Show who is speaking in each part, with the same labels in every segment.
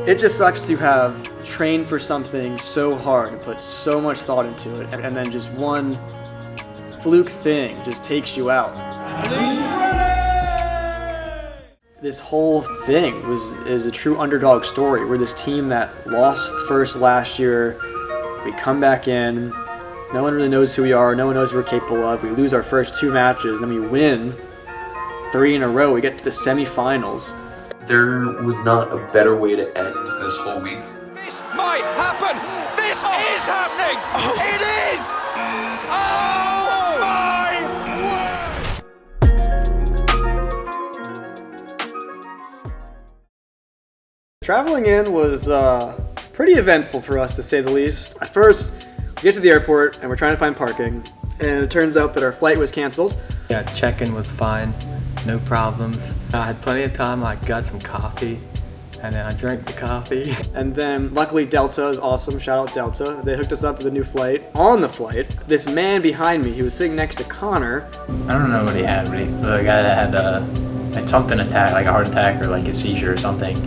Speaker 1: It just sucks to have trained for something so hard and put so much thought into it, and then just one fluke thing just takes you out. This whole thing is a true underdog story. We're this team that lost first last year. We come back in. No one really knows who we are. No one knows what we're capable of. We lose our first 2 matches, then we win 3 in a row. We get to the semifinals.
Speaker 2: There was not a better way to end this whole week.
Speaker 3: This might happen! This is happening! It is! Oh my word!
Speaker 1: Traveling in was pretty eventful for us, to say the least. At first, we get to the airport and we're trying to find parking, and it turns out that our flight was canceled.
Speaker 4: Yeah, check-in was fine, no problems. I had plenty of time. I got some coffee, and then I drank the coffee.
Speaker 1: And then luckily Delta is awesome, shout out Delta. They hooked us up with a new flight. On the flight, this man behind me, he was sitting next to Connor.
Speaker 5: I don't know what he had, but the guy that had something attack, like a heart attack or like a seizure or something.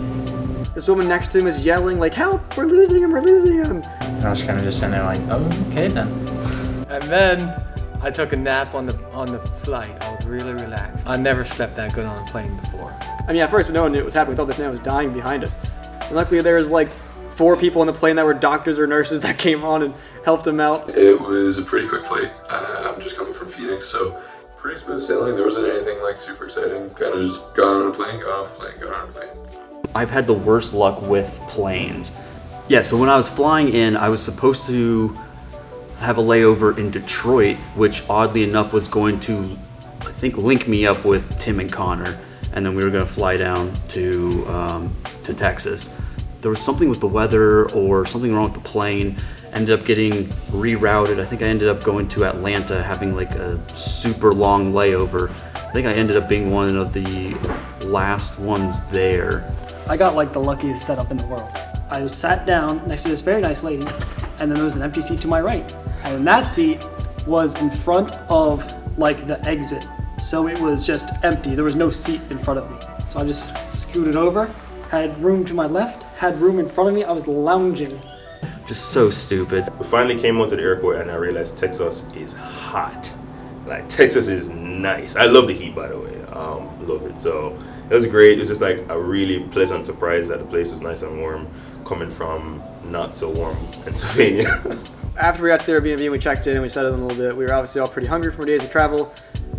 Speaker 1: This woman next to him is yelling like, "Help, we're losing him, we're losing him."
Speaker 5: And I was kind of just sitting there like, oh, okay then.
Speaker 4: And then I took a nap on the flight. I was really relaxed. I never slept that good on a plane before.
Speaker 1: I mean, at first no one knew what was happening. We thought this man was dying behind us. And luckily there was like 4 people on the plane that were doctors or nurses that came on and helped him out.
Speaker 2: It was a pretty quick flight. I'm just coming from Phoenix, so pretty smooth sailing. There wasn't anything like super exciting. Kind of just got on a plane, got off a plane, got on a plane.
Speaker 6: I've had the worst luck with planes. Yeah, so when I was flying in, I was supposed to have a layover in Detroit, which oddly enough was going to, I think, link me up with Tim and Connor, and then we were going to fly down to Texas. There was something with the weather or something wrong with the plane. Ended up getting rerouted. I think I ended up going to Atlanta, having like a super long layover. I think I ended up being one of the last ones there.
Speaker 7: I got like the luckiest setup in the world. I was sat down next to this very nice lady, and then there was an empty seat to my right. And that seat was in front of like the exit. So it was just empty. There was no seat in front of me. So I just scooted over, had room to my left, had room in front of me. I was lounging.
Speaker 6: Just so stupid.
Speaker 8: We finally came onto the airport and I realized Texas is hot. Like, Texas is nice. I love the heat, by the way. Love it. So it was great. It was just like a really pleasant surprise that the place was nice and warm, coming from not so warm Pennsylvania.
Speaker 1: After we got to the Airbnb, we checked in and we settled in a little bit. We were obviously all pretty hungry from our days of travel.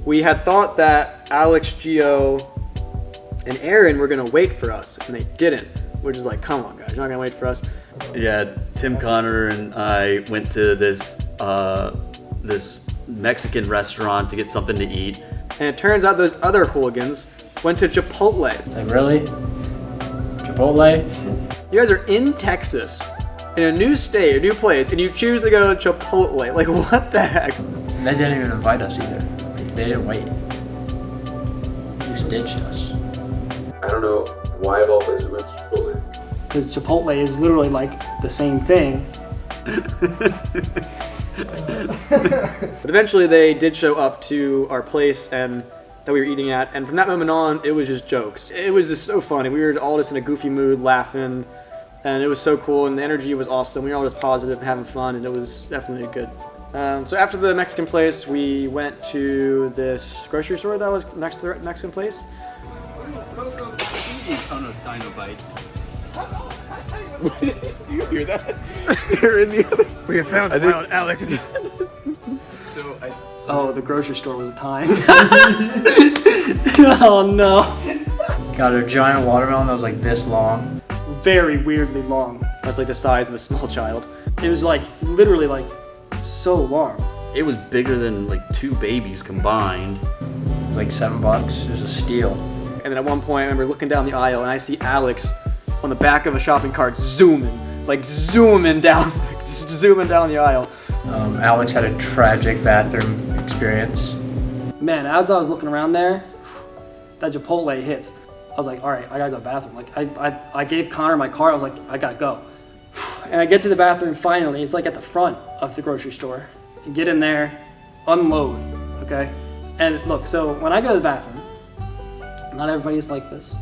Speaker 1: We had thought that Alex, Gio, and Aaron were gonna wait for us, and they didn't. We're just like, come on guys, you're not gonna wait for us.
Speaker 6: Yeah, Tim, Connor, and I went to this Mexican restaurant to get something to eat.
Speaker 1: And it turns out those other hooligans went to Chipotle.
Speaker 5: Like, really? Chipotle?
Speaker 1: You guys are in Texas, in a new state, a new place, and you choose to go to Chipotle. Like, what the heck?
Speaker 5: They didn't even invite us either. Like, they didn't wait. They just ditched us.
Speaker 2: I don't know why of all places we went to Chipotle.
Speaker 7: Because Chipotle is literally like the same thing.
Speaker 1: But eventually they did show up to our place and that we were eating at, and from that moment on, it was just jokes. It was just so funny. We were all just in a goofy mood, laughing, and it was so cool, and the energy was awesome. We were all just positive and having fun, and it was definitely good. So after the Mexican place, we went to this grocery store that was next to the Mexican place.
Speaker 9: Do you hear that?
Speaker 1: They're in the other. We have found wild Alex.
Speaker 7: Oh, the grocery store was a time. Oh no.
Speaker 5: Got a giant watermelon that was like this long.
Speaker 7: Very weirdly long.
Speaker 1: That's like the size of a small child.
Speaker 7: It was like literally like so long.
Speaker 6: It was bigger than like 2 babies combined.
Speaker 5: Like $7. It was a steal.
Speaker 1: And then at one point, I remember looking down the aisle and I see Alex on the back of a shopping cart zooming down the aisle.
Speaker 5: Alex had a tragic bathroom experience.
Speaker 7: Man, as I was looking around there, that Chipotle hits. I was like, all right, I gotta go to the bathroom. Like, I gave Connor my card. I was like, I gotta go. And I get to the bathroom finally. It's like at the front of the grocery store. You get in there, unload, okay? And look, so when I go to the bathroom, not everybody's like this,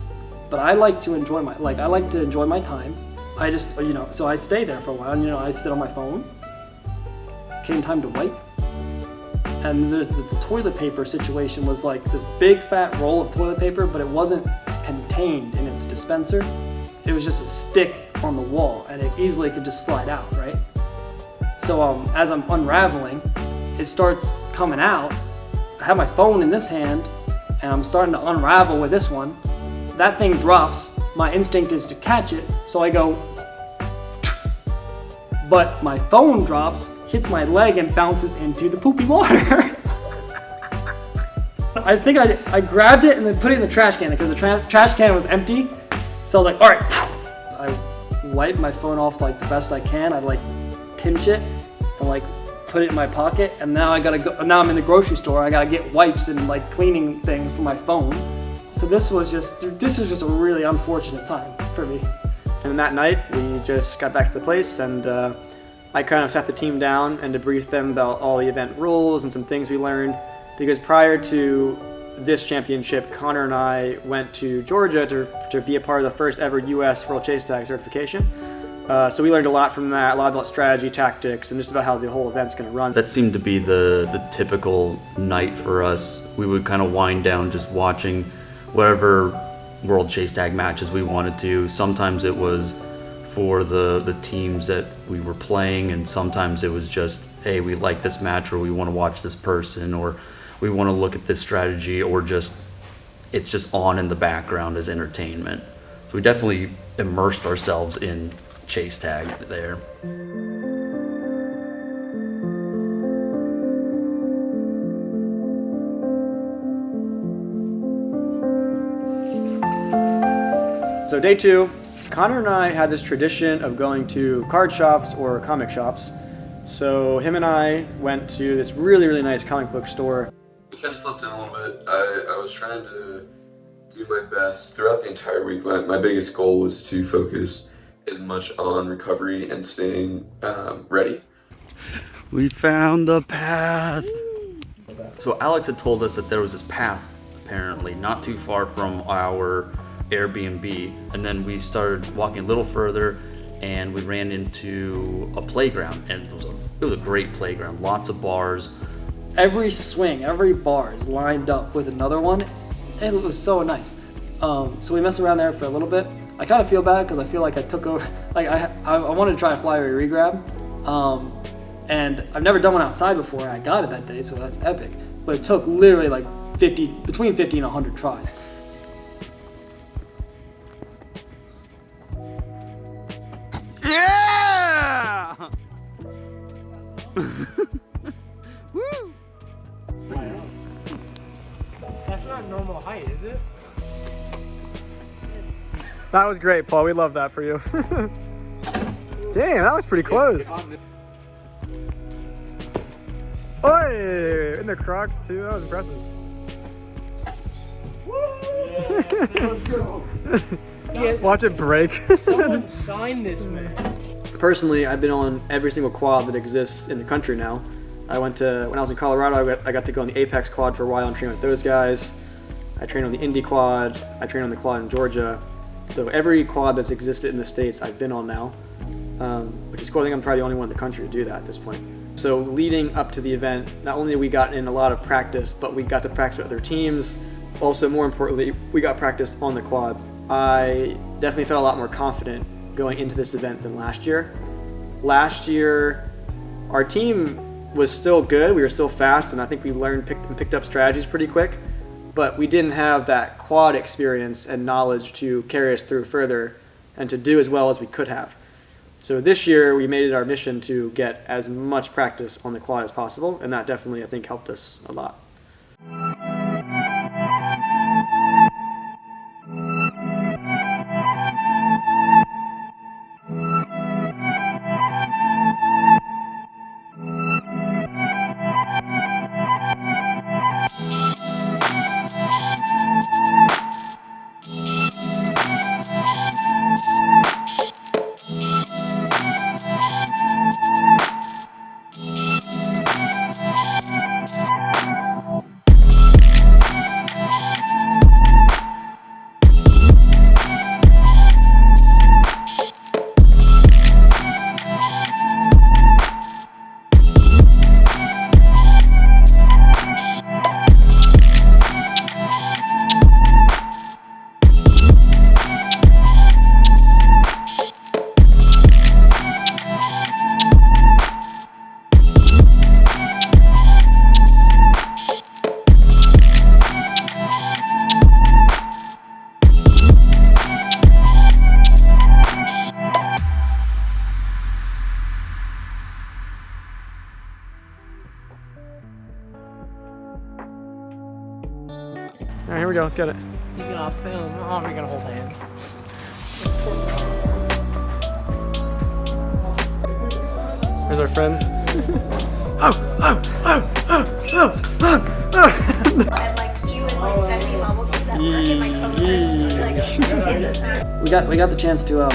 Speaker 7: but I like to enjoy my time. I just, so I stay there for a while, and I sit on my phone. Came time to wipe. And the toilet paper situation was like this big fat roll of toilet paper, but it wasn't contained in its dispenser. It was just a stick on the wall, and it easily could just slide out, right? So as I'm unraveling, it starts coming out. I have my phone in this hand, and I'm starting to unravel with this one. That thing drops. My instinct is to catch it, so I go, but my phone drops, hits my leg, and bounces into the poopy water. I think I grabbed it and then put it in the trash can because the trash can was empty. So I was like, all right. I wipe my phone off like the best I can. I like pinch it and like put it in my pocket. And now I gotta go. Now I'm in the grocery store. I gotta get wipes and like cleaning things for my phone. So this was just a really unfortunate time for me.
Speaker 1: And that night, we just got back to the place, and I kind of sat the team down and debriefed them about all the event rules and some things we learned. Because prior to this championship, Connor and I went to Georgia to be a part of the first ever U.S. World Chase Tag certification. So we learned a lot from that, a lot about strategy, tactics, and just about how the whole event's going to run.
Speaker 6: That seemed to be the typical night for us. We would kind of wind down just watching whatever World Chase Tag matches we wanted to. Sometimes it was for the teams that we were playing, and sometimes it was just, hey, we like this match, or we want to watch this person, or we want to look at this strategy, or just it's just on in the background as entertainment. So we definitely immersed ourselves in Chase Tag there.
Speaker 1: So day 2, Connor and I had this tradition of going to card shops or comic shops. So him and I went to this really, really nice comic book store.
Speaker 2: I kind of slept in a little bit. I was trying to do my best throughout the entire week. My biggest goal was to focus as much on recovery and staying ready.
Speaker 6: We found the path. So Alex had told us that there was this path, apparently, not too far from our Airbnb, and then we started walking a little further, and we ran into a playground, and it was a great playground, lots of bars.
Speaker 7: Every swing, every bar is lined up with another one, and it was so nice. So we messed around there for a little bit. I kind of feel bad because I feel like I took over, like I wanted to try a flyaway regrab, and I've never done one outside before, and I got it that day, so that's epic. But it took literally like between 50 and 100 tries.
Speaker 9: Yeah! Woo!
Speaker 7: That's not normal height, is it?
Speaker 1: That was great, Paul. We love that for you. Damn, that was pretty close. Oi! In the Crocs too. That was impressive.
Speaker 7: Let's go.
Speaker 1: Watch it break.
Speaker 7: Someone sign this, man.
Speaker 1: Personally, I've been on every single quad that exists in the country now. When I was in Colorado, I got to go on the Apex quad for a while and train with those guys. I trained on the Indy quad. I trained on the quad in Georgia. So every quad that's existed in the States, I've been on now, which is cool. I think I'm probably the only one in the country to do that at this point. So leading up to the event, not only we got in a lot of practice, but we got to practice with other teams. Also, more importantly, we got practice on the quad. I definitely felt a lot more confident going into this event than last year. Last year, our team was still good. We were still fast, and I think we picked up strategies pretty quick. But we didn't have that quad experience and knowledge to carry us through further and to do as well as we could have. So this year, we made it our mission to get as much practice on the quad as possible, and that definitely, I think, helped us a lot. we go. Let's get it.
Speaker 4: He's gonna film. Oh, we're gonna hold hands.
Speaker 1: There's our friends.
Speaker 10: And like he would like send me bubble teas at work and my coworkers would be like,
Speaker 7: We got the chance to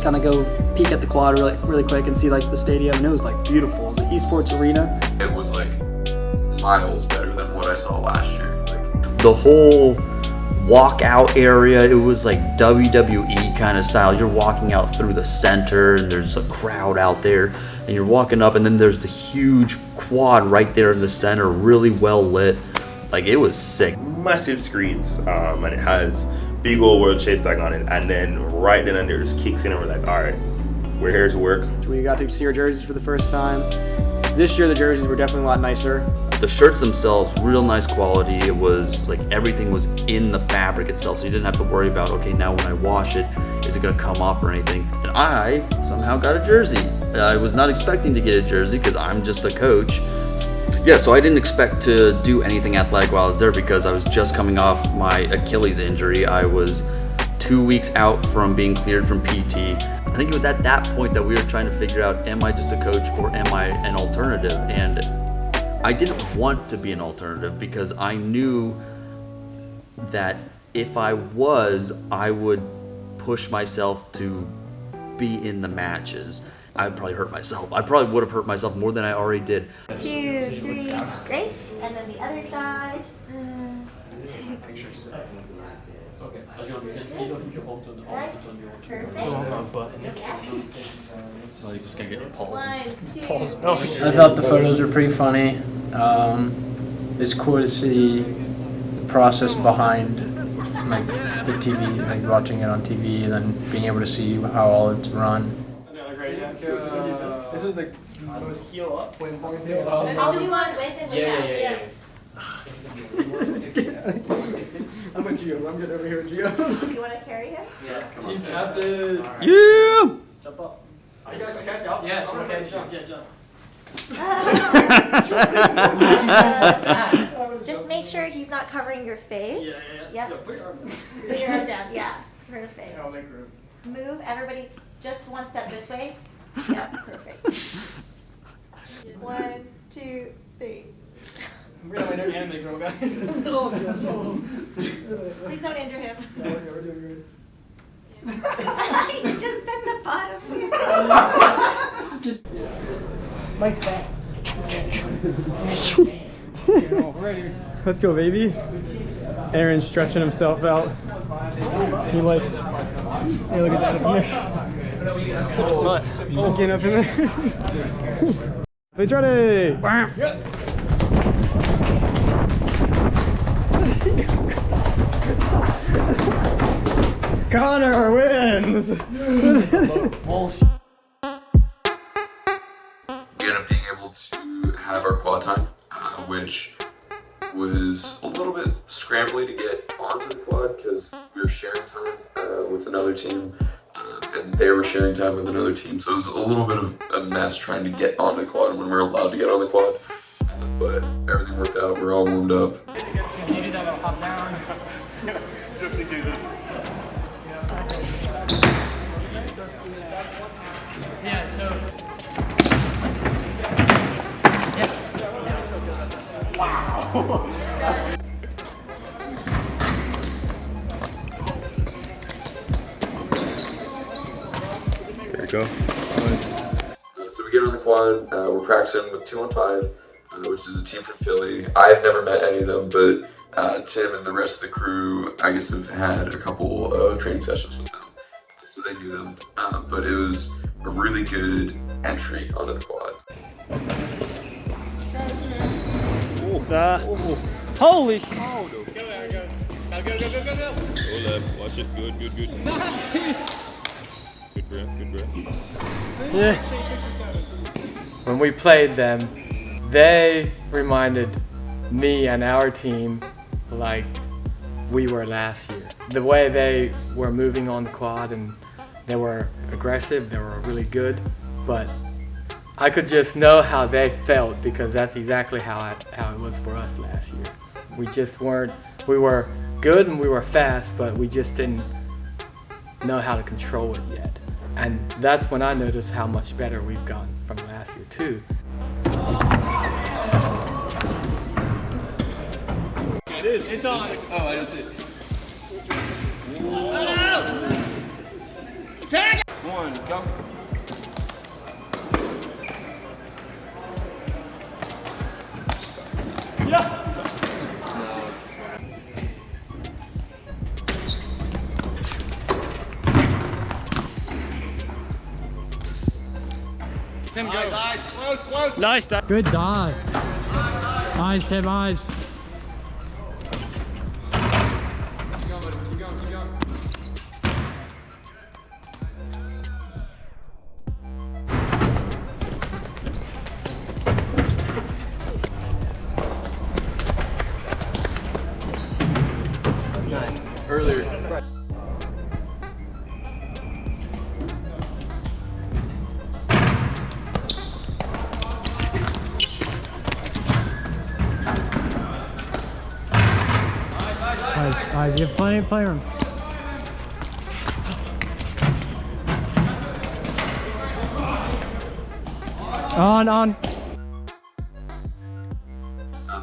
Speaker 7: kind of go peek at the quad really quick and see like the stadium, and it was like beautiful. It was an esports arena.
Speaker 2: It was like miles better than what I saw last year. Like,
Speaker 6: The whole walkout area, it was like WWE kind of style. You're walking out through the center and there's a crowd out there and you're walking up, and then there's the huge quad right there in the center, really well lit. Like, it was sick.
Speaker 8: Massive screens, and it has big old World Chase tag on it, and then right then and there just kicks in and we're like, all right, we're here to work.
Speaker 1: We got to see our jerseys for the first time. This year the jerseys were definitely a lot nicer.
Speaker 6: The shirts themselves, real nice quality. It was like everything was in the fabric itself, so you didn't have to worry about, okay, now when I wash it, is it gonna come off or anything? And I somehow got a jersey. I was not expecting to get a jersey because I'm just a coach. Yeah, so I didn't expect to do anything athletic while I was there because I was just coming off my Achilles injury. I was 2 weeks out from being cleared from PT. I think it was at that point that we were trying to figure out, am I just a coach or am I an alternative? And I didn't want to be an alternative because I knew that if I was, I would push myself to be in the matches. I'd probably hurt myself. I probably would have hurt myself more than I already did.
Speaker 10: 2, 3, great. And then the other side. Nice. Perfect.
Speaker 6: Oh, he's just gonna get Paul's.
Speaker 10: 1, 2.
Speaker 5: I thought the photos were pretty funny. It's cool to see the process behind like the TV, like watching it on TV, and then being able to see how all it's run.
Speaker 1: This was the most heel up.
Speaker 10: I'll do one with and without. Yeah.
Speaker 1: I'm a Gio. I'm good over here, Gio.
Speaker 10: You want to carry him?
Speaker 1: Yeah. Team captain.
Speaker 6: Yeah!
Speaker 1: Jump up. Are you guys gonna catch me up?
Speaker 7: Yes,
Speaker 1: I'm
Speaker 7: okay,
Speaker 1: gonna jump.
Speaker 7: yeah, jump.
Speaker 10: Just make sure he's not covering your face.
Speaker 1: Yeah.
Speaker 10: Yep. Put your arm down. Yeah. Perfect.
Speaker 1: I'll make room.
Speaker 10: Move. Everybody's just one step this way. Yep. Perfect. 1, 2, 3.
Speaker 1: We're gonna win our anime girl, guys.
Speaker 10: Please don't injure him.
Speaker 1: No, we're doing good.
Speaker 10: He's just at the bottom.
Speaker 7: Mike's fast.
Speaker 1: Let's go, baby. Aaron's stretching himself out. He likes. Hey, look at that up in there. Such a slut. Looking up in there. Let's ready. Connor wins.
Speaker 2: we ended up being able to have our quad time, which was a little bit scrambly to get onto the quad because we were sharing time with another team, and they were sharing time with another team. So it was a little bit of a mess trying to get on the quad when we were allowed to get on the quad. But everything worked out. We're all warmed up.
Speaker 8: Just in case.
Speaker 7: Yeah, so.
Speaker 8: Wow. There it goes. Nice.
Speaker 2: So we get on the quad. We're practicing with 215, which is a team from Philly. I've never met any of them, but Tim and the rest of the crew, I guess, have had a couple of training sessions with them, so they knew them. But it was a really good entry onto the quad.
Speaker 7: Holy!
Speaker 8: Hold up. Watch it. Good. Good breath. Good breath.
Speaker 4: Yeah. When we played them, they reminded me and our team like we were last year. The way they were moving on the quad, and they were aggressive, they were really good, but I could just know how they felt because that's exactly how it was for us last year. We just weren't. We were good and we were fast, but we just didn't know how to control it yet. And that's when I noticed how much better we've gotten from last year too.
Speaker 3: It is. It's on. Oh, I don't see it. Tag it! One, go. Yeah. Tim, go. Eyes, close, close.
Speaker 7: Nice, Dad. Good dive. Eyes, Tim, eyes.
Speaker 3: Keep going, buddy. Keep going, keep going.
Speaker 2: Earlier.
Speaker 7: Eyes, you have plenty of playroom. On.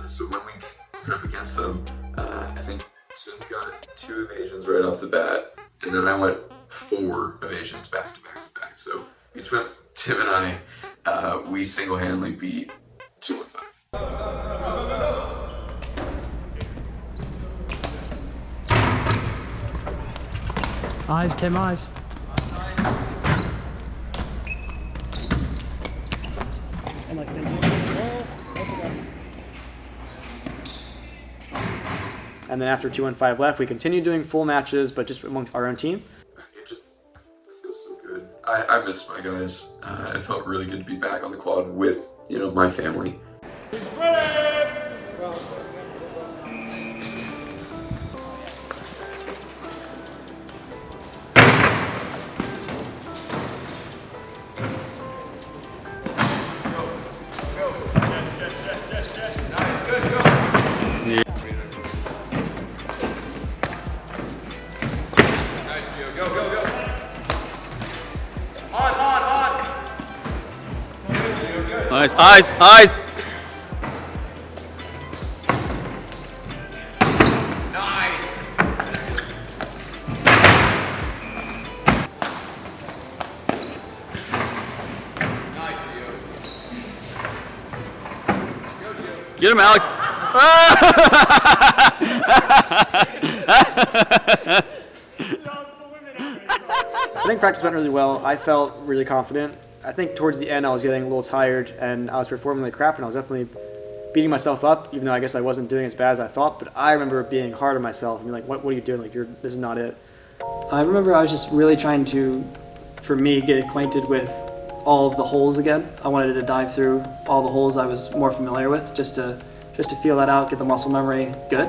Speaker 2: So when we put up against them, I think Tim got 2 evasions right off the bat, and then I went 4 evasions back to back to back. So between Tim and I, we single-handedly beat 215.
Speaker 7: Eyes, Tim, eyes. And like,
Speaker 1: And then after 215 left, we continued doing full matches, but just amongst our own team.
Speaker 2: It feels so good. I miss my guys. It felt really good to be back on the quad with, my family.
Speaker 6: Nice. Eyes. Get him, Alex.
Speaker 1: I think practice went really well. I felt really confident. I think towards the end I was getting a little tired and I was performing like crap and I was definitely beating myself up, even though I guess I wasn't doing as bad as I thought. But I remember being hard on myself and being like, what are you doing? Like, this is not it.
Speaker 7: I remember I was just really trying to, for me, get acquainted with all of the holes again. I wanted to dive through all the holes I was more familiar with, just to feel that out, get the muscle memory good.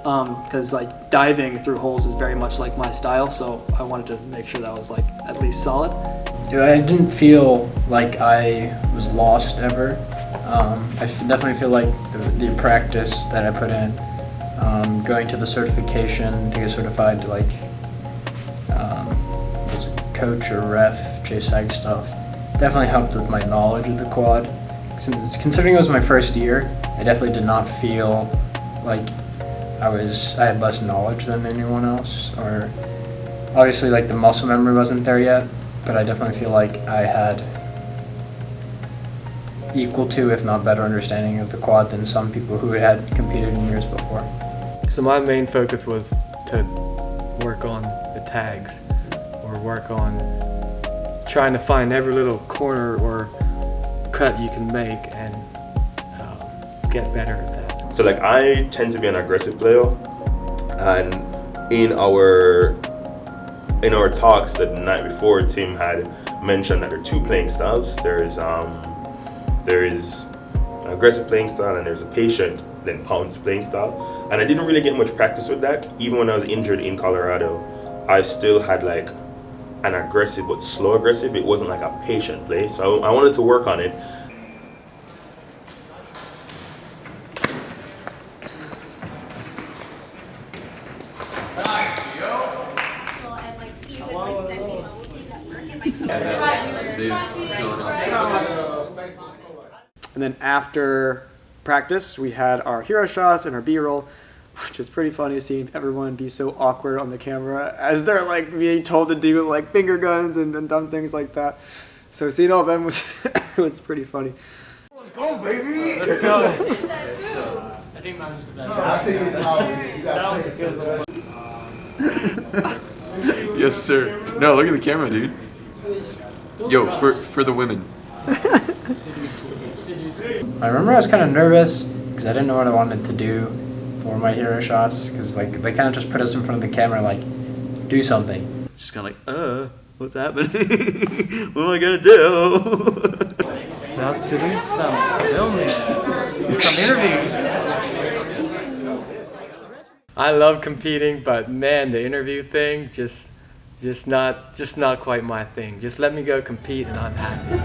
Speaker 7: Because like diving through holes is very much like my style, so I wanted to make sure that was like at least solid.
Speaker 5: I didn't feel like I was lost ever. I definitely feel like the practice that I put in, going to the certification to get certified to like was it coach or ref, JSAG stuff, definitely helped with my knowledge of the quad. Considering it was my first year, I definitely did not feel like I had less knowledge than anyone else, or obviously like the muscle memory wasn't there yet, but I definitely feel like I had equal to, if not better, understanding of the quad than some people who had competed in years before.
Speaker 4: So my main focus was to work on the tags, or work on trying to find every little corner or cut you can make and get better at that.
Speaker 8: So like I tend to be an aggressive player, and in our talks the night before, Tim had mentioned that there are 2 playing styles. There is an aggressive playing style and there's a patient then pounce playing style. And I didn't really get much practice with that. Even when I was injured in Colorado, I still had like an aggressive but slow aggressive. It wasn't like a patient play. So I wanted to work on it.
Speaker 1: And then after practice, we had our hero shots and our B-roll, which is pretty funny seeing everyone be so awkward on the camera as they're like being told to do like finger guns and dumb things like that. So seeing all of them was pretty funny.
Speaker 3: Let's go, baby!
Speaker 7: Let's go. I think mine was the best.
Speaker 3: I see it now. That was a good one.
Speaker 2: Yes, sir. No, look at the camera, dude. Yo, for the women.
Speaker 5: I remember I was kind of nervous because I didn't know what I wanted to do for my hero shots because like they kind of just put us in front of the camera like do something.
Speaker 6: Just kind of like, what's happening? What am I gonna do?
Speaker 4: About to do some filming, some interviews. I love competing, but man, the interview thing just not quite my thing. Just let me go compete and I'm happy.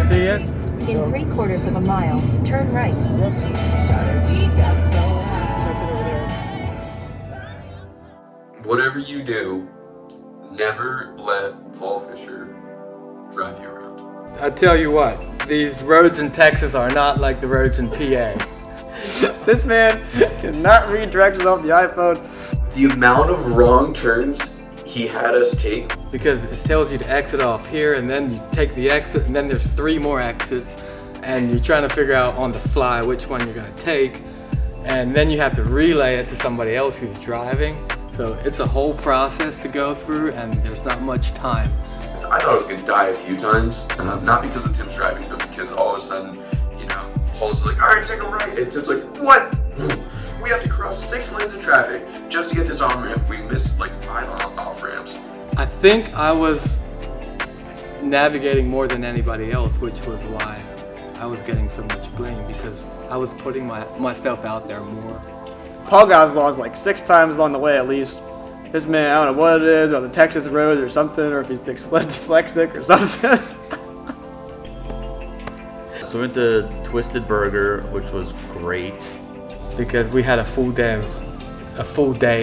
Speaker 4: See it?
Speaker 11: In 3/4 of a mile, turn right.
Speaker 2: Whatever you do, never let Paul Fisher drive you around.
Speaker 4: I tell you what, these roads in Texas are not like the roads in PA.
Speaker 1: This man cannot read directions off the iPhone.
Speaker 2: The amount of wrong turns he had us take.
Speaker 4: Because it tells you to exit off here, and then you take the exit, and then there's 3 more exits, and you're trying to figure out on the fly which one you're gonna take, and then you have to relay it to somebody else who's driving. So it's a whole process to go through, and there's not much time.
Speaker 2: So I thought I was gonna die a few times, not because of Tim's driving, but because all of a sudden, Paul's like, all right, take a right, and Tim's like, what? We have to cross 6 lanes of traffic just to get this on-ramp. We missed like 5 off-ramps.
Speaker 4: I think I was navigating more than anybody else, which was why I was getting so much blame, because I was putting myself out there more.
Speaker 1: Paul got lost like 6 times along the way at least. This man, I don't know what it is, or the Texas roads or something, or if he's dyslexic or something.
Speaker 6: So we went to Twisted Burger, which was great.
Speaker 4: Because we had a full day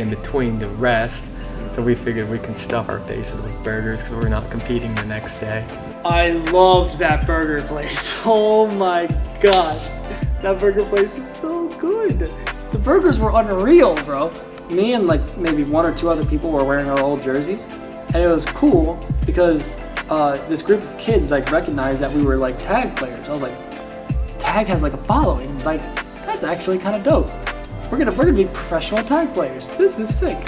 Speaker 4: in between the rest, so we figured we can stuff our faces with burgers because we're not competing the next day.
Speaker 7: I loved that burger place. Oh my gosh. That burger place is so good. The burgers were unreal, bro. Me and like maybe 1 or 2 other people were wearing our old jerseys, and it was cool because this group of kids like recognized that we were like tag players. I was like, tag has like a following, like that's actually kind of dope. We're gonna be professional tag players. This is sick.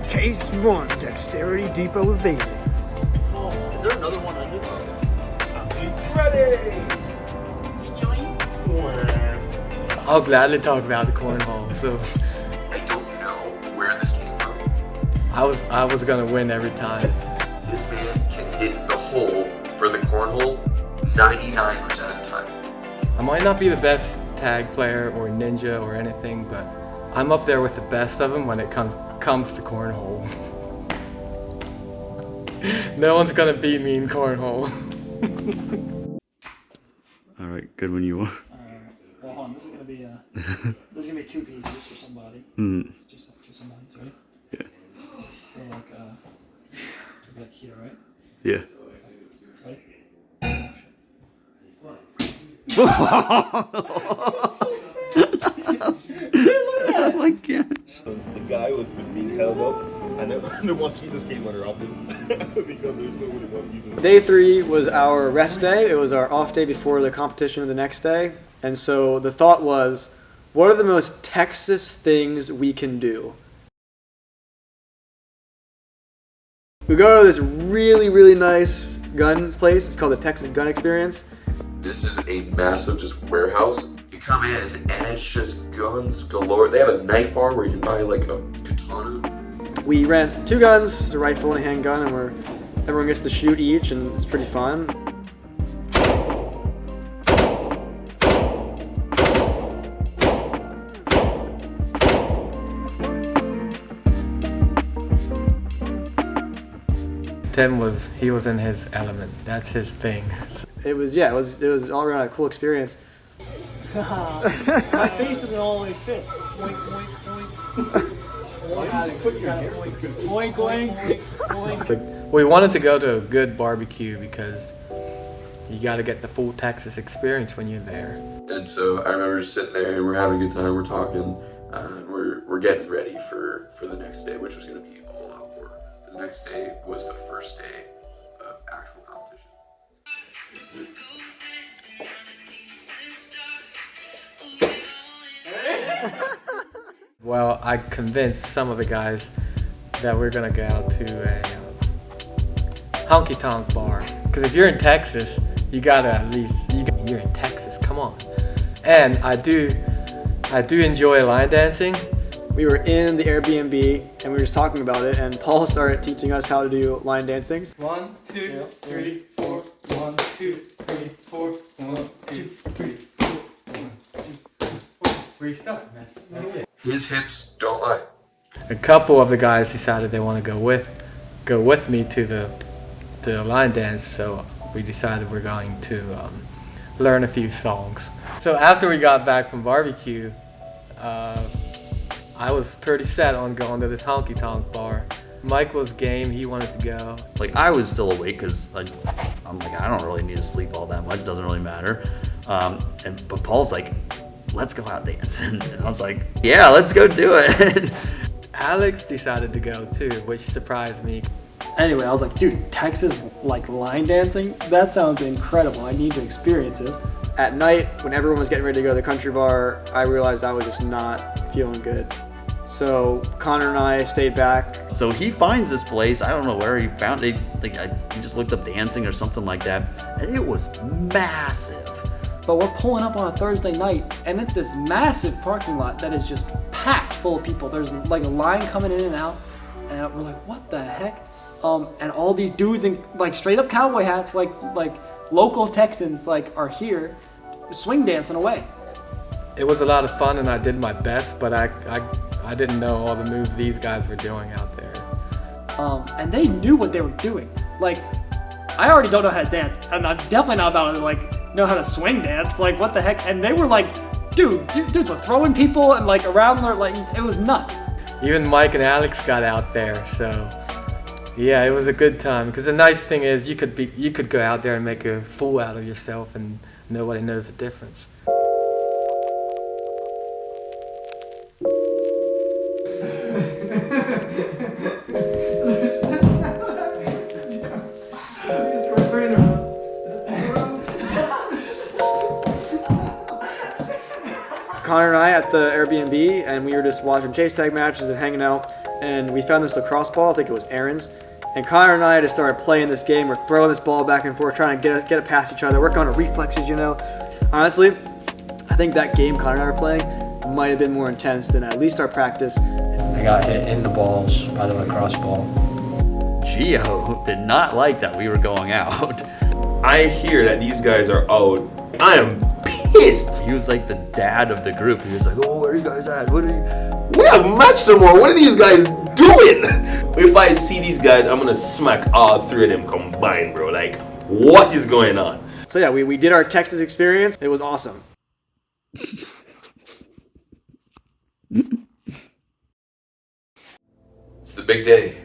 Speaker 1: Chase 1, Dexterity Depot evaded.
Speaker 6: Is there another one under?
Speaker 3: It's ready!
Speaker 4: I'll gladly talk about the cornhole. So
Speaker 2: I don't know where this came from.
Speaker 4: I was gonna win every time.
Speaker 2: This man can hit the hole for the cornhole 99% of the time.
Speaker 4: I might not be the best tag player or ninja or anything, but I'm up there with the best of them when it comes to cornhole. No one's gonna beat me in cornhole.
Speaker 6: All right, good when you are.
Speaker 7: Well, hold on. This is gonna be 2 pieces for somebody.
Speaker 6: Mm.
Speaker 7: Just somebody's right.
Speaker 6: Yeah.
Speaker 7: Or like here, right?
Speaker 6: Yeah.
Speaker 7: Right.
Speaker 6: Oh my gosh.
Speaker 8: The guy was being held up, and then the mosquitoes came and wrapped him because there's so many mosquitoes.
Speaker 1: Day 3 was our rest day. It was our off day before the competition the next day. And so the thought was, what are the most Texas things we can do? We go to this really, really nice gun place. It's called the Texas Gun Experience.
Speaker 2: This is a massive just warehouse. You come in and it's just guns galore. They have a knife bar where you can buy like a katana.
Speaker 1: We rent 2 guns, it's a rifle and a handgun, and everyone gets to shoot each, and it's pretty fun.
Speaker 4: Tim was in his element. That's his thing.
Speaker 1: It was all around a cool experience.
Speaker 7: My face doesn't always fit. Oink, oink, oink. Oink, oink, oink.
Speaker 4: We wanted to go to a good barbecue because you got to get the full Texas experience when you're there.
Speaker 2: And so I remember just sitting there and we're having a good time, we're talking, and we're getting ready for the next day, which was going to be a whole lot more. The next day was the first day of actual competition.
Speaker 4: Well, I convinced some of the guys that we're gonna go out to a honky tonk bar. Because if you're in Texas, you gotta at least, you're in Texas, come on. And I do enjoy line dancing.
Speaker 1: We were in the Airbnb and we were just talking about it, and Paul started teaching us how to do line dancing.
Speaker 4: 1, 2, 3, 4. 1, 2, 3, 4. 1, 2, 3, 4. 1, 2, 3, 4. Restart. That's it.
Speaker 2: His hips don't lie.
Speaker 4: A couple of the guys decided they want to go with me to the line dance, so we decided we're going to learn a few songs. So after we got back from barbecue, I was pretty set on going to this honky tonk bar. Mike was game, he wanted to go.
Speaker 6: Like, I was still awake because I'm like, I don't really need to sleep all that much, it doesn't really matter. But Paul's like, let's go out dancing. And I was like, yeah, let's go do it.
Speaker 4: Alex decided to go too, which surprised me.
Speaker 7: Anyway, I was like, dude, Texas like line dancing? That sounds incredible. I need to experience this.
Speaker 1: At night, when everyone was getting ready to go to the country bar, I realized I was just not feeling good. So Connor and I stayed back.
Speaker 6: So he finds this place, I don't know where he found it, he just looked up dancing or something like that, and it was massive.
Speaker 7: But we're pulling up on a Thursday night, and it's this massive parking lot that is just packed full of people. There's like a line coming in and out, and we're like, what the heck? And all these dudes in like straight up cowboy hats, like local Texans, like are here, swing dancing away.
Speaker 4: It was a lot of fun, and I did my best, but I didn't know all the moves these guys were doing out there.
Speaker 7: And they knew what they were doing. Like, I already don't know how to dance, and I'm definitely not about to like know how to swing dance. Like, what the heck? And they were like, dudes were throwing people and like around there, like it was nuts.
Speaker 4: Even Mike and Alex got out there, so yeah, it was a good time. Because the nice thing is you could go out there and make a fool out of yourself, and nobody knows the difference.
Speaker 1: Connor and I at the Airbnb, and we were just watching chase tag matches and hanging out, and we found this lacrosse ball, I think it was Aaron's, and Connor and I just started playing this game. We're throwing this ball back and forth, trying to get it past each other, working on our reflexes, you know. Honestly, I think that game Connor and I were playing might have been more intense than at least our practice.
Speaker 5: I got hit in the balls by the lacrosse ball.
Speaker 6: Gio did not like that we were going out.
Speaker 8: I hear that these guys are out. I am pissed.
Speaker 6: He was like the dad of the group. He was like, oh, where are you guys at? What are you?
Speaker 8: We have match tomorrow. What are these guys doing? If I see these guys, I'm gonna smack all three of them combined, bro. Like, what is going on?
Speaker 1: So yeah, we did our Texas experience. It was awesome.
Speaker 2: It's the big day.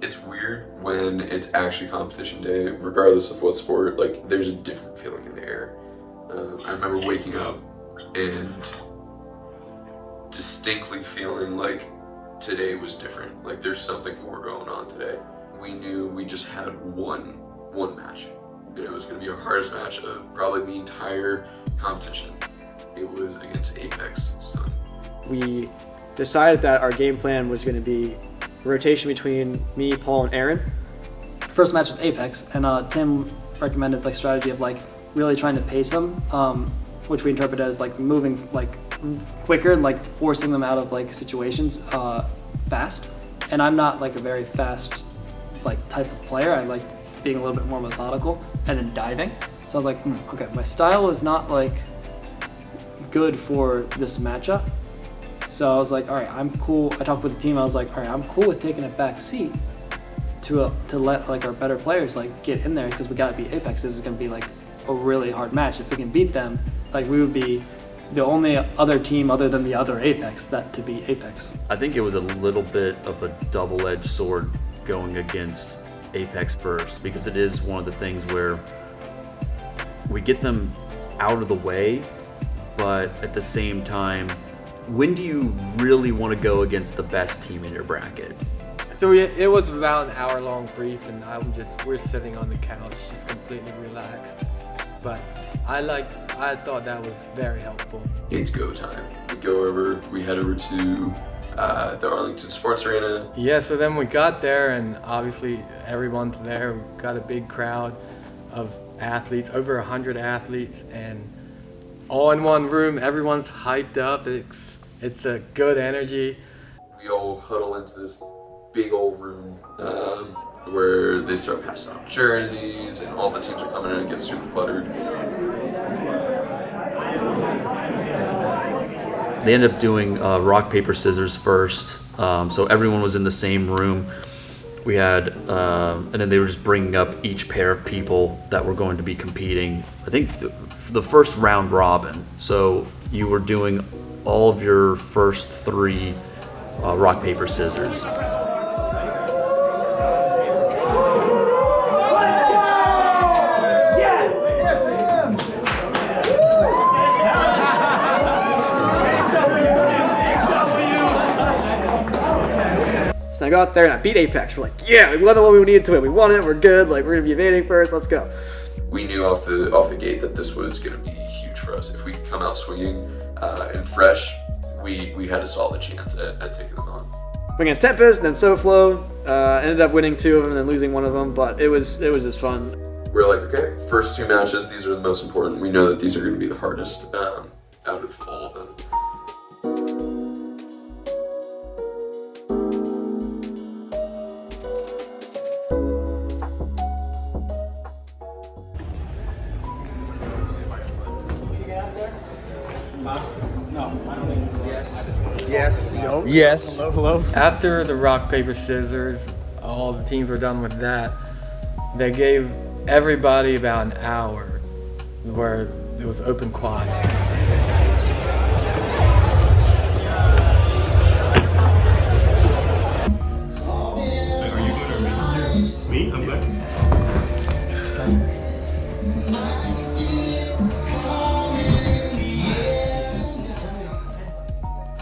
Speaker 2: It's weird when it's actually competition day, regardless of what sport. Like, there's a different feeling in the air. I remember waking up and distinctly feeling like today was different. Like, there's something more going on today. We knew we just had one match, and it was going to be our hardest match of probably the entire competition. It was against Apex Sun.
Speaker 1: We decided that our game plan was going to be a rotation between me, Paul, and Aaron.
Speaker 7: First match was Apex, and Tim recommended like strategy of like really trying to pace them, which we interpret as like moving like quicker and like forcing them out of like situations fast. And I'm not like a very fast like type of player. I like being a little bit more methodical and then diving. So I was like, okay, my style is not like good for this matchup. So I was like, all right, I'm cool. I talked with the team. I was like, all right, I'm cool with taking a back seat to let like our better players like get in there, because we gotta beat Apex. This is gonna be like a really hard match. If we can beat them, like we would be the only other team other than the other Apex that to beat Apex.
Speaker 6: I think it was a little bit of a double-edged sword going against Apex first, because it is one of the things where we get them out of the way, but at the same time, when do you really want to go against the best team in your bracket?
Speaker 4: So it was about an hour-long brief, and we're sitting on the couch, just completely relaxed. But I thought that was very helpful.
Speaker 2: It's go time. We head over to the Arlington Sports Arena.
Speaker 4: Yeah, so then we got there, and obviously everyone's there. We got a big crowd of athletes, over 100 athletes, and all in one room. Everyone's hyped up. It's a good energy.
Speaker 2: We all huddle into this big old room where they start passing out jerseys, and all the teams are coming in and it gets super cluttered.
Speaker 6: They ended up doing rock, paper, scissors first. So everyone was in the same room. We had, and then they were just bringing up each pair of people that were going to be competing. I think the first round robin. So you were doing all of your first 3 rock, paper, scissors.
Speaker 1: So I go out there and I beat Apex. We're like, yeah, we won the one we needed to win. We won it, we're good, like we're gonna be evading first, let's go.
Speaker 2: We knew off the gate that this was gonna be huge for us. If we could come out swinging and fresh, we had a solid chance at taking them on.
Speaker 1: Went against Tempest, then SoFlo, ended up winning 2 of them and then losing 1 of them, but it was just fun.
Speaker 2: We're like, okay, first 2 matches, these are the most important. We know that these are gonna be the hardest out of all of them.
Speaker 3: Yes. No.
Speaker 4: Yes.
Speaker 3: Hello.
Speaker 4: After the rock, paper, scissors, all the teams were done with that, they gave everybody about an hour where it was open quad.
Speaker 8: Are you good or me? Me? I'm good.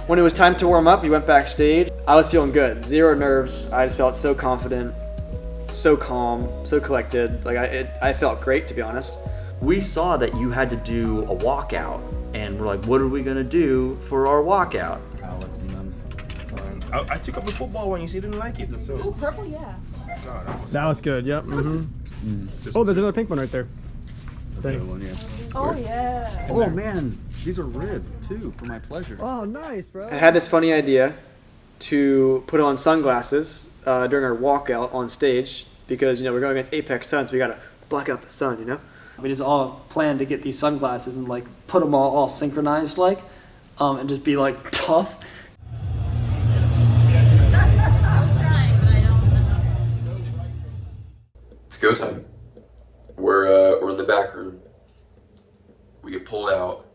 Speaker 1: When it was time to warm up, we went backstage. I was feeling good, 0 nerves. I just felt so confident, so calm, so collected. Like I felt great, to be honest.
Speaker 6: We saw that you had to do a walkout, and we're like, what are we gonna do for our walkout?
Speaker 3: Alex and them. I took up the football one. You see, didn't like it. So.
Speaker 10: Oh, purple, yeah.
Speaker 3: God,
Speaker 5: That was good, yep. Oh, there's another pink one right there.
Speaker 10: Oh, yeah.
Speaker 6: Oh man, these are ribbed too, for my pleasure.
Speaker 5: Oh, nice, bro.
Speaker 1: I had this funny idea to put on sunglasses during our walkout on stage because, we're going against Apex Sun, so we gotta block out the sun,
Speaker 7: We just all planned to get these sunglasses and like put them all synchronized and just be like tough.
Speaker 10: I was trying, but I don't.
Speaker 2: It's go time. We're in the back room. We get pulled out.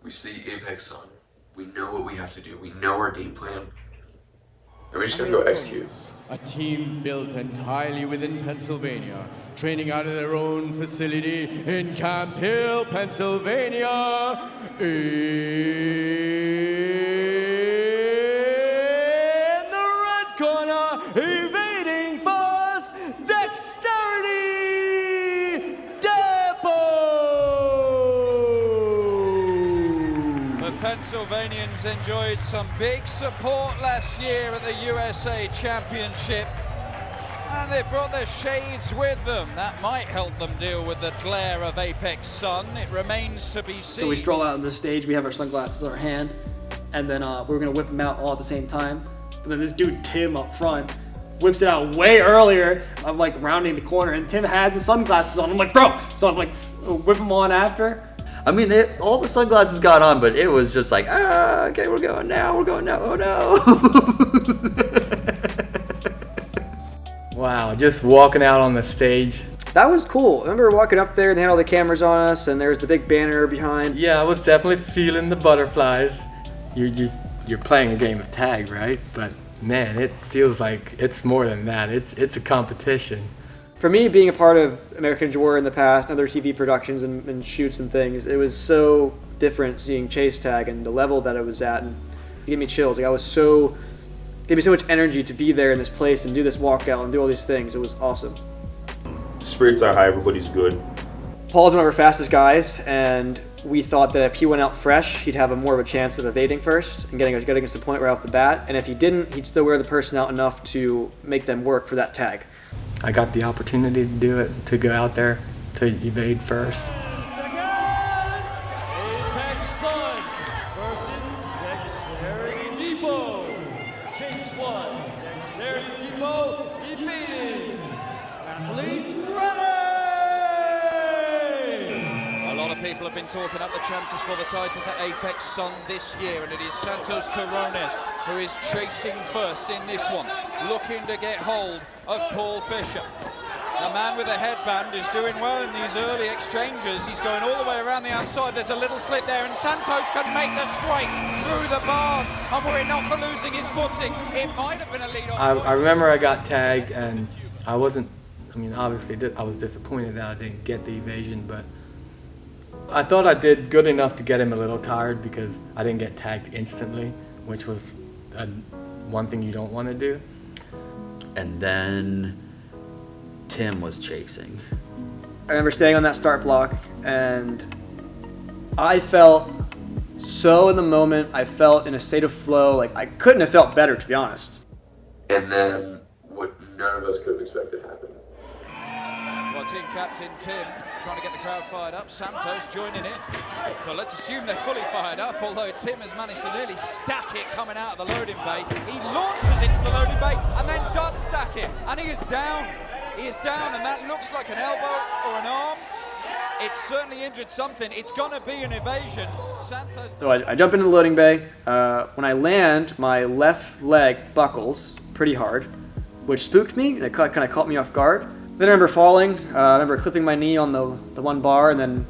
Speaker 2: We see Apex Sun. We know what we have to do. We know our game plan. And we just gotta go execute.
Speaker 12: A team built entirely within Pennsylvania, training out of their own facility in Camp Hill, Pennsylvania. In the red corner, evading first, Dexterity Depot.
Speaker 13: The Pennsylvanians enjoyed some big support last year at the USA Championship, and they brought their shades with them. That might help them deal with the glare of Apex Sun. It remains to be seen.
Speaker 7: So we stroll out on the stage, we have our sunglasses in our hand, and then we're gonna whip them out all at the same time. But then this dude, Tim, up front, whips it out way earlier. I'm like rounding the corner, and Tim has his sunglasses on. I'm like, bro! So I'm like, whip them on after.
Speaker 6: I mean, all the sunglasses got on, but it was just like, okay, we're going now, oh no.
Speaker 4: Wow, just walking out on the stage,
Speaker 1: That was cool. I remember walking up there and they had all the cameras on us and there's the big banner behind.
Speaker 4: Yeah, I was definitely feeling the butterflies. You're playing a game of tag, right? But man, it feels like it's more than that. It's a competition.
Speaker 1: For me, being a part of American Ninja Warrior in the past, and other TV productions and shoots and things, it was so different seeing chase tag and the level that it was at, and it gave me chills. Like it gave me so much energy to be there in this place and do this walkout and do all these things. It was awesome.
Speaker 8: Spirits are high, everybody's good.
Speaker 1: Paul's one of our fastest guys, and we thought that if he went out fresh, he'd have more of a chance of evading first and getting us to the point right off the bat. And if he didn't, he'd still wear the person out enough to make them work for that tag.
Speaker 4: I got the opportunity to do it, to go out there, to evade first.
Speaker 12: Apex Sun versus Dexterity Depot. Chase 1, Dexterity Depot, evading. Athletes ready!
Speaker 13: A lot of people have been talking up the chances for the title for Apex Sun this year, and it is Santos Terrones who is chasing first in this one, looking to get hold of Paul Fisher. The man with the headband is doing well in these early exchanges. He's going all the way around the outside. There's a little slit there, and Santos can make the strike through the bars, and we're not for losing his footing. It might have been a lead on.
Speaker 4: I remember I got tagged, and obviously I was disappointed that I didn't get the evasion, but I thought I did good enough to get him a little tired because I didn't get tagged instantly, which was one thing you don't want to do.
Speaker 6: And then Tim was chasing.
Speaker 1: I remember staying on that start block, and I felt so in the moment. I felt in a state of flow. Like I couldn't have felt better, to be honest.
Speaker 2: And then what none of us could have expected happened.
Speaker 13: Well, team captain Tim trying to get the crowd fired up. Santos joining in. So let's assume they're fully fired up, although Tim has managed to nearly stack it coming out of the loading bay. He launches into the loading bay and then does stack it. And he is down. He is down, and that looks like an elbow or an arm. It's certainly injured something. It's going to be an evasion. Santos.
Speaker 1: So I jump into the loading bay. When I land, my left leg buckles pretty hard, which spooked me, and it kind of caught me off guard. Then I remember falling. I remember clipping my knee on the one bar and then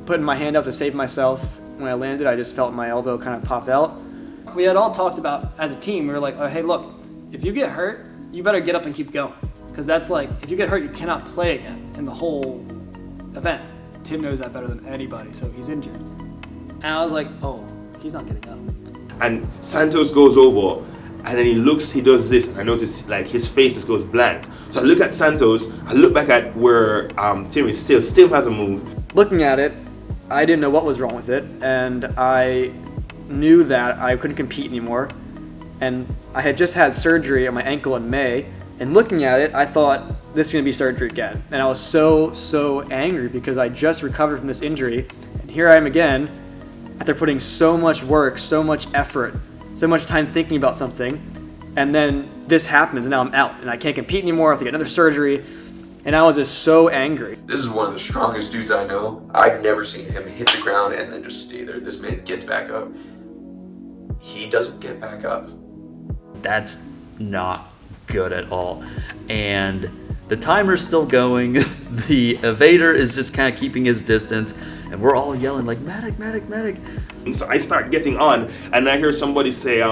Speaker 1: putting my hand up to save myself. When I landed, I just felt my elbow kind of pop out.
Speaker 7: We had all talked about as a team, we were like, oh, hey, look, if you get hurt, you better get up and keep going. Because that's like, if you get hurt, you cannot play again in the whole event. Tim knows that better than anybody, so he's injured. And I was like, oh, he's not getting up.
Speaker 8: And Santos goes over, and then he looks, he does this, and I notice like his face just goes blank. So I look at Santos, I look back at where Tim is still hasn't moved.
Speaker 1: Looking at it, I didn't know what was wrong with it, and I knew that I couldn't compete anymore. And I had just had surgery on my ankle in May, and looking at it, I thought, this is gonna be surgery again. And I was so angry because I just recovered from this injury, and here I am again, after putting so much work, so much effort, so much time thinking about something, and then this happens and now I'm out and I can't compete anymore. I have to get another surgery, and I was just so angry.
Speaker 2: This is one of the strongest dudes I know. I've never seen him hit the ground and then just stay there. This man gets back up. He doesn't get back up.
Speaker 6: That's not good at all. And the timer's still going. The evader is just kind of keeping his distance, and we're all yelling like, medic, medic, medic.
Speaker 8: So I start getting on, and I hear somebody say,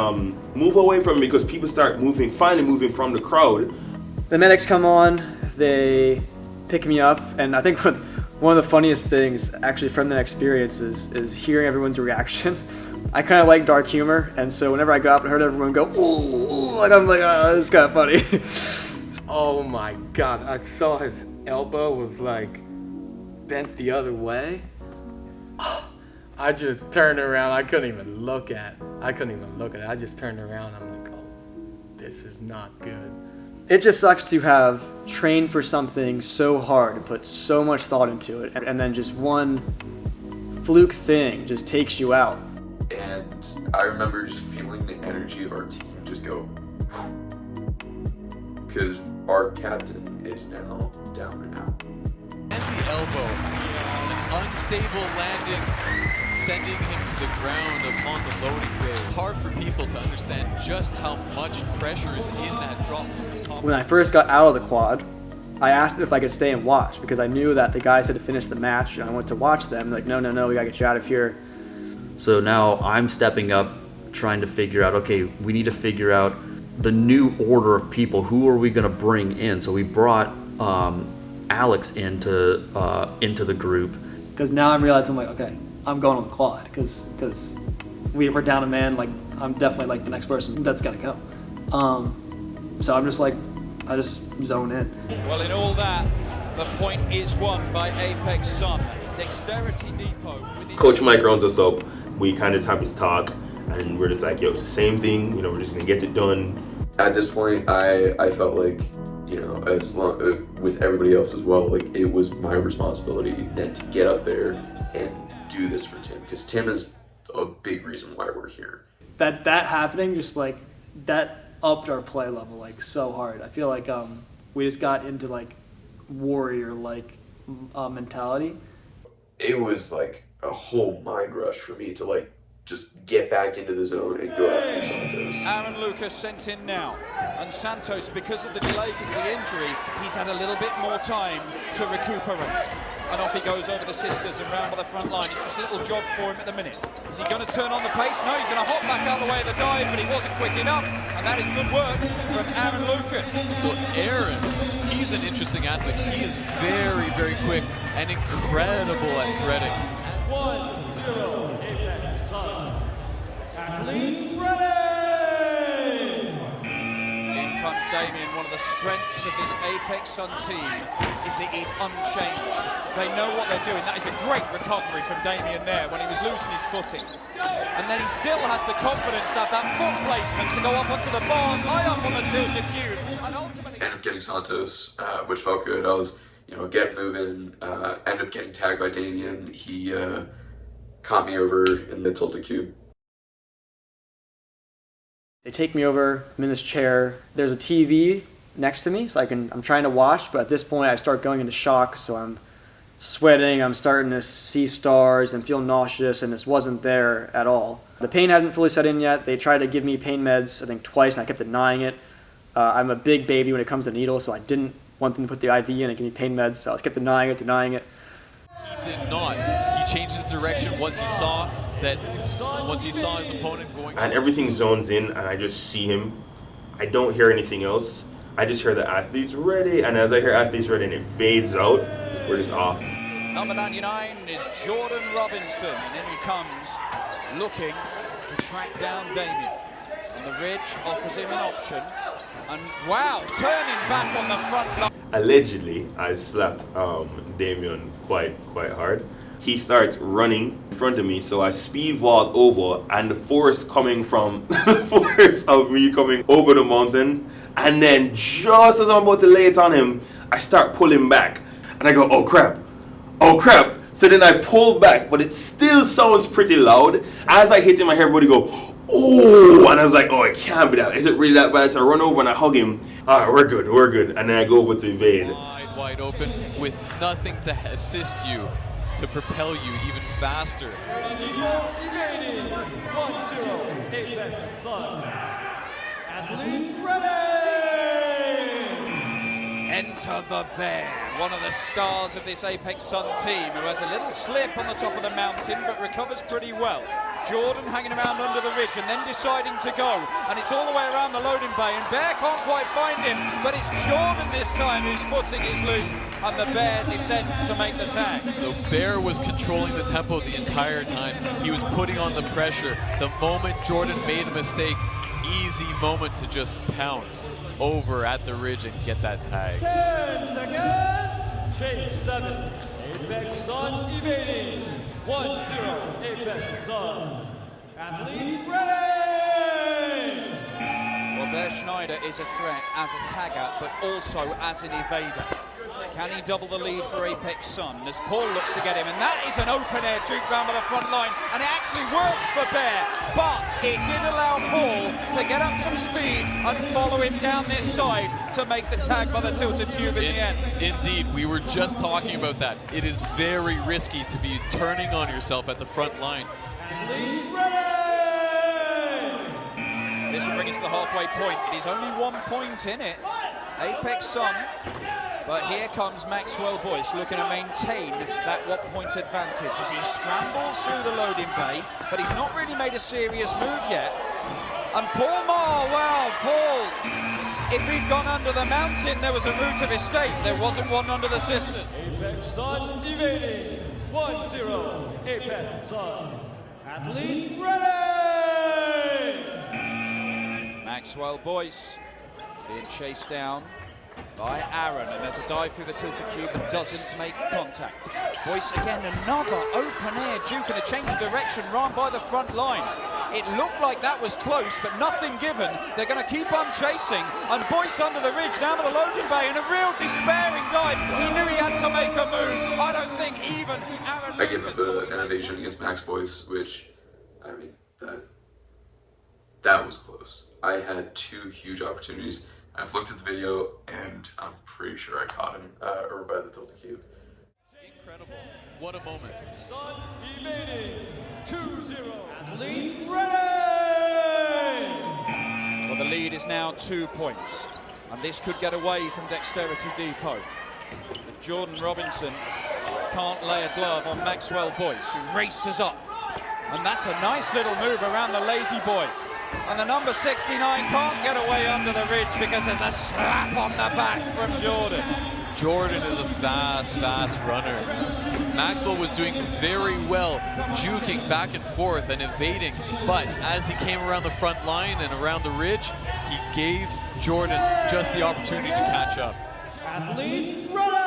Speaker 8: move away from me, because people start finally moving from the crowd.
Speaker 1: The medics come on, they pick me up, and I think one of the funniest things actually from that experience is hearing everyone's reaction. I kind of like dark humor, and so whenever I got up and heard everyone go, ooh, like I'm like, oh, this is kind of funny.
Speaker 4: Oh my God, I saw his elbow was like bent the other way. I just turned around. I couldn't even look at it. I just turned around. I'm like, oh, this is not good.
Speaker 1: It just sucks to have trained for something so hard and put so much thought into it, and then just one fluke thing just takes you out.
Speaker 2: And I remember just feeling the energy of our team just go, because our captain is now down and out.
Speaker 14: And the elbow, an unstable landing, sending him to the ground upon the loading bay. Hard for people to understand just how much pressure is in that drop.
Speaker 1: When I first got out of the quad, I asked if I could stay and watch because I knew that the guys had to finish the match and I wanted to watch them. They're like, no, we gotta get you out of here.
Speaker 6: So now I'm stepping up, trying to figure out, okay, we need to figure out the new order of people. Who are we gonna bring in? So we brought Alex into the group.
Speaker 7: Because now I'm realizing, like, okay, I'm going on the quad because we're down a man. Like, I'm definitely like the next person that's gonna go. So I'm just like, I just zone in.
Speaker 13: Well, in all that, the point is won by Apex Sun. Dexterity Depot.
Speaker 8: Coach Mike rounds us up. We kind of have his talk, and we're just like, yo, it's the same thing. You know, we're just gonna get it done.
Speaker 2: At this point, I felt like, you know, as long with everybody else as well, like it was my responsibility then to get up there and do this for Tim, because Tim is a big reason why we're here.
Speaker 7: That happening, just like that upped our play level like so hard. I feel like we just got into like warrior like mentality.
Speaker 2: It was like a whole mind rush for me to like just get back into the zone and go after Santos.
Speaker 13: Aaron Lucas sent in now, and Santos, because of the delay, because of the injury, he's had a little bit more time to recuperate. And off he goes over the sisters and round by the front line. It's just a little jog for him at the minute. Is he going to turn on the pace? No, he's going to hop back out of the way of the dive, but he wasn't quick enough. And that is good work from Aaron Lucas.
Speaker 14: So Aaron, he's an interesting athlete. He is very, very quick and incredible at threading.
Speaker 12: 1-0 Apex Sun. Athletes ready!
Speaker 13: In comes Damien. One of the strengths of this Apex Sun team is that he's unchanged. They know what they're doing. That is a great recovery from Damien there when he was losing his footing. And then he still has the confidence to have that foot placement to go up onto the bars, high up on the tilted cube. And ultimately...
Speaker 2: Ended up getting Santos, which felt good. I was, you know, get moving, ended up getting tagged by Damien. He caught me over in the tilted cube.
Speaker 1: They take me over, I'm in this chair. There's a TV next to me, so I'm trying to watch, but at this point I start going into shock, so I'm sweating, I'm starting to see stars and feel nauseous, and this wasn't there at all. The pain hadn't fully set in yet. They tried to give me pain meds, I think twice, and I kept denying it. I'm a big baby when it comes to needles, so I didn't want them to put the IV in and give me pain meds, so I kept denying it.
Speaker 14: He did not. He changed his direction once he saw his opponent going.
Speaker 8: And everything zones in, and I just see him. I don't hear anything else. I just hear the athletes ready, and as I hear athletes ready and it fades out, we're just off.
Speaker 13: Number 99 is Jordan Robinson, and then he comes looking to track down Damien. And the ridge offers him an option. And wow, turning back on the front line.
Speaker 8: Allegedly, I slapped Damien quite hard. He starts running in front of me, so I speed vault over, and the force coming from the force of me coming over the mountain, and then just as I'm about to lay it on him, I start pulling back, and I go, oh crap. So then I pull back, but it still sounds pretty loud. As I hit him, I hear everybody go, oh, and I was like, oh, it can't be that. Is it really that bad? So I run over and I hug him. All right, we're good. And then I go over to evade.
Speaker 14: Wide open with nothing to assist you, to propel you even faster.
Speaker 12: 1-0 Apex Sun. Athletes ready!
Speaker 13: Enter the Bear, one of the stars of this Apex Sun team, who has a little slip on the top of the mountain but recovers pretty well. Jordan hanging around under the ridge and then deciding to go, and it's all the way around the loading bay, and Bear can't quite find him, but it's Jordan this time whose footing is loose, and the Bear descends to make the tag.
Speaker 14: So Bear was controlling the tempo the entire time. He was putting on the pressure. The moment Jordan made a mistake, easy moment to just pounce over at the ridge and get that tag.
Speaker 12: 10 seconds. Chase 7. Apex Sun evading. 1-0 Apex Sun. Athletes ready!
Speaker 13: Well, Bear Schneider is a threat as a tagger, but also as an evader. Can he double the lead for Apex Sun as Paul looks to get him? And that is an open air juke round by the front line, and it actually works for Bear, but it did allow Paul to get up some speed and follow him down this side to make the tag by the tilted cube in the end.
Speaker 14: Indeed, we were just talking about that. It is very risky to be turning on yourself at the front line.
Speaker 13: This will bring us to the halfway point. It is only 1 point in it. Apex Sun But here comes Maxwell Boyce looking to maintain that what-point advantage as he scrambles through the loading bay, but he's not really made a serious move yet. And Paul Marr, well, Paul, if he'd gone under the mountain, there was a route of escape. There wasn't one under the cistern.
Speaker 15: Apex Sun evading. 1-0, Apex Sun. Athletes ready!
Speaker 13: Maxwell Boyce being chased down by Aaron, and there's a dive through the tilted cube that doesn't make contact. Boyce again, another open air juke and a change of direction run by the front line. It looked like that was close, but nothing given. They're going to keep on chasing, and Boyce under the ridge, down to the loading bay, and a real despairing dive. He knew he had to make a move. I don't think even Aaron...
Speaker 2: I give it an innovation against Max Boyce, which, I mean, that was close. I had 2 huge opportunities. I've looked at the video, and I'm pretty sure I caught him over by the tilted cube.
Speaker 14: Incredible. What a moment.
Speaker 15: Sun evading. 2-0. Athletes ready!
Speaker 13: Well, the lead is now 2 points, and this could get away from Dexterity Depot. If Jordan Robinson can't lay a glove on Maxwell Boyce, who races up. And that's a nice little move around the lazy boy. And the number 69 can't get away under the ridge because there's a slap on the back from Jordan.
Speaker 14: Jordan is a fast runner. Maxwell was doing very well, juking back and forth and evading, but as he came around the front line and around the ridge, he gave Jordan just the opportunity to catch up.
Speaker 15: Athletes ready!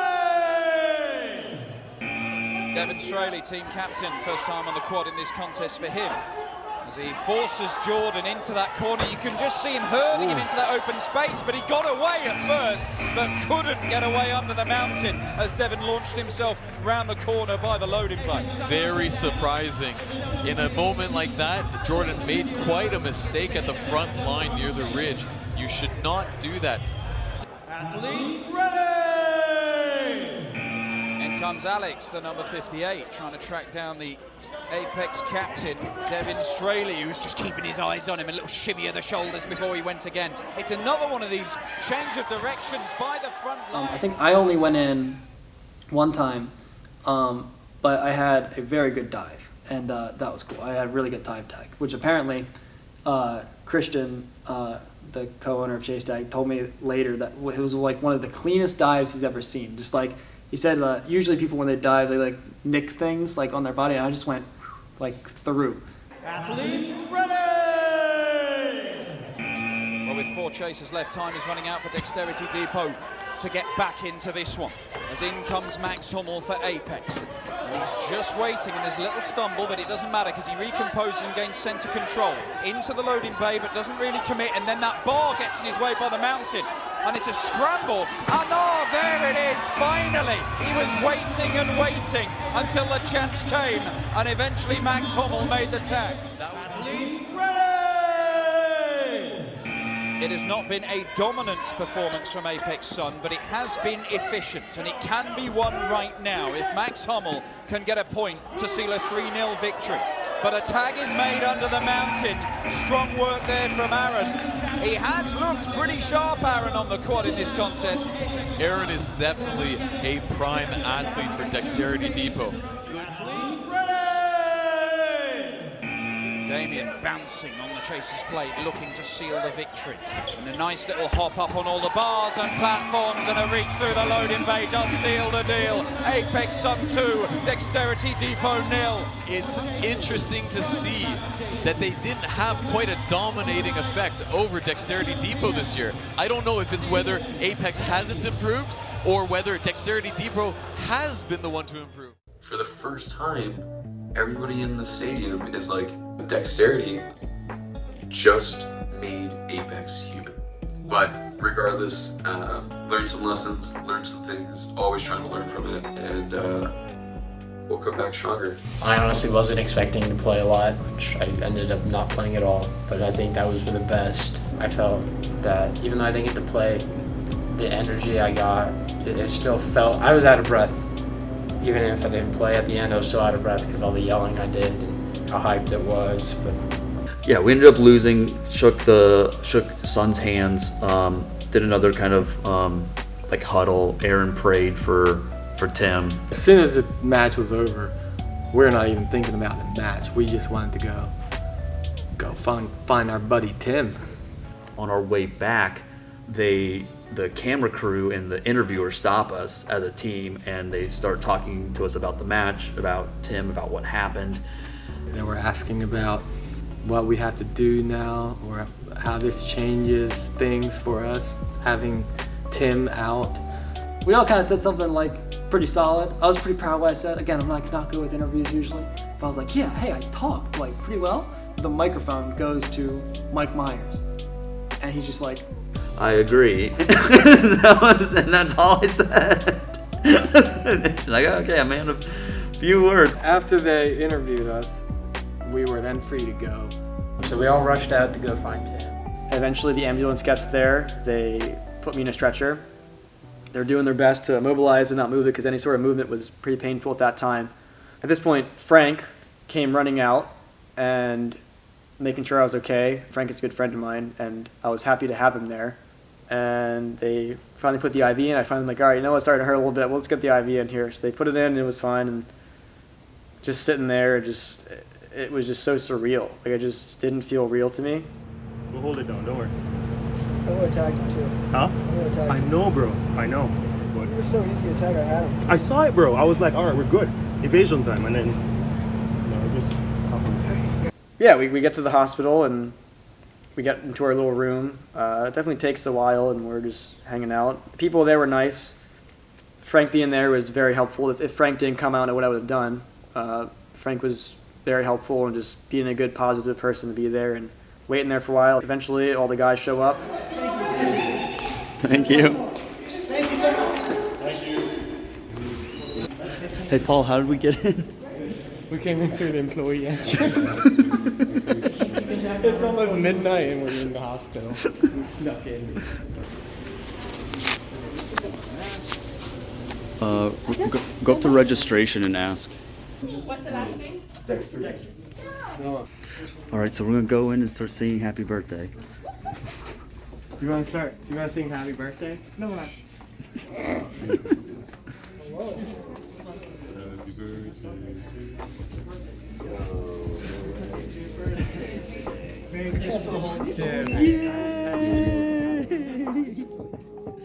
Speaker 13: Devin Straley, team captain, first time on the quad in this contest for him. As he forces Jordan into that corner, you can just see him hurling him into that open space, but he got away at first, but couldn't get away under the mountain as Devin launched himself round the corner by the loading bay.
Speaker 14: Very surprising. In a moment like that, Jordan made quite a mistake at the front line near the ridge. You should not do that.
Speaker 15: Athletes ready!
Speaker 13: In comes Alex, the number 58, trying to track down the Apex captain, Devin Straley, who's just keeping his eyes on him, a little shimmy of the shoulders before he went again. It's another one of these change of directions by the front line.
Speaker 7: I think I only went in one time, but I had a very good dive, and that was cool. I had a really good dive tag, which apparently Christian, the co-owner of Chase Tag, told me later that it was like one of the cleanest dives he's ever seen. Just like, he said, usually people when they dive, they like nick things like on their body, and I just went like through.
Speaker 15: Athletes ready!
Speaker 13: Well, with 4 chasers left, time is running out for Dexterity Depot to get back into this one. As in comes Max Hummel for Apex. And he's just waiting, and there's a little stumble, but it doesn't matter because he recomposes and gains center control. Into the loading bay, but doesn't really commit, and then that bar gets in his way by the mountain. And it's a scramble, and oh, there it is, finally! He was waiting and waiting until the chance came, and eventually Max Hummel made the tag.
Speaker 15: Athletes ready!
Speaker 13: It has not been a dominant performance from Apex Sun, but it has been efficient, and it can be won right now if Max Hummel can get a point to seal a 3-0 victory. But a tag is made under the mountain. Strong work there from Aaron. He has looked pretty sharp, Aaron, on the quad in this contest.
Speaker 14: Aaron is definitely a prime athlete for Dexterity Depot.
Speaker 13: Damien bouncing on the chaser's plate, looking to seal the victory. And a nice little hop up on all the bars and platforms, and a reach through the loading bay does seal the deal. Apex Sun 2, Dexterity Depot 0.
Speaker 14: It's interesting to see that they didn't have quite a dominating effect over Dexterity Depot this year. I don't know if it's whether Apex hasn't improved or whether Dexterity Depot has been the one to improve.
Speaker 2: For the first time, everybody in the stadium is like, Dexterity just made Apex human. But regardless, learn some lessons, learn some things, always trying to learn from it, and we'll come back stronger.
Speaker 5: I honestly wasn't expecting to play a lot, which I ended up not playing at all, but I think that was for the best. I felt that even though I didn't get to play, the energy I got, it still felt, I was out of breath. Even if I didn't play at the end, I was still out of breath because of all the yelling I did and how hyped it was. But
Speaker 6: yeah, we ended up losing, shook Sun's hands, did another kind of like huddle. Aaron prayed for Tim.
Speaker 4: As soon as the match was over, we're not even thinking about the match. We just wanted to go find our buddy Tim.
Speaker 6: On our way back, the camera crew and the interviewer stop us as a team, and they start talking to us about the match, about Tim, about what happened.
Speaker 4: They were asking about what we have to do now, or how this changes things for us, having Tim out.
Speaker 7: We all kind of said something like pretty solid. I was pretty proud of what I said. Again, I'm not good with interviews usually, but I was like, yeah, hey, I talked like pretty well. The microphone goes to Mike Myers, and he's just like,
Speaker 6: I agree. And that's all I said. She's like, okay, a man of few words.
Speaker 4: After they interviewed us, we were then free to go.
Speaker 5: So we all rushed out to go find Tim.
Speaker 1: Eventually the ambulance gets there. They put me in a stretcher. They're doing their best to immobilize and not move it because any sort of movement was pretty painful at that time. At this point, Frank came running out and making sure I was okay. Frank is a good friend of mine, and I was happy to have him there. And they finally put the IV in. I finally like, all right, you know, it's starting to hurt a little bit. Well, let's get the IV in here. So they put it in, and it was fine. And just sitting there, it was just so surreal. Like, it just didn't feel real to me.
Speaker 3: We'll hold it down, don't worry.
Speaker 16: I would attack him too.
Speaker 3: Huh?
Speaker 16: I would attack him.
Speaker 3: I know, bro. I know. But
Speaker 16: You were so easy to attack, I had him.
Speaker 3: I saw it, bro. I was like, all right, we're good. Evasion time. And then, you know, just top on his.
Speaker 1: Yeah, we get to the hospital, and we get into our little room. It definitely takes a while, and we're just hanging out. The people there were nice. Frank being there was very helpful. If Frank didn't come out, I know what I would have done. Frank was very helpful and just being a good, positive person to be there and waiting there for a while. Eventually, all the guys show up.
Speaker 6: Thank you.
Speaker 16: Thank you so much.
Speaker 3: Thank you.
Speaker 6: Hey, Paul, how did we get in?
Speaker 4: We came in through the employee entrance. It's almost midnight and we're in the hospital. We snuck in.
Speaker 6: Go up to registration and ask.
Speaker 10: What's the last name?
Speaker 4: Dexterity. No.
Speaker 6: All right, so we're gonna go in and start singing "Happy Birthday."
Speaker 4: You want to start? You want to sing "Happy Birthday"?
Speaker 16: No, we're not.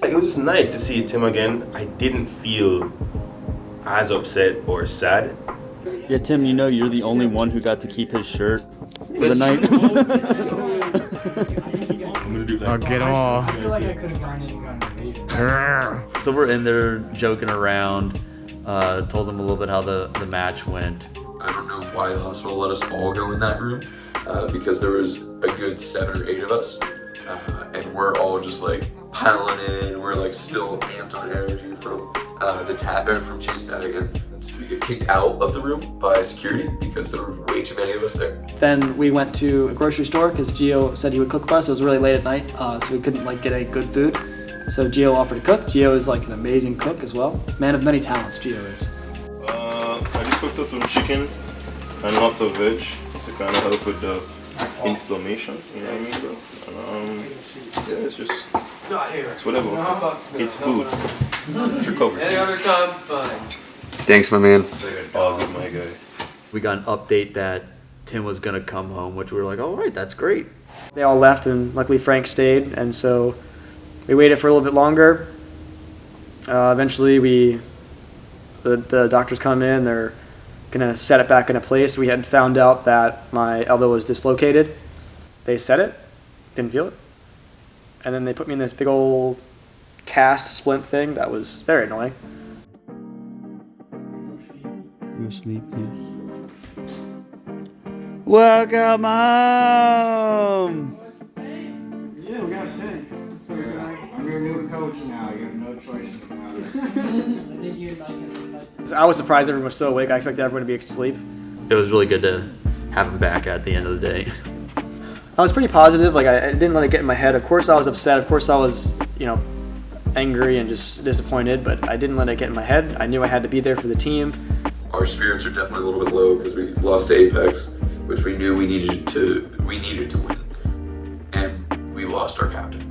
Speaker 8: It was just nice to see Tim again. I didn't feel as upset or sad.
Speaker 6: Yeah, Tim, you know you're the only one who got to keep his shirt for the night.
Speaker 8: I'm gonna do that.
Speaker 4: I'll get off.
Speaker 5: I feel like I could have gone in and gotten invasion.
Speaker 6: So we're in there joking around. Told them a little bit how the match went.
Speaker 2: I don't know why the hospital let us all go in that room because there was a good 7 or 8 of us, and we're all just like piling in. We're like still amped on energy from from Chase Tag, and so we get kicked out of the room by security because there were way too many of us there.
Speaker 7: Then we went to a grocery store because Gio said he would cook for us. It was really late at night, so we couldn't like get any good food. So Gio offered to cook. Gio is like an amazing cook as well. Man of many talents, Gio is.
Speaker 8: I just cooked up some chicken and lots of veg to kind of help with the inflammation, you know what I mean, bro? And, yeah, it's just, it's whatever. It's food. It's recovery.
Speaker 4: Any other time, fine.
Speaker 2: Thanks, my man.
Speaker 8: Oh, good, my guy.
Speaker 6: We got an update that Tim was gonna come home, which we were like, all right, that's great.
Speaker 1: They all left, and luckily Frank stayed, and so we waited for a little bit longer. Eventually, the doctors come in. They're gonna set it back into place. We had found out that my elbow was dislocated. They set it, didn't feel it, and then they put me in this big old cast splint thing that was very annoying.
Speaker 6: Go sleep, please. Welcome home.
Speaker 16: Yeah, we got Finn. I'm your new coach now. You have no choice.
Speaker 1: I was surprised everyone was so awake. I expected everyone to be asleep.
Speaker 6: It was really good to have him back at the end of the day.
Speaker 1: I was pretty positive. Like I didn't let it get in my head. Of course I was upset. Of course I was, angry and just disappointed. But I didn't let it get in my head. I knew I had to be there for the team.
Speaker 2: Our spirits are definitely a little bit low because we lost to Apex, which we knew we needed to win, and we lost our captain.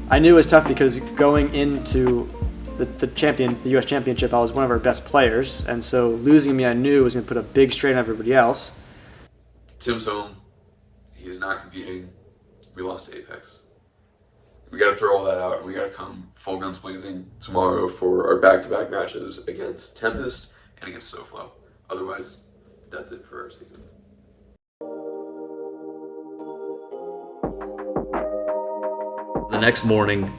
Speaker 1: I knew it was tough because going into the U.S. Championship, I was one of our best players, and so losing me, I knew was going to put a big strain on everybody else.
Speaker 2: Tim's home. He is not competing. We lost to Apex. We got to throw all that out, and we got to come full guns blazing tomorrow for our back-to-back matches against Tempest and against SoFlo. Otherwise, that's it for our season.
Speaker 6: The next morning,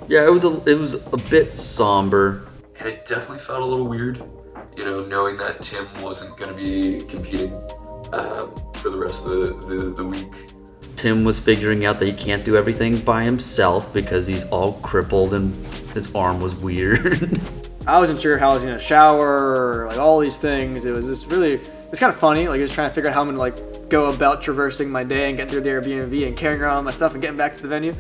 Speaker 6: it was a bit somber.
Speaker 2: And it definitely felt a little weird, knowing that Tim wasn't going to be competing for the rest of the week.
Speaker 6: Tim was figuring out that he can't do everything by himself because he's all crippled and his arm was weird.
Speaker 1: I wasn't sure how I was going to shower, or like all these things. It was just really, it's kind of funny, like just trying to figure out how I'm going to like go about traversing my day and get through the Airbnb and carrying around my stuff and getting back to the venue.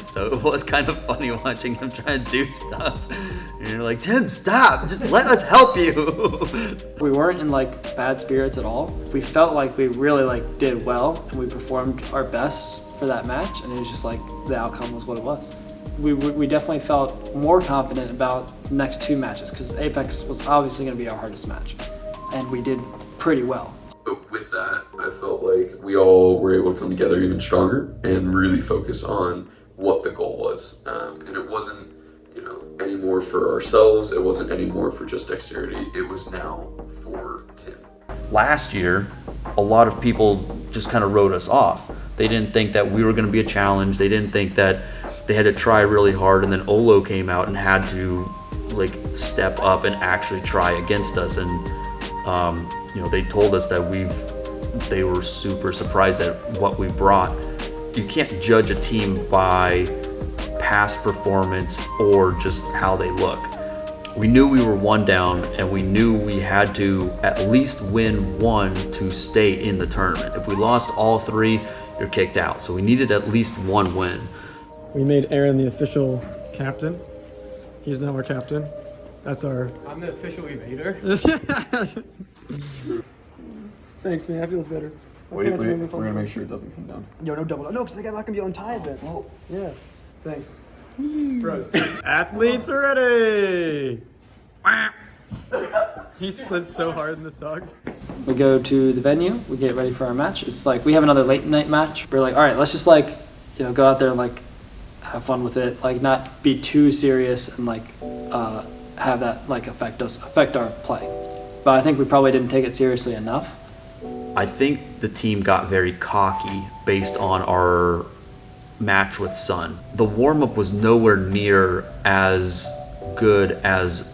Speaker 6: So it was kind of funny watching him try to do stuff. And you're like, Tim, stop, just let us help you.
Speaker 7: We weren't in like bad spirits at all. We felt like we really like did well and we performed our best for that match, and it was just like the outcome was what it was. We definitely felt more confident about the next two matches because Apex was obviously going to be our hardest match, and we did pretty well.
Speaker 2: But with that, I felt like we all were able to come together even stronger and really focus on what the goal was. And it wasn't, any more for ourselves. It wasn't any more for just Dexterity. It was now for Tim.
Speaker 6: Last year, a lot of people just kind of wrote us off. They didn't think that we were going to be a challenge. They didn't think that they had to try really hard, and then Olo came out and had to like step up and actually try against us. And they told us that they were super surprised at what we brought. You can't judge a team by past performance or just how they look. We knew we were one down, and we knew we had to at least win one to stay in the tournament. If we lost all three, you're kicked out. So we needed at least one win.
Speaker 1: We made Aaron the official captain. He's now our captain. That's our...
Speaker 17: I'm the official evader.
Speaker 1: Thanks, man. That feels better.
Speaker 2: We're gonna make sure it doesn't come down.
Speaker 1: Yo, no double. No, because I'm not gonna be untied then. Oh, yeah. Thanks.
Speaker 17: Bros.
Speaker 1: Athletes ready! He slid so hard in the socks. We go to the venue. We get ready for our match. It's like we have another late night match. We're like, all right, let's just like, go out there and like have fun with it. Like not be too serious and like have that like affect our play. But I think we probably didn't take it seriously enough.
Speaker 6: I think the team got very cocky based on our match with Sun. The warm-up was nowhere near as good as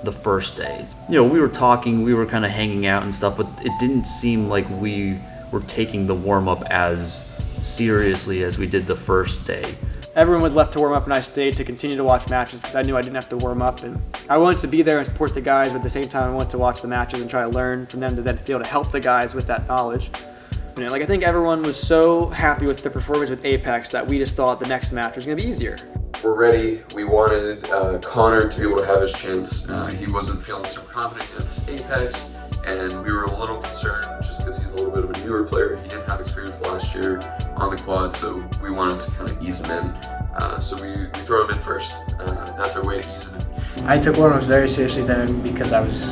Speaker 6: the first day. We were talking, we were kind of hanging out and stuff, but it didn't seem like we were taking the warm-up as seriously as we did the first day. Everyone was left to warm up, and I stayed to continue to watch matches because I knew I didn't have to warm up. And I wanted to be there and support the guys, but at the same time I wanted to watch the matches and try to learn from them to then be able to help the guys with that knowledge. I think everyone was so happy with the performance with Apex that we just thought the next match was going to be easier.
Speaker 2: We're ready. We wanted Connor to be able to have his chance. He wasn't feeling super confident against Apex, and we were a little concerned just because he's a little bit of a newer player. He didn't have experience last year on the quad, so we wanted to kind of ease him in. So we throw him in first. That's our way to ease him in.
Speaker 5: I took warm-ups very seriously then because I was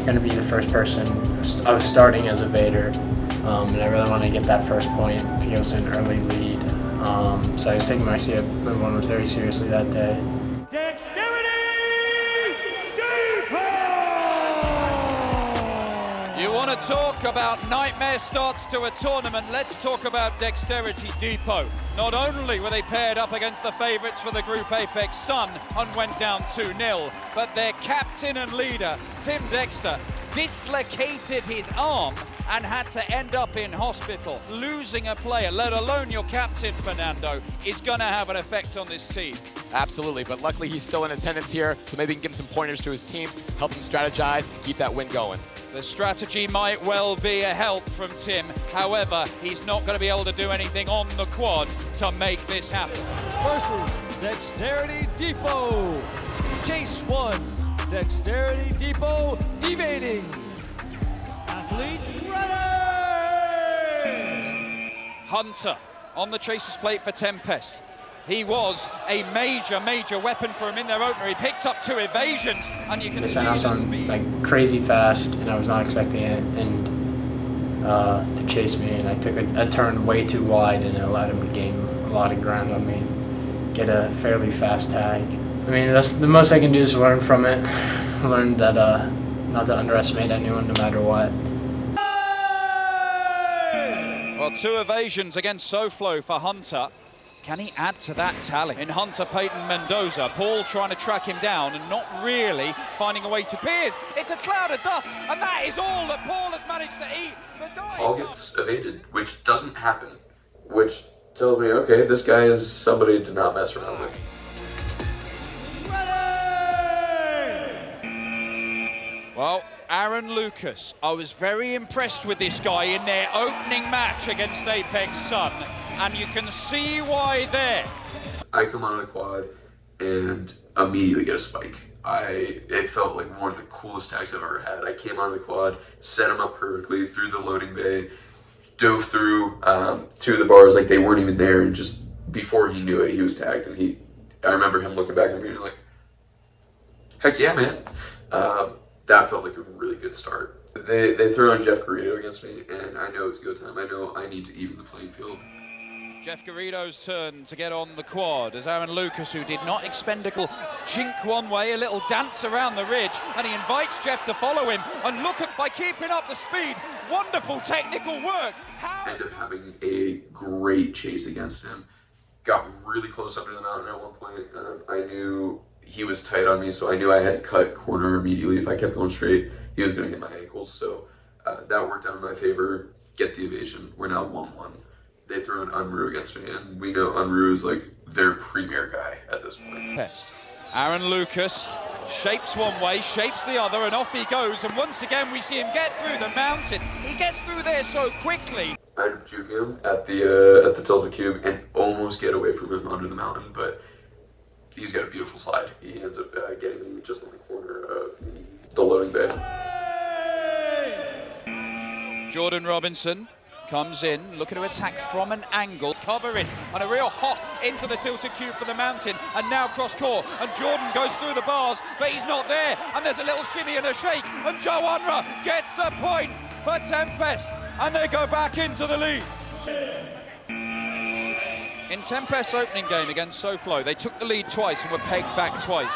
Speaker 5: going to be the first person. I was starting as a Vader. And I really wanted to get that first point to give us an early lead. So I was taking my warm-ups very seriously that day.
Speaker 15: Dexterity Depot!
Speaker 13: You want to talk about nightmare starts to a tournament? Let's talk about Dexterity Depot. Not only were they paired up against the favourites for the group Apex Sun and went down 2-0, but their captain and leader, Tim Dexter, dislocated his arm and had to end up in hospital. Losing a player, let alone your captain, Fernando, is going to have an effect on this team.
Speaker 18: Absolutely, but luckily he's still in attendance here, so maybe he can give him some pointers to his teams, help them strategize, keep that win going.
Speaker 13: The strategy might well be a help from Tim. However, he's not going to be able to do anything on the quad to make this happen.
Speaker 15: Versus Dexterity Depot. Chase 1. Dexterity Depot evading. Athletes ready!
Speaker 13: Hunter on the chaser's plate for Tempest. He was a major, major weapon for him in their opener. He picked up 2 evasions, and you can
Speaker 5: They
Speaker 13: see
Speaker 5: sent out
Speaker 13: the
Speaker 5: something
Speaker 13: speed.
Speaker 5: like crazy fast, and I was not expecting it, and to chase me, and I took a turn way too wide, and it allowed him to gain a lot of ground on me, get a fairly fast tag. I mean, that's the most I can do is learn from it, learn that not to underestimate anyone no matter what.
Speaker 13: Well, 2 evasions against SoFlo for Hunter. Can he add to that tally? In Hunter Peyton Mendoza, Paul trying to track him down and not really finding a way to Piers. It's a cloud of dust, and that is all that Paul has managed to eat.
Speaker 2: Paul gets evaded, which doesn't happen, which tells me, okay, this guy is somebody to not mess around with.
Speaker 13: Well, Aaron Lucas, I was very impressed with this guy in their opening match against Apex Sun, and you can see why there.
Speaker 2: I come onto the quad and immediately get a spike. It felt like one of the coolest tags I've ever had. I came onto the quad, set him up perfectly through the loading bay, dove through 2 of the bars like they weren't even there, and just before he knew it, he was tagged. And I remember him looking back at me and like, heck yeah, man. That felt like a really good start. They throw on Jeff Garrido against me, and I know it's go time. I know I need to even the playing field.
Speaker 13: Jeff Garrido's turn to get on the quad as Aaron Lucas, who did not expend a jink one way, a little dance around the ridge, and he invites Jeff to follow him. And look at, by keeping up the speed, wonderful technical work.
Speaker 2: End up having a great chase against him. Got really close under the mountain at one point. I knew he was tight on me, so I knew I had to cut corner immediately. If I kept going straight, he was going to hit my ankles. So that worked out in my favor. Get the evasion. We're now 1-1. They throw an Unruh against me, and we know Unruh is like their premier guy at this point.
Speaker 13: Aaron Lucas shapes one way, shapes the other, and off he goes. And once again, we see him get through the mountain. He gets through there so quickly.
Speaker 2: I ended up juking him at the tilted cube and almost get away from him under the mountain, but he's got a beautiful slide. He ends up getting me just in the corner of the loading bay.
Speaker 13: Jordan Robinson comes in, looking to attack from an angle, cover it, and a real hop into the tilted cube for the mountain, and now cross court, and Jordan goes through the bars, but he's not there, and there's a little shimmy and a shake, and Joe Unruh gets a point for Tempest, and they go back into the lead. In Tempest's opening game against SoFlo, they took the lead twice and were pegged back twice.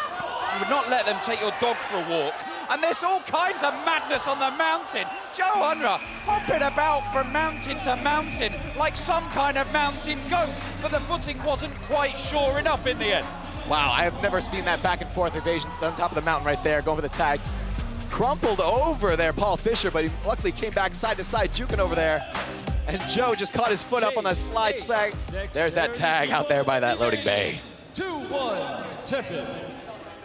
Speaker 13: You would not let them take your dog for a walk. And there's all kinds of madness on the mountain. Joe Unruh hopping about from mountain to mountain like some kind of mountain goat, but the footing wasn't quite sure enough in the end.
Speaker 18: Wow, I have never seen that back and forth evasion on top of the mountain right there, going for the tag. Crumpled over there, Paul Fisher, but he luckily came back side to side, juking over there. And Joe just caught his foot up on the slide tag. There's that tag out there by that loading bay.
Speaker 15: 2-1, Tempest.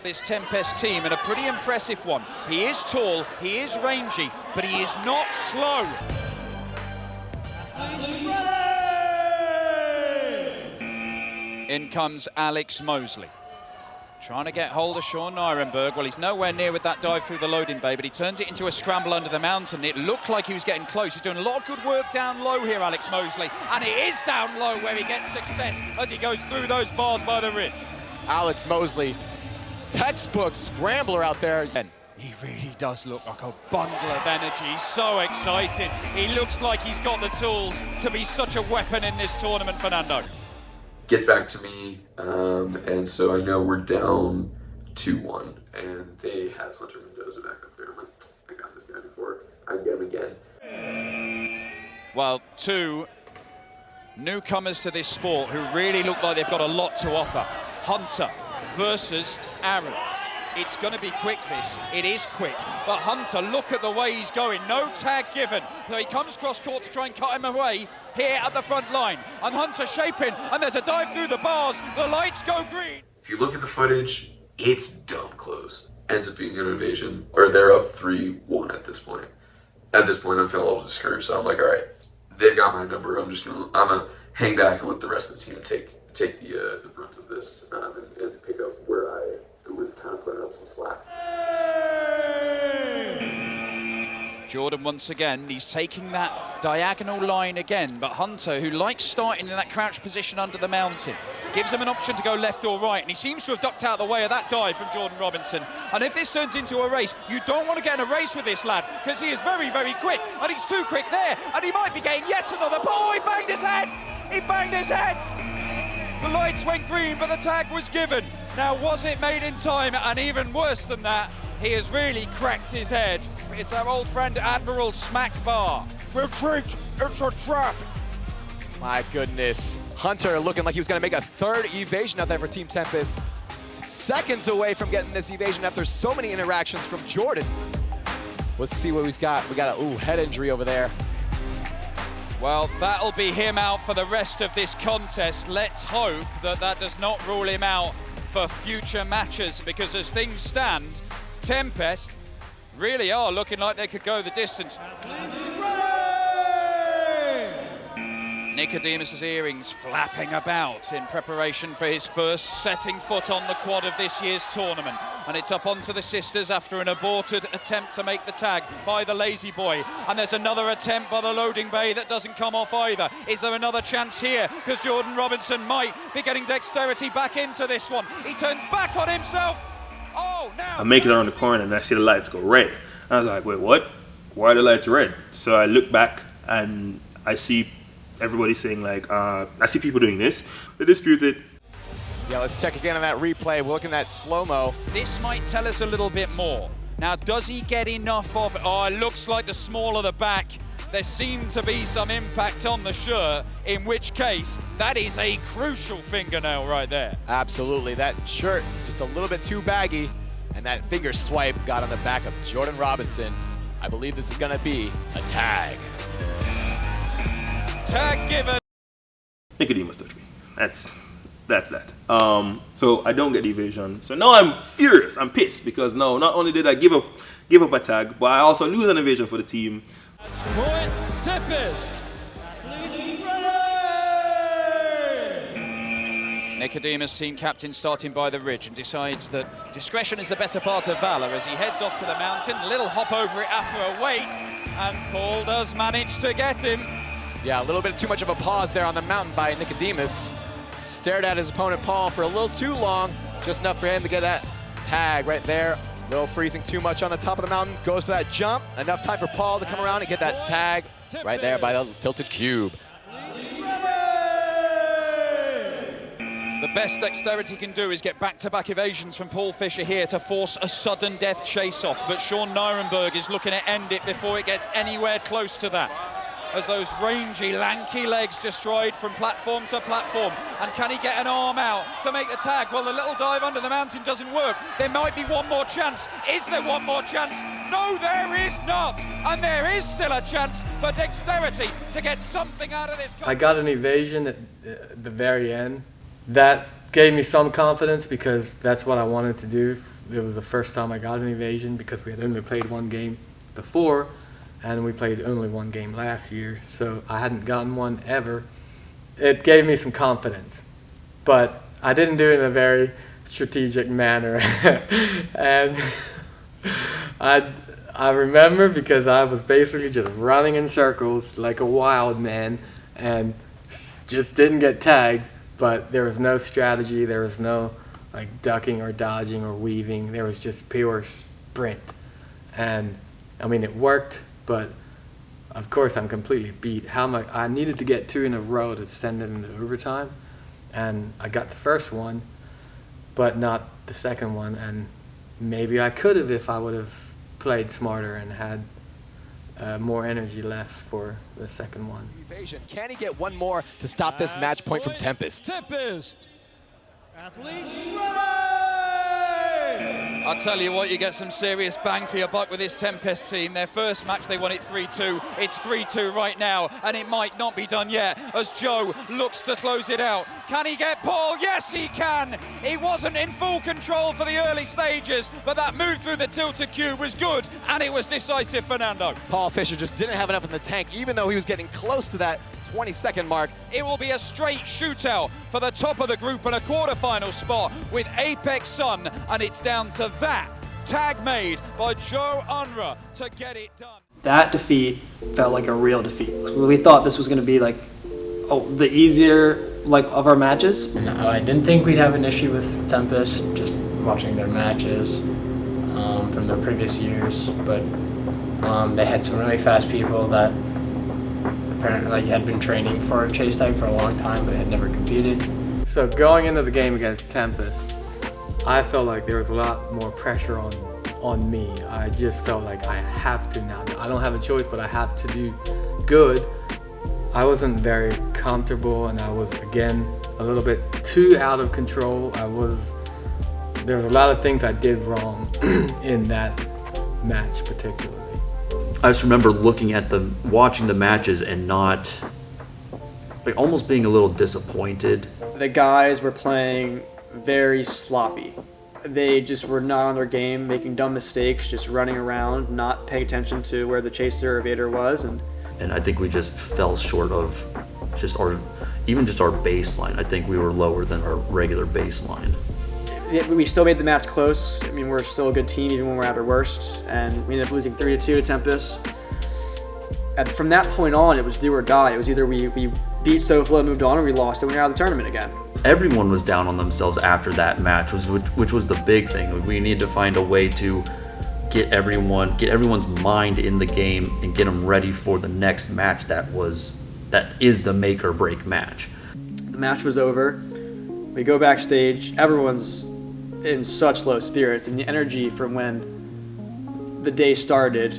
Speaker 13: This Tempest team, and a pretty impressive one. He is tall, he is rangy, but he is not slow. In comes Alex Mosley. Trying to get hold of Sean Nirenberg. Well, he's nowhere near with that dive through the loading bay, but he turns it into a scramble under the mountain. It looked like he was getting close. He's doing a lot of good work down low here, Alex Mosley, and it is down low where he gets success as he goes through those bars by the ridge.
Speaker 18: Alex Mosley, textbook scrambler out there.
Speaker 13: He really does look like a bundle of energy. He's so excited. He looks like he's got the tools to be such a weapon in this tournament, Fernando.
Speaker 2: Gets back to me, and so I know we're down 2-1, and they have Hunter Mendoza back up there. I'm like, I got this guy before. I can get him again.
Speaker 13: Well, 2 newcomers to this sport who really look like they've got a lot to offer. Hunter versus Aaron. It's going to be quick, this. It is quick. But Hunter, look at the way he's going. No tag given. So he comes cross court to try and cut him away here at the front line. And Hunter shaping, and there's a dive through the bars. The lights go green.
Speaker 2: If you look at the footage, it's dumb close. Ends up being an evasion, or they're up 3-1 at this point. At this point, I'm feeling a little discouraged, so I'm like, all right, they've got my number. I'm gonna hang back and let the rest of the team take the brunt of this and pick up where I was kind of putting up some slack.
Speaker 13: Jordan once again, he's taking that diagonal line again, but Hunter, who likes starting in that crouch position under the mountain, gives him an option to go left or right, and he seems to have ducked out of the way of that dive from Jordan Robinson. And if this turns into a race, you don't want to get in a race with this lad, because he is very, very quick, and he's too quick there, and he might be getting yet another. Oh, he banged his head! He banged his head! The lights went green, but the tag was given. Now, was it made in time? And even worse than that, he has really cracked his head. It's our old friend Admiral Smackbar. Retreat, it's a trap.
Speaker 18: My goodness. Hunter looking like he was going to make a third evasion out there for Team Tempest. Seconds away from getting this evasion after so many interactions from Jordan. Let's see what he's got. We got a head injury over there.
Speaker 13: Well, that'll be him out for the rest of this contest. Let's hope that that does not rule him out for future matches, because as things stand, Tempest really are looking like they could go the distance. Nicodemus's earrings flapping about in preparation for his first setting foot on the quad of this year's tournament. And it's up onto the sisters after an aborted attempt to make the tag by the lazy boy. And there's another attempt by the loading bay that doesn't come off either. Is there another chance here? Because Jordan Robinson might be getting Dexterity back into this one. He turns back on himself. Oh, now
Speaker 8: I make it around the corner and I see the lights go red. I was like, wait, what? Why are the lights red? So I look back and I see everybody saying like, I see people doing this. They disputed.
Speaker 18: Yeah, let's check again on that replay. We're looking at slow-mo.
Speaker 13: This might tell us a little bit more. Now, does he get enough of it? Oh, it looks like the small of the back. There seemed to be some impact on the shirt, in which case, that is a crucial fingernail right there.
Speaker 18: Absolutely, that shirt just a little bit too baggy, and that finger swipe got on the back of Jordan Robinson. I believe this is gonna be a tag.
Speaker 13: Tag given.
Speaker 8: Nicodemus touched me. That's that. So I don't get the evasion. So now I'm furious. I'm pissed because no, not only did I give up a tag, but I also lose an evasion for the team.
Speaker 15: Point Tempest.
Speaker 13: Nicodemus, team captain, starting by the ridge, and decides that discretion is the better part of valor as he heads off to the mountain. A little hop over it after a wait, and Paul does manage to get him.
Speaker 18: Yeah, a little bit too much of a pause there on the mountain by Nicodemus. Stared at his opponent Paul for a little too long, just enough for him to get that tag right there. A little freezing too much on the top of the mountain, goes for that jump. Enough time for Paul to come around and get that tag right there by the tilted cube.
Speaker 13: The best Dexterity can do is get back-to-back evasions from Paul Fisher here to force a sudden death chase-off, but Sean Nirenberg is looking to end it before it gets anywhere close to that, as those rangy, lanky legs just stride from platform to platform. And can he get an arm out to make the tag? Well, the little dive under the mountain doesn't work. There might be one more chance. Is there one more chance? No, there is not. And there is still a chance for Dexterity to get something out of this.
Speaker 4: I got an evasion at the very end. That gave me some confidence because that's what I wanted to do. It was the first time I got an evasion because we had only played one game before, and we played only one game last year, so I hadn't gotten one ever. It gave me some confidence, but I didn't do it in a very strategic manner. And I remember because I was basically just running in circles like a wild man and just didn't get tagged, but there was no strategy, there was no like ducking or dodging or weaving, there was just pure sprint. And I mean, it worked, but of course I'm completely beat. I needed to get 2 in a row to send it into overtime, and I got the first one, but not the second one. And maybe I could have if I would have played smarter and had more energy left for the second one.
Speaker 18: Evasion. Can he get one more to stop this match point from Tempest?
Speaker 15: Tempest. Athletes
Speaker 13: I'll tell you what, you get some serious bang for your buck with this Tempest team. Their first match, they won it 3-2. It's 3-2 right now, and it might not be done yet as Joe looks to close it out. Can he get Paul? Yes, he can. He wasn't in full control for the early stages, but that move through the tilted cube was good, and it was decisive, Fernando.
Speaker 18: Paul Fisher just didn't have enough in the tank, even though he was getting close to that 20-second mark.
Speaker 13: It will be a straight shootout for the top of the group and a quarterfinal spot with Apex Sun, and it's down to that tag made by Joe Unruh to get it done.
Speaker 7: That defeat felt like a real defeat. We thought this was going to be like the easier of our matches.
Speaker 5: No, I didn't think we'd have an issue with Tempest, just watching their matches from their previous years, but they had some really fast people that apparently had been training for chase tag for a long time but had never competed.
Speaker 4: So going into the game against Tempest, I felt like there was a lot more pressure on me. I just felt like I have to now. I don't have a choice, but I have to do good. I wasn't very comfortable, and I was, again, a little bit too out of control. There's a lot of things I did wrong in that match particularly.
Speaker 6: I just remember watching the matches and almost being a little disappointed.
Speaker 1: The guys were playing very sloppy. They just were not on their game, making dumb mistakes, just running around, not paying attention to where the chaser or evader was.
Speaker 6: And I think we just fell short of our baseline. I think we were lower than our regular baseline.
Speaker 1: We still made the match close. I mean, we're still a good team even when we're at our worst, and we ended up losing 3-2 to Tempest. And from that point on, it was do or die. It was either we beat SoFlo, moved on, or we lost and we were out of the tournament again.
Speaker 6: Everyone was down on themselves after that match, which was the big thing. We needed to find a way to get everyone's mind in the game and get them ready for the next match that is the make or break match.
Speaker 1: The match was over. We go backstage. Everyone's in such low spirits, and the energy from when the day started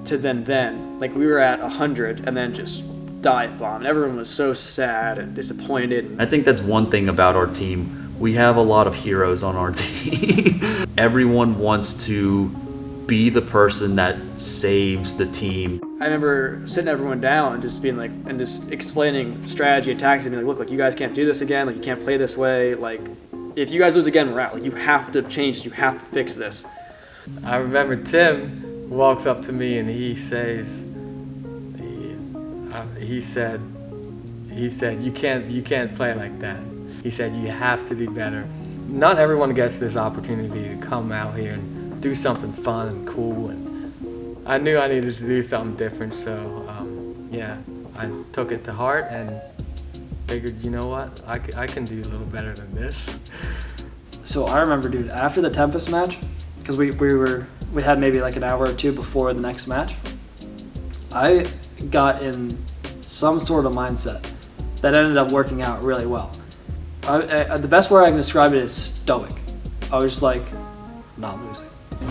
Speaker 1: to then, like we were at 100 and then just dive bomb. Everyone was so sad and disappointed.
Speaker 6: I think that's one thing about our team. We have a lot of heroes on our team. Everyone wants to be the person that saves the team.
Speaker 1: I remember sitting everyone down and just being like, and just explaining strategy and tactics and being like, look, you guys can't do this again. Like, you can't play this way. Like, if you guys lose again, we're out. Like, you have to change. You have to fix this.
Speaker 4: I remember Tim walks up to me and he says, he said, you can't play like that. He said, you have to do better. Not everyone gets this opportunity to come out here and do something fun and cool, and I knew I needed to do something different, so yeah, I took it to heart and figured, you know what, I can do a little better than this.
Speaker 7: So I remember, dude, after the Tempest match, because we had maybe like an hour or two before the next match, I got in some sort of mindset that ended up working out really well. The best word I can describe it is stoic. I was just like, not losing.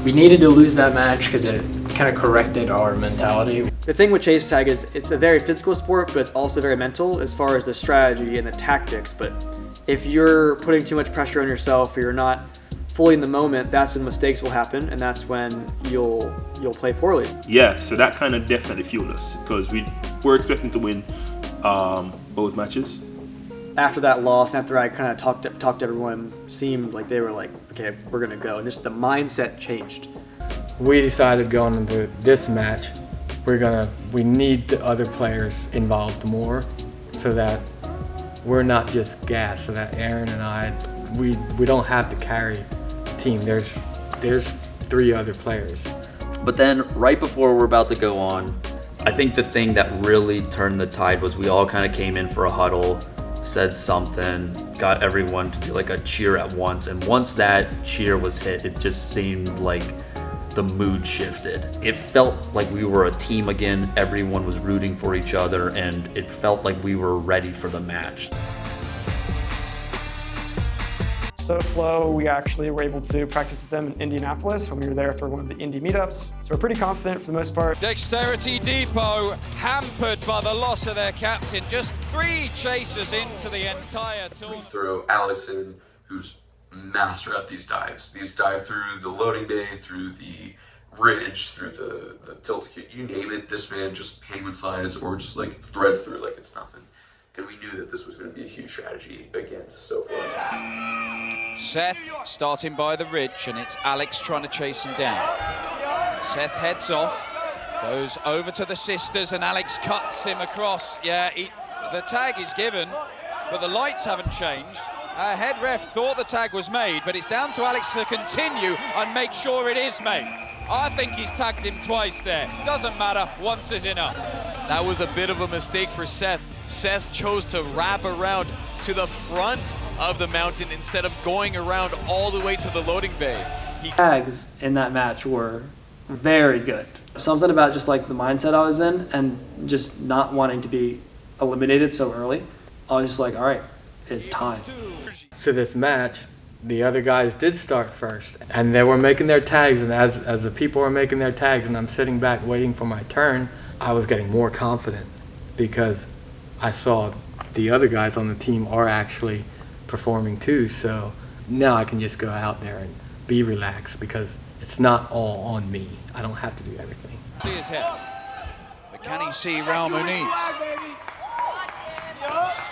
Speaker 5: We needed to lose that match because it kind of corrected our mentality.
Speaker 1: The thing with chase tag is it's a very physical sport, but it's also very mental as far as the strategy and the tactics. But if you're putting too much pressure on yourself or you're not fully in the moment, that's when mistakes will happen, and that's when you'll play poorly.
Speaker 3: Yeah, so that kind of definitely fueled us because we were expecting to win both matches.
Speaker 1: After that loss, and after I kind of talked to everyone, seemed like they were like, okay, we're gonna go, and just the mindset changed.
Speaker 4: We decided going into this match, we need the other players involved more, so that we're not just gas. So that Aaron and I, we don't have to carry the team. There's 3 other players.
Speaker 6: But then right before we're about to go on, I think the thing that really turned the tide was we all kind of came in for a huddle, said something, got everyone to do like a cheer at once, and once that cheer was hit, it just seemed like the mood shifted. It felt like we were a team again, everyone was rooting for each other, and it felt like we were ready for the match.
Speaker 19: SoFlo, we actually were able to practice with them in Indianapolis when we were there for one of the Indy meetups. So we're pretty confident for the most part.
Speaker 13: Dexterity Depot hampered by the loss of their captain. Just 3 chasers into the entire tour.
Speaker 2: We throw Alex in, who's master at these dives. These dive through the loading bay, through the ridge, through the tilt-a-cute, you name it, this man just penguin slides or just like threads through like it's nothing. And we knew that this was going to be a huge strategy against SoFlo.
Speaker 13: Seth starting by the ridge, and it's Alex trying to chase him down. Seth heads off, goes over to the sisters, and Alex cuts him across. Yeah, the tag is given, but the lights haven't changed. Head ref thought the tag was made, but it's down to Alex to continue and make sure it is made. I think he's tagged him twice there. Doesn't matter, once is enough.
Speaker 14: That was a bit of a mistake for Seth. Seth chose to wrap around to the front of the mountain instead of going around all the way to the loading bay.
Speaker 7: Tags in that match were very good. Something about just like the mindset I was in and just not wanting to be eliminated so early. I was just like, all right, it's time.
Speaker 4: To this match, the other guys did start first, and they were making their tags, and as the people were making their tags and I'm sitting back waiting for my turn, I was getting more confident because I saw the other guys on the team are actually performing too, so now I can just go out there and be relaxed because it's not all on me. I don't have to do everything.
Speaker 13: See his head. But can he see Raul Muniz?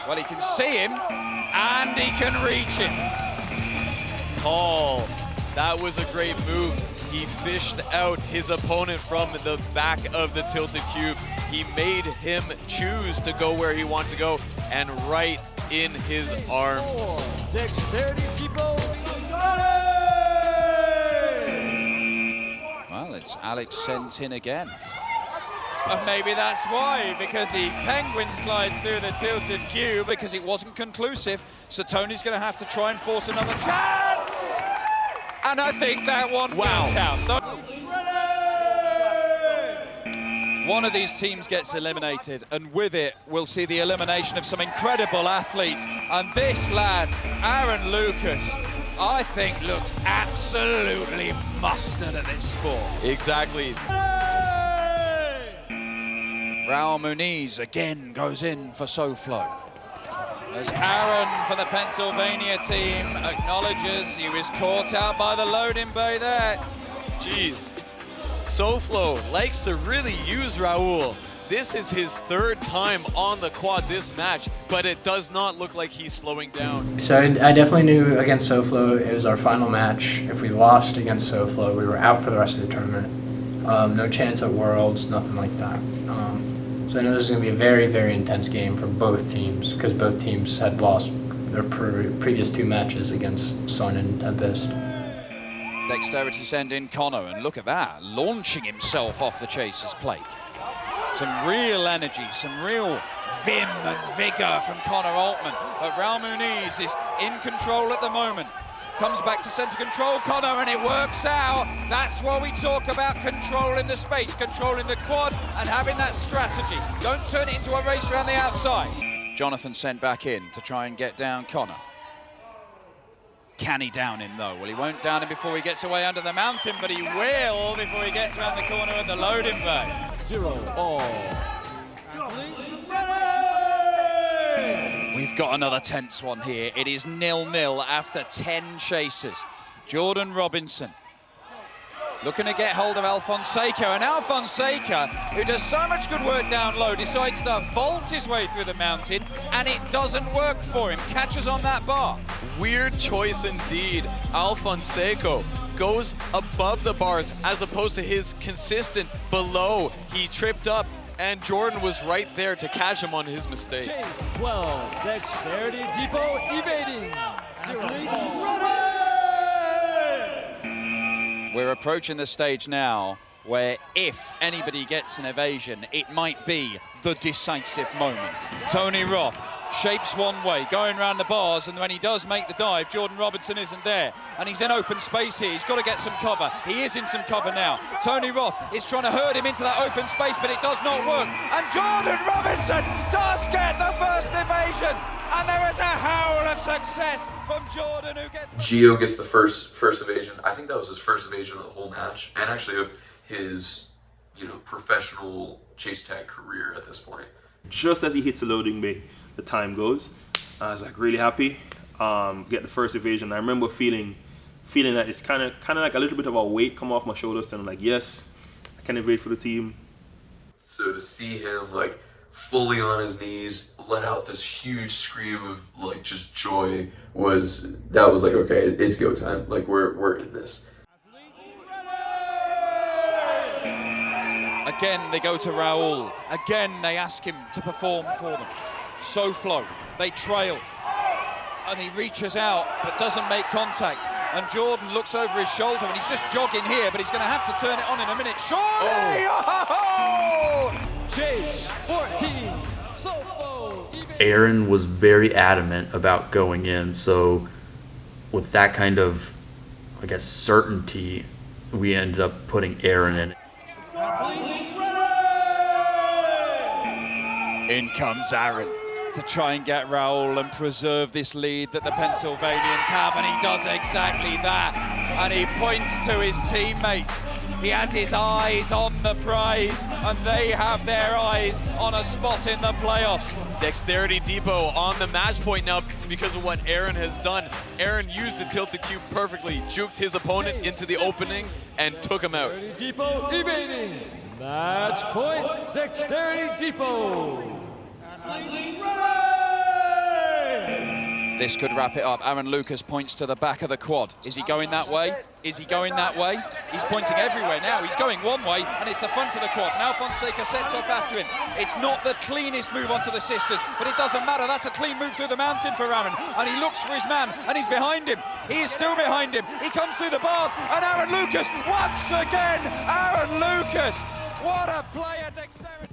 Speaker 13: Well, he can see him, and he can reach him.
Speaker 14: Paul, that was a great move. He fished out his opponent from the back of the tilted cube. He made him choose to go where he wanted to go, and right in his arms.
Speaker 15: Dexterity Depot.
Speaker 13: Well, it's Alex sent in again. And maybe that's why, because he penguin slides through the tilted cube because it wasn't conclusive. So Tony's going to have to try and force another chance. And I think that one will count. One of these teams gets eliminated, and with it, we'll see the elimination of some incredible athletes. And this lad, Aaron Lucas, I think looks absolutely mustard at this sport.
Speaker 14: Exactly.
Speaker 13: Raul Muniz again goes in for SoFlo. As Aaron for the Pennsylvania team acknowledges he was caught out by the loading bay there.
Speaker 14: Jeez. SoFlo likes to really use Raul. This is his third time on the quad this match, but it does not look like he's slowing down.
Speaker 5: So I definitely knew against SoFlo it was our final match. If we lost against SoFlo, we were out for the rest of the tournament. No chance at Worlds, nothing like that. So I know this is going to be a very, very intense game for both teams because both teams had lost their previous two matches against Sun and Tempest.
Speaker 13: Dexterity send in Connor, and look at that, launching himself off the chaser's plate. Some real energy, some real vim and vigor from Connor Altman. But Raul Muniz is in control at the moment. Comes back to center control, Connor, and it works out. That's why we talk about controlling the space, controlling the quad, and having that strategy. Don't turn it into a race around the outside. Jonathan sent back in to try and get down Connor. Can he down him, though? Well, he won't down him before he gets away under the mountain, but he will before he gets around the corner of the loading bay.
Speaker 15: 0-all.
Speaker 13: We've got another tense one here. It is 0-0 after 10 chases. Jordan Robinson looking to get hold of Alfonseca, and Alfonseca, who does so much good work down low, decides to vault his way through the mountain, and it doesn't work for him. Catches on that bar.
Speaker 14: Weird choice indeed. Alfonseca goes above the bars as opposed to his consistent below. He tripped up, and Jordan was right there to catch him on his mistake.
Speaker 15: Chase 12. Dexterity Depot evading. 0-all.
Speaker 13: We're approaching the stage now where if anybody gets an evasion, it might be the decisive moment. Tony Roth shapes one way, going around the bars, and when he does make the dive, Jordan Robinson isn't there. And he's in open space here. He's got to get some cover. He is in some cover now. Tony Roth is trying to herd him into that open space, but it does not work. And Jordan Robinson does get the first evasion. And there is a howl of success from Jordan, who gets...
Speaker 2: Gio gets the first evasion. I think that was his first evasion of the whole match, and actually of his, professional chase tag career at this point.
Speaker 3: Just as he hits the loading bay, the time goes. I was like really happy. Get the first evasion. I remember feeling that it's kind of like a little bit of a weight come off my shoulders, and I'm like, yes, I can evade for the team.
Speaker 2: So to see him fully on his knees, let out this huge scream of just joy was okay, it's go time. We're in this.
Speaker 13: Again, they go to Raul. Again, they ask him to perform for them. SoFlo, they trail. And he reaches out, but doesn't make contact. And Jordan looks over his shoulder and he's just jogging here, but he's going to have to turn it on in a minute. Surely! Oh!
Speaker 15: Chase 14. Sofo.
Speaker 6: Aaron was very adamant about going in, so with that kind of, I guess, certainty, we ended up putting Aaron in.
Speaker 13: In comes Aaron to try and get Raul and preserve this lead that the Pennsylvanians have, and he does exactly that. And he points to his teammates. He has his eyes on the prize, and they have their eyes on a spot in the playoffs.
Speaker 14: Dexterity Depot on the match point now because of what Aaron has done. Aaron used the tilted cube perfectly, juked his opponent into the opening, and took him out.
Speaker 15: Dexterity Depot evading. Match point, Dexterity Depot.
Speaker 13: This could wrap it up. Aaron Lucas points to the back of the quad. Is he going that way? Is he going that way? He's pointing everywhere now. He's going one way, and it's the front of the quad. Now Fonseca sets off after him. It's not the cleanest move onto the sisters, but it doesn't matter. That's a clean move through the mountain for Aaron, and he looks for his man, and he's behind him. He is still behind him. He comes through the bars, and Aaron Lucas, once again, Aaron Lucas. What a player, Dexterity.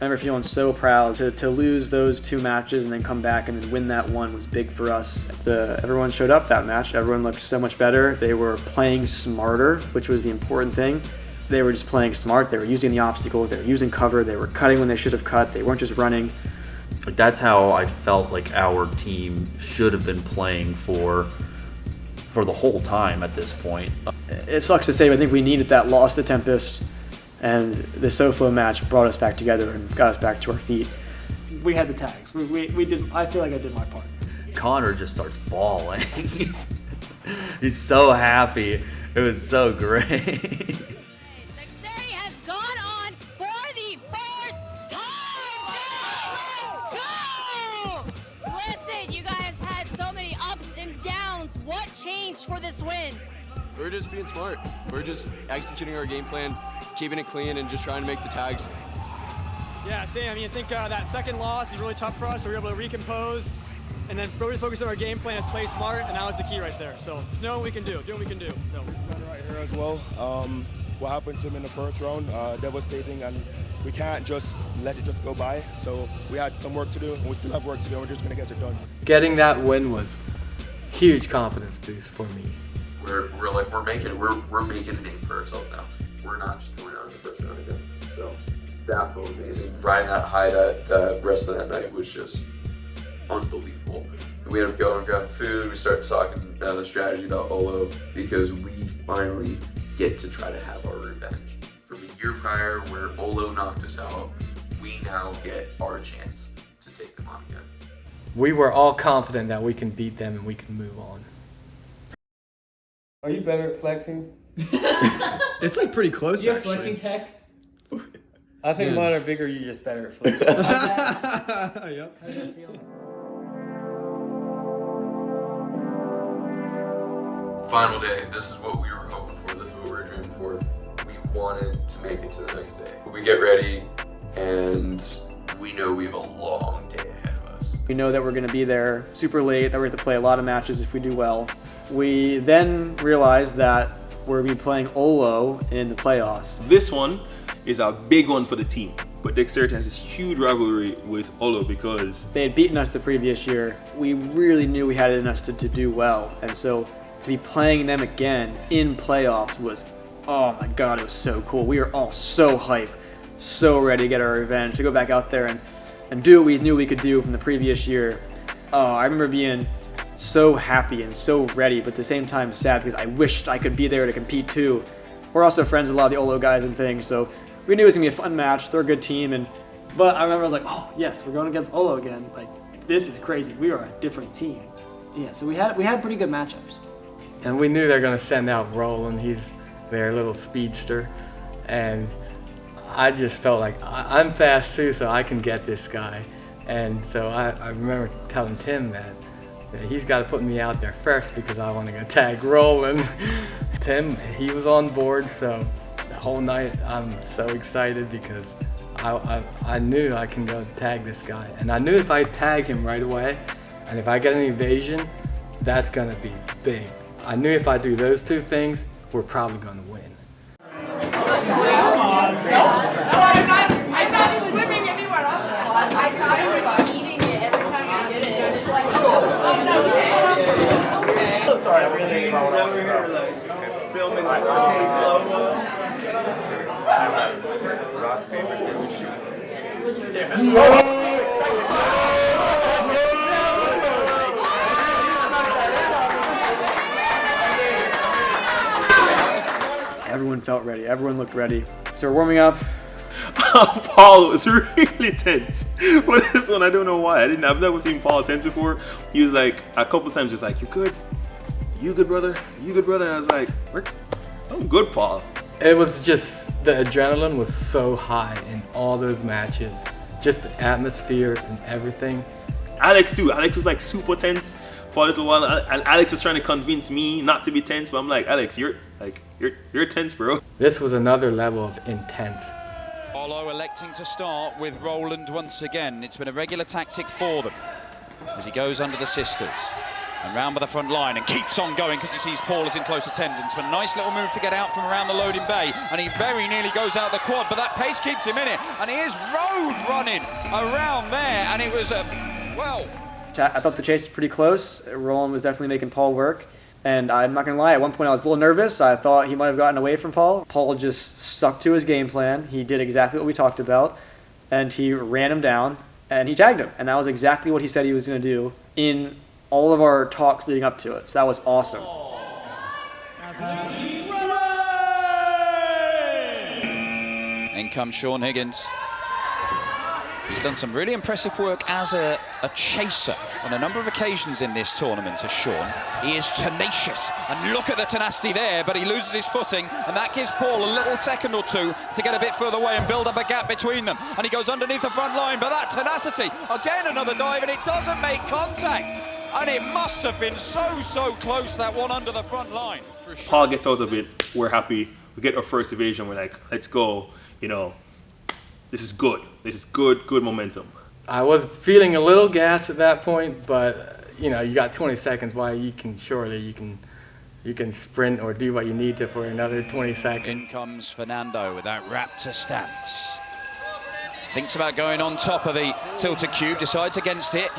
Speaker 1: I remember feeling so proud to lose those 2 matches and then come back and then win that one was big for us. Everyone showed up that match. Everyone looked so much better. They were playing smarter, which was the important thing. They were just playing smart. They were using the obstacles. They were using cover. They were cutting when they should have cut. They weren't just running.
Speaker 6: That's how I felt like our team should have been playing for the whole time at this point.
Speaker 1: It sucks to say, but I think we needed that loss to Tempest. And the SoFlo match brought us back together and got us back to our feet.
Speaker 7: We had the tags. We did. I feel like I did my part.
Speaker 6: Connor just starts bawling. He's so happy. It was so great.
Speaker 20: Dexterity has gone on for the first time. Let's go! Listen, you guys had so many ups and downs. What changed for this win?
Speaker 21: We're just being smart. We're just executing our game plan, keeping it clean, and just trying to make the tags.
Speaker 19: Yeah, same. I mean, I think that second loss was really tough for us, so we were able to recompose and then really focus on our game plan is play smart, and that was the key right there. So, know what we can do, do what we can do. So,
Speaker 22: right here as well. What happened to him in the first round, devastating, and we can't just let it just go by. So, we had some work to do, and we still have work to do, and we're just going to get it done.
Speaker 4: Getting that win was huge confidence boost for me.
Speaker 2: We're making a name for ourselves now. We're not just going out in the first round again. So that felt amazing. Riding that high that rest of that night was just unbelievable. We ended up going and grabbing food. We started talking the strategy about Olo because we finally get to try to have our revenge. From a year prior where Olo knocked us out, we now get our chance to take them on again.
Speaker 4: We were all confident that we can beat them and we can move on.
Speaker 17: Are you better at flexing?
Speaker 5: It's like pretty close.
Speaker 17: You have
Speaker 5: actually.
Speaker 17: flexing tech? I think mine are bigger, you're just better at flexing.
Speaker 5: Yep.
Speaker 17: How does that feel?
Speaker 2: Final day, this is what we were hoping for, this is what we were dreaming for. We wanted to make it to the next day. We get ready, and we know we have a long day ahead of us.
Speaker 1: We know that we're going to be there super late, that we're going to play a lot of matches if we do well. We then realized that we're going to be playing Olo in the playoffs.
Speaker 3: This one is a big one for the team, but Dexterity has this huge rivalry with Olo because
Speaker 1: they had beaten us the previous year. We really knew we had it in us to do well, and so to be playing them again in playoffs was, oh my god, it was so cool. We were all so hyped, so ready to get our revenge, to go back out there and do what we knew we could do from the previous year. Oh, I remember being so happy and so ready, but at the same time sad because I wished I could be there to compete too. We're also friends with a lot of the Olo guys and things, so we knew it was gonna be a fun match. They're a good team,
Speaker 7: but I remember I was like, oh yes, we're going against Olo again. Like, this is crazy. We are a different team. Yeah, so we had pretty good matchups.
Speaker 4: And we knew they're gonna send out Roland. He's their little speedster, and I just felt like I'm fast too, so I can get this guy. And so I remember telling Tim that he's got to put me out there first because I want to go tag Roland. Tim, he was on board, so the whole night I'm so excited because I knew I can go tag this guy. And I knew if I tag him right away, and if I get an evasion, that's going to be big. I knew if I do those two things, we're probably going to win.
Speaker 9: I'm not swimming anywhere on the quad. I thought I was eating it every time I did it. It's like, oh no.
Speaker 11: I'm sorry, I'm really over here like filming 4K slow-mo. Rock, paper, scissors, shoot.
Speaker 1: Everyone felt ready. Everyone looked ready. So we're warming up.
Speaker 3: Paul was really tense. But this one, I don't know why. I've never seen Paul tense before. He was like, a couple times, just like, "You good? You good, brother? You good, brother?" And I was like, "I'm good, Paul."
Speaker 4: It was just, the adrenaline was so high in all those matches. Just the atmosphere and everything.
Speaker 3: Alex too. Alex was like super tense for a little while, and Alex was trying to convince me not to be tense. But I'm like, Alex, you're tense, bro.
Speaker 4: This was another level of intense.
Speaker 13: Olo electing to start with Roland once again. It's been a regular tactic for them as he goes under the sisters and round by the front line and keeps on going because he sees Paul is in close attendance. But a nice little move to get out from around the loading bay, and he very nearly goes out the quad, but that pace keeps him in it, and he is road running around there, and it was well.
Speaker 1: I thought the chase was pretty close. Roland was definitely making Paul work. And I'm not going to lie, at one point I was a little nervous. I thought he might have gotten away from Paul. Paul just stuck to his game plan. He did exactly what we talked about. And he ran him down and he tagged him. And that was exactly what he said he was going to do in all of our talks leading up to it. So that was awesome.
Speaker 13: In comes Sean Higgins. He's done some really impressive work as a chaser on a number of occasions in this tournament, as Sean. He is tenacious, and look at the tenacity there, but he loses his footing, and that gives Paul a little second or two to get a bit further away and build up a gap between them. And he goes underneath the front line, but that tenacity, again another dive, and it doesn't make contact. And it must have been so close, that one under the front line. For sure.
Speaker 3: Paul gets out of it, we're happy. We get our first evasion, we're like, let's go, you know. This is good. This is good momentum.
Speaker 4: I was feeling a little gassed at that point, but you know, you got 20 seconds. Why you can sprint or do what you need to for another 20 seconds.
Speaker 13: In comes Fernando with that raptor stance. Thinks about going on top of the tilted cube, decides against it.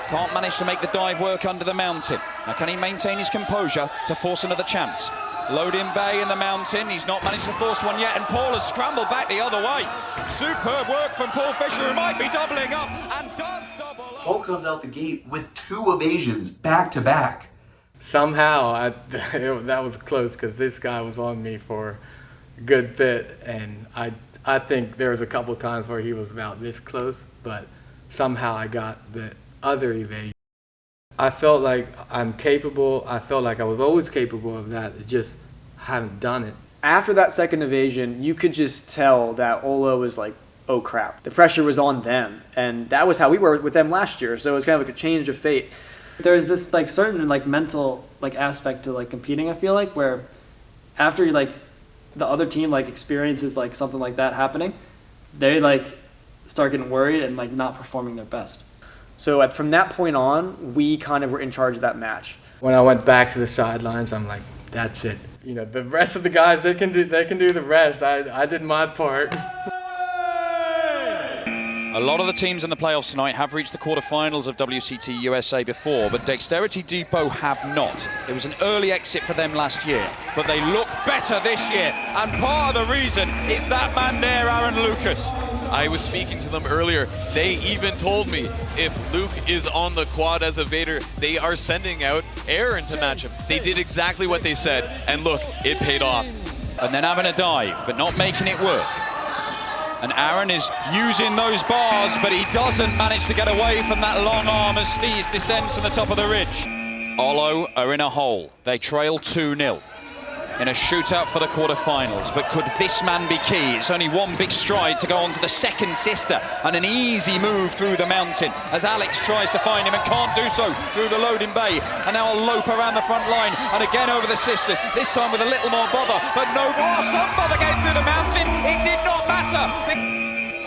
Speaker 13: Can't manage to make the dive work under the mountain. Now can he maintain his composure to force another chance? Loading bay in the mountain, he's not managed to force one yet, and Paul has scrambled back the other way. Superb work from Paul Fisher, who might be doubling up, and does double up.
Speaker 6: Paul comes out the gate with 2 evasions back to back.
Speaker 4: Somehow, that was close because this guy was on me for a good bit, and I think there was a couple times where he was about this close, but somehow I got the other evasion. I felt like I'm capable. I felt like I was always capable of that. I just haven't done it.
Speaker 1: After that second evasion, you could just tell that Olo was like, oh crap. The pressure was on them. And that was how we were with them last year. So it was kind of like a change of fate.
Speaker 7: There's this like certain like mental like aspect to like competing, I feel like, where after like the other team like experiences like something like that happening, they like start getting worried and like not performing their best.
Speaker 1: So from that point on, we kind of were in charge of that match.
Speaker 4: When I went back to the sidelines, I'm like, that's it. You know, the rest of the guys, they can do the rest. I did my part.
Speaker 13: A lot of the teams in the playoffs tonight have reached the quarterfinals of WCT USA before, but Dexterity Depot have not. It was an early exit for them last year, but they look better this year, and part of the reason is that man there, Aaron Lucas.
Speaker 14: I was speaking to them earlier. They even told me if Luke is on the quad as a Vader, they are sending out Aaron to match him. They did exactly what they said, and look, it paid off.
Speaker 13: And then having a dive, but not making it work. And Aaron is using those bars, but he doesn't manage to get away from that long arm as Steez descends from the top of the ridge. Olo are in a hole. They trail 2-0. In a shootout for the quarterfinals, but could this man be key? It's only one big stride to go on to the second sister, and an easy move through the mountain as Alex tries to find him and can't do so through the loading bay, and now a lope around the front line and again over the sisters, this time with a little more bother, but no more. Some bother getting through the mountain. It did not matter.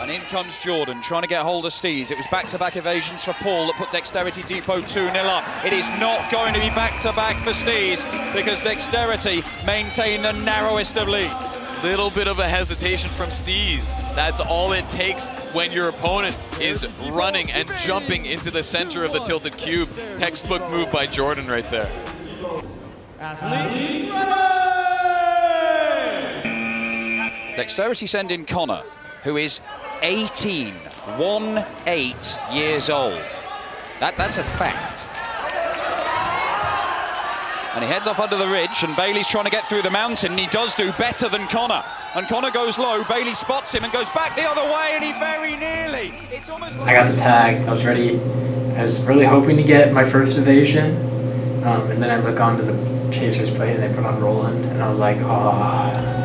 Speaker 13: And in comes Jordan, trying to get hold of Steez. It was back-to-back evasions for Paul that put Dexterity Depot 2-0 up. It is not going to be back-to-back for Steez because Dexterity maintain the narrowest of leads.
Speaker 14: Little bit of a hesitation from Steez. That's all it takes when your opponent is running and jumping into the center of the tilted cube. Textbook move by Jordan right there.
Speaker 13: Dexterity send in Connor, who is 18 years old. That's a fact. And he heads off under the ridge, and Bailey's trying to get through the mountain, and he does do better than Connor. And Connor goes low, Bailey spots him and goes back the other way, and he very nearly. It's almost like
Speaker 5: I got the tag. I was ready. I was really hoping to get my first evasion, and then I look onto the chaser's plate, and they put on Roland, and I was like, oh.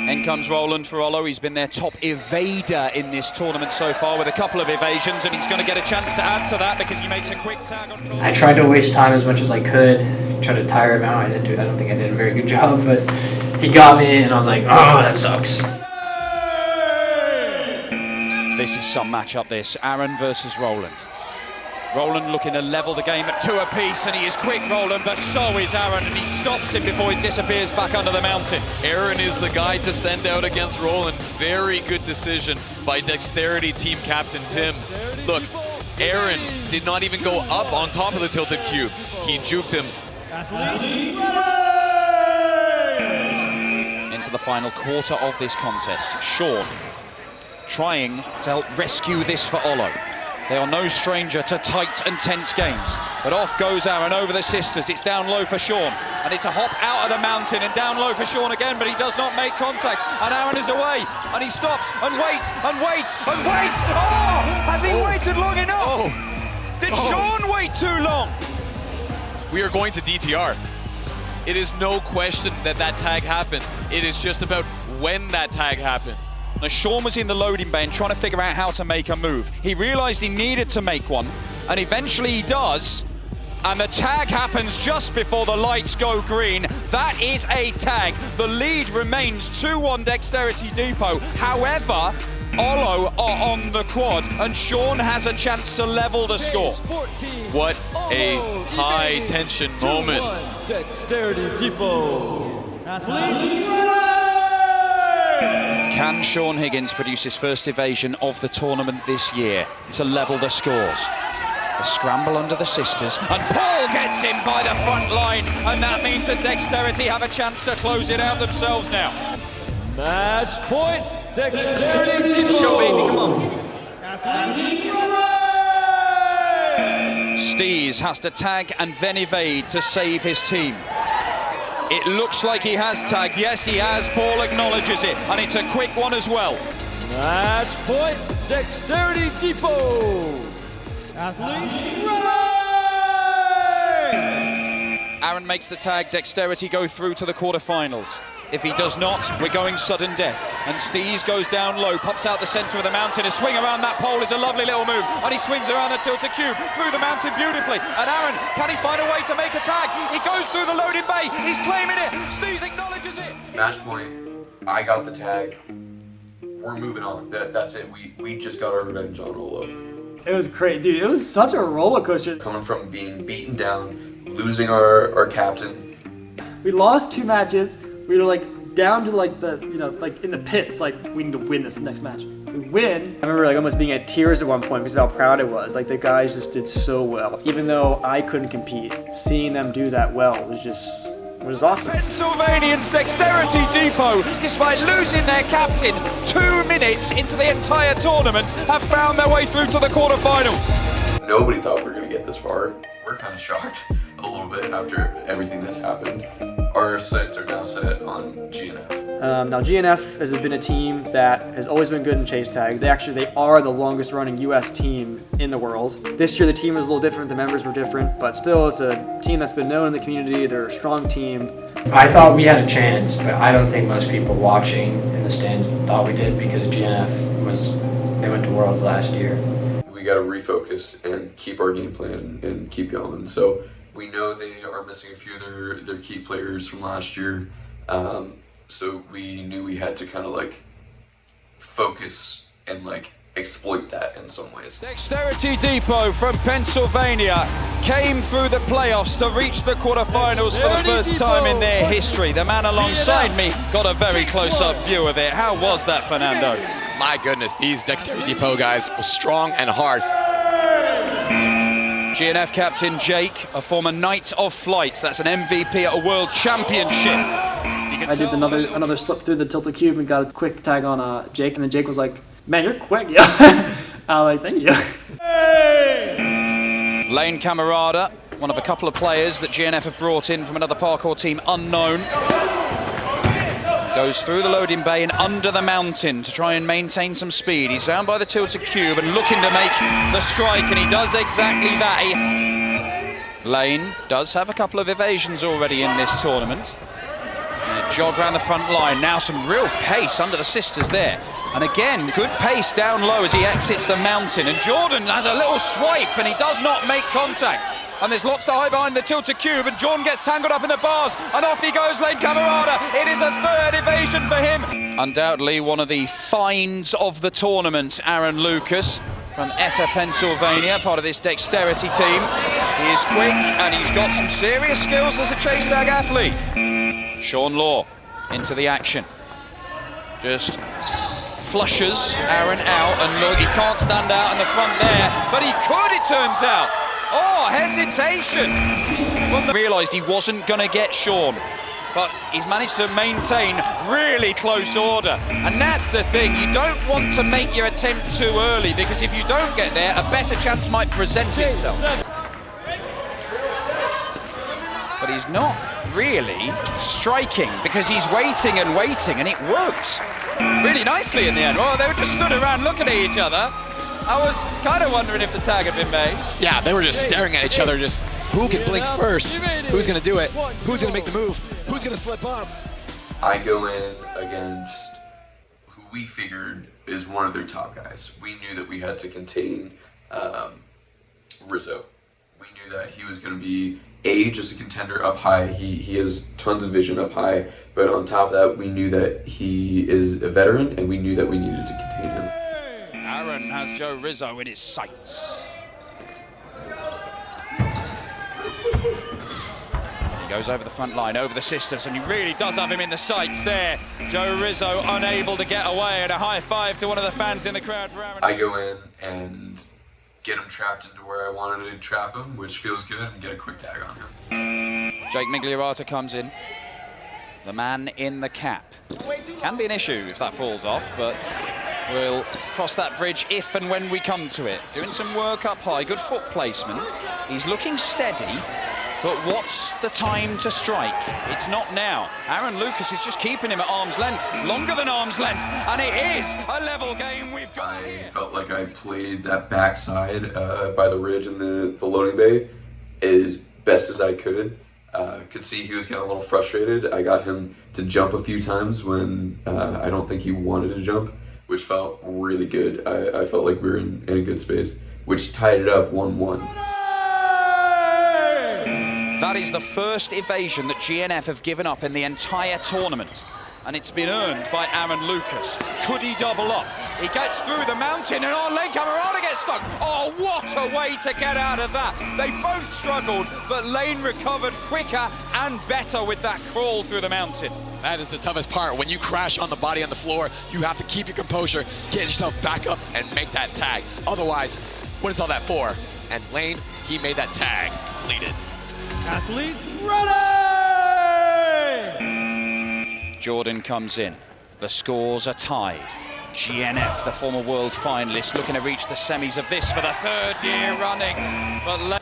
Speaker 13: In comes Roland for Olo. He's been their top evader in this tournament so far with a couple of evasions, and he's going to get a chance to add to that because he makes a quick tag on Roland.
Speaker 5: I tried to waste time as much as I could, try to tire him out. I don't think I did a very good job, but he got me, and I was like, oh, that sucks.
Speaker 13: This is some matchup, this. Aaron versus Roland. Roland looking to level the game at 2 apiece, and he is quick, Roland, but so is Aaron, and he stops him before he disappears back under the mountain.
Speaker 14: Aaron is the guy to send out against Roland. Very good decision by Dexterity team captain Tim. Look, Aaron did not even go up on top of the tilted cube. He juked him.
Speaker 13: Into the final quarter of this contest. Sean trying to help rescue this for Olo. They are no stranger to tight and tense games. But off goes Aaron over the sisters. It's down low for Sean. And it's a hop out of the mountain and down low for Sean again, but he does not make contact. And Aaron is away. And he stops and waits and waits and waits. Oh! Has he waited long enough? Did Sean wait too long?
Speaker 14: We are going to DTR. It is no question that that tag happened. It is just about when that tag happened.
Speaker 13: Now, Sean was in the loading bay and trying to figure out how to make a move. He realized he needed to make one, and eventually he does, and the tag happens just before the lights go green. That is a tag. The lead remains 2-1 Dexterity Depot. However, Olo are on the quad, and Sean has a chance to level the score.
Speaker 14: What a high-tension moment.
Speaker 15: Dexterity Depot.
Speaker 13: Can Sean Higgins produce his first evasion of the tournament this year to level the scores? A scramble under the sisters, and Paul gets him by the front line, and that means that Dexterity have a chance to close it out themselves now.
Speaker 15: Match point, Dexterity Depot.
Speaker 1: Show, baby, come on.
Speaker 13: Steez has to tag and then evade to save his team. It looks like he has tagged. Yes, he has. Paul acknowledges it, and it's a quick one as well.
Speaker 15: Match point, Dexterity Depot.
Speaker 13: Aaron makes the tag. Dexterity go through to the quarterfinals. If he does not, we're going sudden death. And Steez goes down low, pops out the center of the mountain. A swing around that pole is a lovely little move. And he swings around the tilted cube, through the mountain beautifully. And Aaron, can he find a way to make a tag? He goes through the loading bay. He's claiming it. Steez acknowledges it.
Speaker 2: Match point. I got the tag. We're moving on. That's it. We just got our revenge on Olo.
Speaker 7: It was great, dude. It was such a roller coaster.
Speaker 2: Coming from being beaten down, losing our captain.
Speaker 7: We lost 2 matches. We were like down to like the, like in the pits, like we need to win this next match. We win.
Speaker 1: I remember like almost being at tears at one point because of how proud I was. Like the guys just did so well. Even though I couldn't compete, seeing them do that well was awesome.
Speaker 13: Pennsylvanians Dexterity Depot, despite losing their captain 2 minutes into the entire tournament, have found their way through to the quarterfinals.
Speaker 2: Nobody thought we were going to get this far. We're kind of shocked a little bit after everything that's happened. Our sights are now set on GNF.
Speaker 1: Now GNF has been a team that has always been good in chase tag. They are the longest running US team in the world. This year the team is a little different, the members were different, but still it's a team that's been known in the community. They're a strong team.
Speaker 5: I thought we had a chance, but I don't think most people watching in the stands thought we did because GNF they went to Worlds last year.
Speaker 2: We got to refocus and keep our game plan and keep going. So we know they are missing a few of their key players from last year. So we knew we had to kind of like focus and like exploit that in some ways.
Speaker 13: Dexterity Depot from Pennsylvania came through the playoffs to reach the quarterfinals for the first time in their history. The man alongside me got a very close-up view of it. How was that, Fernando?
Speaker 18: My goodness, these Dexterity Depot guys were strong and hard.
Speaker 13: GNF captain Jake, a former Knight of Flight. That's an MVP at a World Championship.
Speaker 7: I did another slip through the tilted cube and got a quick tag on Jake, and then Jake was like, "Man, you're quick, yeah." I was like, "Thank you."
Speaker 13: Lane Camarada, one of a couple of players that GNF have brought in from another parkour team, unknown. Goes through the loading bay and under the mountain to try and maintain some speed. He's down by the tilted cube and looking to make the strike, and he does exactly that. Lane does have a couple of evasions already in this tournament. Jog around the front line, now some real pace under the sisters there. And again, good pace down low as he exits the mountain. And Jordan has a little swipe and he does not make contact. And there's lots to hide behind the tilted cube, and Jordan gets tangled up in the bars, and off he goes, Lane Camarada. It is a third evasion for him. Undoubtedly one of the finds of the tournament, Aaron Lucas from Etta, Pennsylvania, part of this Dexterity team. He is quick and he's got some serious skills as a chase tag athlete. Sean Law into the action. Just flushes Aaron out, and look, he can't stand out in the front there, but he could, it turns out. Oh, hesitation! Realised he wasn't going to get Sean, but he's managed to maintain really close order. And that's the thing, you don't want to make your attempt too early, because if you don't get there, a better chance might present itself. But he's not really striking, because he's waiting and waiting, and it works really nicely in the end. Well, they were just stood around looking at each other. I was kind of wondering if the tag had been made.
Speaker 18: Yeah, they were just staring at each other, just who can blink first? Who's going to do it? Who's going to make the move? Who's going to slip up?
Speaker 2: I go in against who we figured is one of their top guys. We knew that we had to contain Rizzo. We knew that he was going to be just a contender up high. He has tons of vision up high, but on top of that, we knew that he is a veteran, and we knew that we needed to contain him.
Speaker 13: Aaron has Joe Rizzo in his sights. He goes over the front line, over the sisters, and he really does have him in the sights there. Joe Rizzo unable to get away, and a high five to one of the fans in the crowd for Aaron.
Speaker 2: I go in and get him trapped into where I wanted to trap him, which feels good, and get a quick tag on him.
Speaker 13: Jake Migliorata comes in. The man in the cap. Can be an issue if that falls off, but we'll cross that bridge if and when we come to it. Doing some work up high, good foot placement. He's looking steady, but what's the time to strike? It's not now. Aaron Lucas is just keeping him at arm's length, longer than arm's length, and it is a level game we've got here.
Speaker 2: I felt like I played that backside by the ridge in the loading bay as best as I could. Could see he was getting a little frustrated. I got him to jump a few times when I don't think he wanted to jump, which felt really good. I felt like we were in a good space, which tied it up 1-1.
Speaker 13: That is the first evasion that GNF have given up in the entire tournament, and it's been earned by Aaron Lucas. Could he double up? He gets through the mountain, and Lane Camarada gets stuck. Oh, what a way to get out of that. They both struggled, but Lane recovered quicker and better with that crawl through the mountain.
Speaker 18: That is the toughest part. When you crash on the body on the floor, you have to keep your composure, get yourself back up, and make that tag. Otherwise, what is all that for? And Lane, he made that tag. Completed.
Speaker 15: Athletes ready!
Speaker 13: Jordan comes in. The scores are tied. GNF, the former world finalist, looking to reach the semis of this for the third year running. But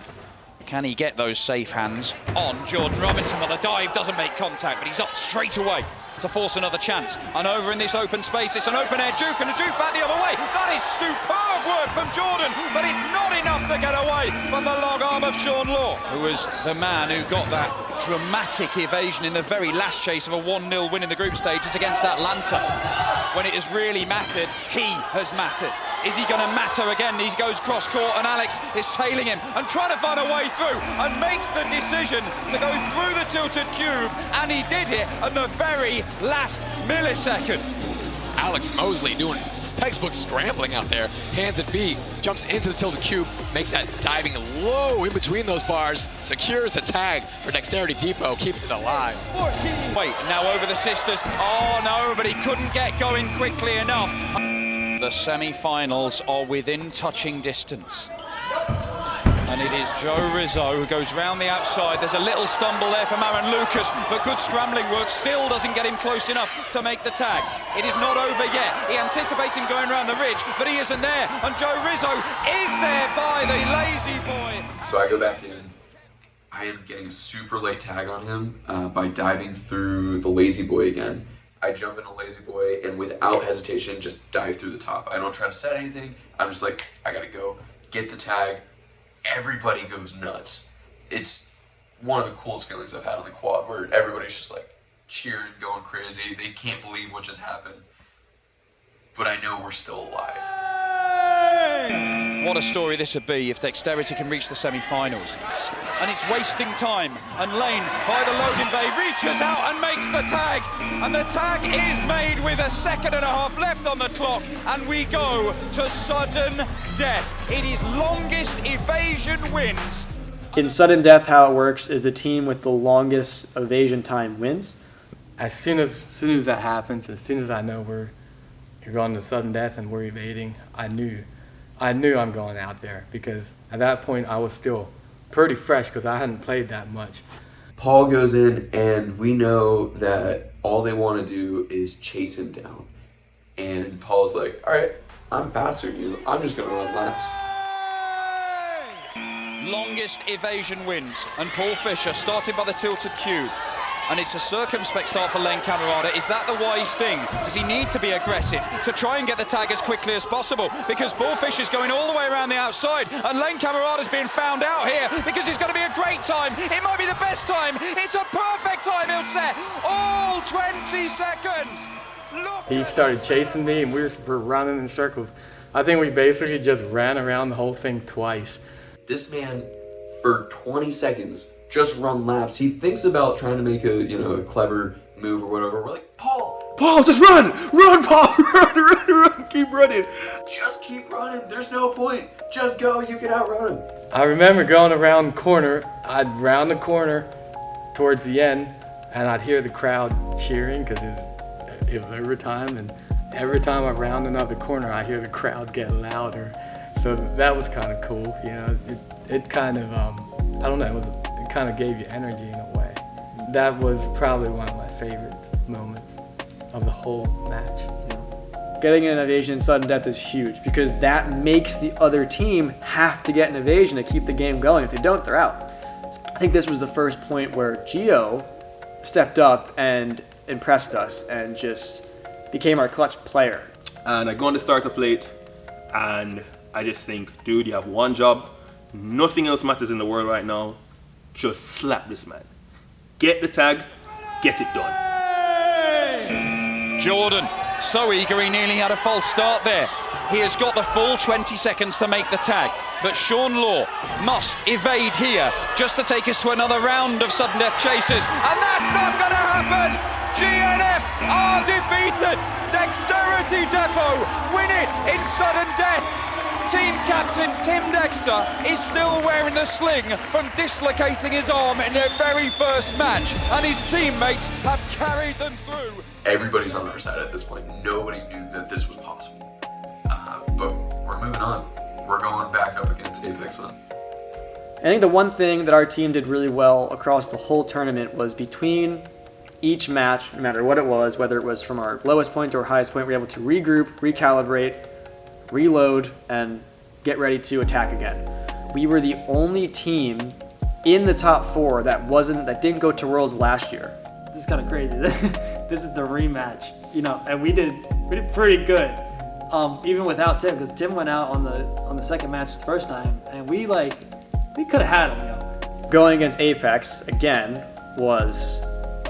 Speaker 13: can he get those safe hands on Jordan Robinson? Well, the dive doesn't make contact, but he's up straight away to force another chance. And over in this open space, it's an open air juke, and a juke back the other way. That is superb work from Jordan, but it's not enough to get away from the long arm of Sean Law, who was the man who got that dramatic evasion in the very last chase of a 1-0 win in the group stages against Atlanta. When it has really mattered, he has mattered. Is he going to matter again? He goes cross-court, and Alex is tailing him and trying to find a way through, and makes the decision to go through the tilted cube, and he did it at the very last millisecond.
Speaker 18: Alex Mosley doing textbook scrambling out there. Hands and feet, jumps into the tilted cube, makes that diving low in between those bars, secures the tag for Dexterity Depot, keeping it alive.
Speaker 13: 14. Wait, now over the sisters. Oh no, but he couldn't get going quickly enough. The semi-finals are within touching distance. And it is Joe Rizzo who goes round the outside. There's a little stumble there from Aaron Lucas, but good scrambling work still doesn't get him close enough to make the tag. It is not over yet. He anticipates him going around the ridge, but he isn't there. And Joe Rizzo is there by the lazy boy.
Speaker 2: So I go back in. I am getting a super late tag on him by diving through the lazy boy again. I jump in a lazy boy and without hesitation just dive through the top. I don't try to set anything. I'm just like, I gotta go get the tag. Everybody goes nuts. It's one of the coolest feelings I've had on the quad where everybody's just like cheering, going crazy. They can't believe what just happened. But I know we're still alive.
Speaker 13: What a story this would be if Dexterity can reach the semi-finals. And it's wasting time. And Lane, by the loading bay, reaches out and makes the tag. And the tag is made with a second and a half left on the clock. And we go to sudden death. It is longest evasion wins.
Speaker 1: In sudden death, how it works is the team with the longest evasion time wins.
Speaker 4: As soon as that happens, as soon as I know you're going to sudden death and we're evading, I knew I'm going out there, because at that point I was still pretty fresh because I hadn't played that much.
Speaker 2: Paul goes in and we know that all they want to do is chase him down. And Paul's like, all right, I'm faster than you. I'm just going to run laps.
Speaker 13: Longest evasion wins. And Paul Fisher started by the tilted cube. And it's a circumspect start for Lane Camerata. Is that the wise thing? Does he need to be aggressive to try and get the tag as quickly as possible? Because Paul Fisher's going all the way around the outside, and Lane Camerata's being found out here because it's going to be a great time. It might be the best time. It's a perfect time, he'll set. All 20 seconds. Look.
Speaker 4: He started chasing me, and we were running in circles. I think we basically just ran around the whole thing twice.
Speaker 2: This man, for 20 seconds, just run laps. He thinks about trying to make a clever move or whatever. We're like, Paul,
Speaker 3: just run, Paul, run, keep running.
Speaker 2: Just keep running. There's no point. Just go. You can outrun him.
Speaker 4: I remember going around the corner. I'd round the corner towards the end, and I'd hear the crowd cheering because it was overtime. And every time I round another corner, I hear the crowd get louder. So that was kind of cool. You know, it kind of I don't know. It kind of gave you energy in a way. That was probably one of my favorite moments of the whole match.
Speaker 1: Getting an evasion in sudden death is huge because that makes the other team have to get an evasion to keep the game going. If they don't, they're out. I think this was the first point where Gio stepped up and impressed us and just became our clutch player.
Speaker 3: And I go on the starter plate and I just think, dude, you have one job. Nothing else matters in the world right now. Just slap this man. Get the tag, get it done.
Speaker 13: Jordan, so eager he nearly had a false start there. He has got the full 20 seconds to make the tag, but Sean Law must evade here just to take us to another round of sudden death chases, and that's not going to happen! GNF are defeated! Dexterity Depot win it in sudden death! Team captain Tim Dexter is still wearing the sling from dislocating his arm in their very first match, and his teammates have carried them through.
Speaker 2: Everybody's on our side at this point. Nobody knew that this was possible. But we're moving on. We're going back up against Apex Sun.
Speaker 1: I think the one thing that our team did really well across the whole tournament was between each match, no matter what it was, whether it was from our lowest point to our highest point, we were able to regroup, recalibrate, reload, and get ready to attack again. We were the only team in the top 4 that didn't go to Worlds last year.
Speaker 7: This is kind of crazy. This is the rematch, and we did pretty good, even without Tim, because Tim went out on the second match the first time, and we could have had him,
Speaker 1: Going against Apex again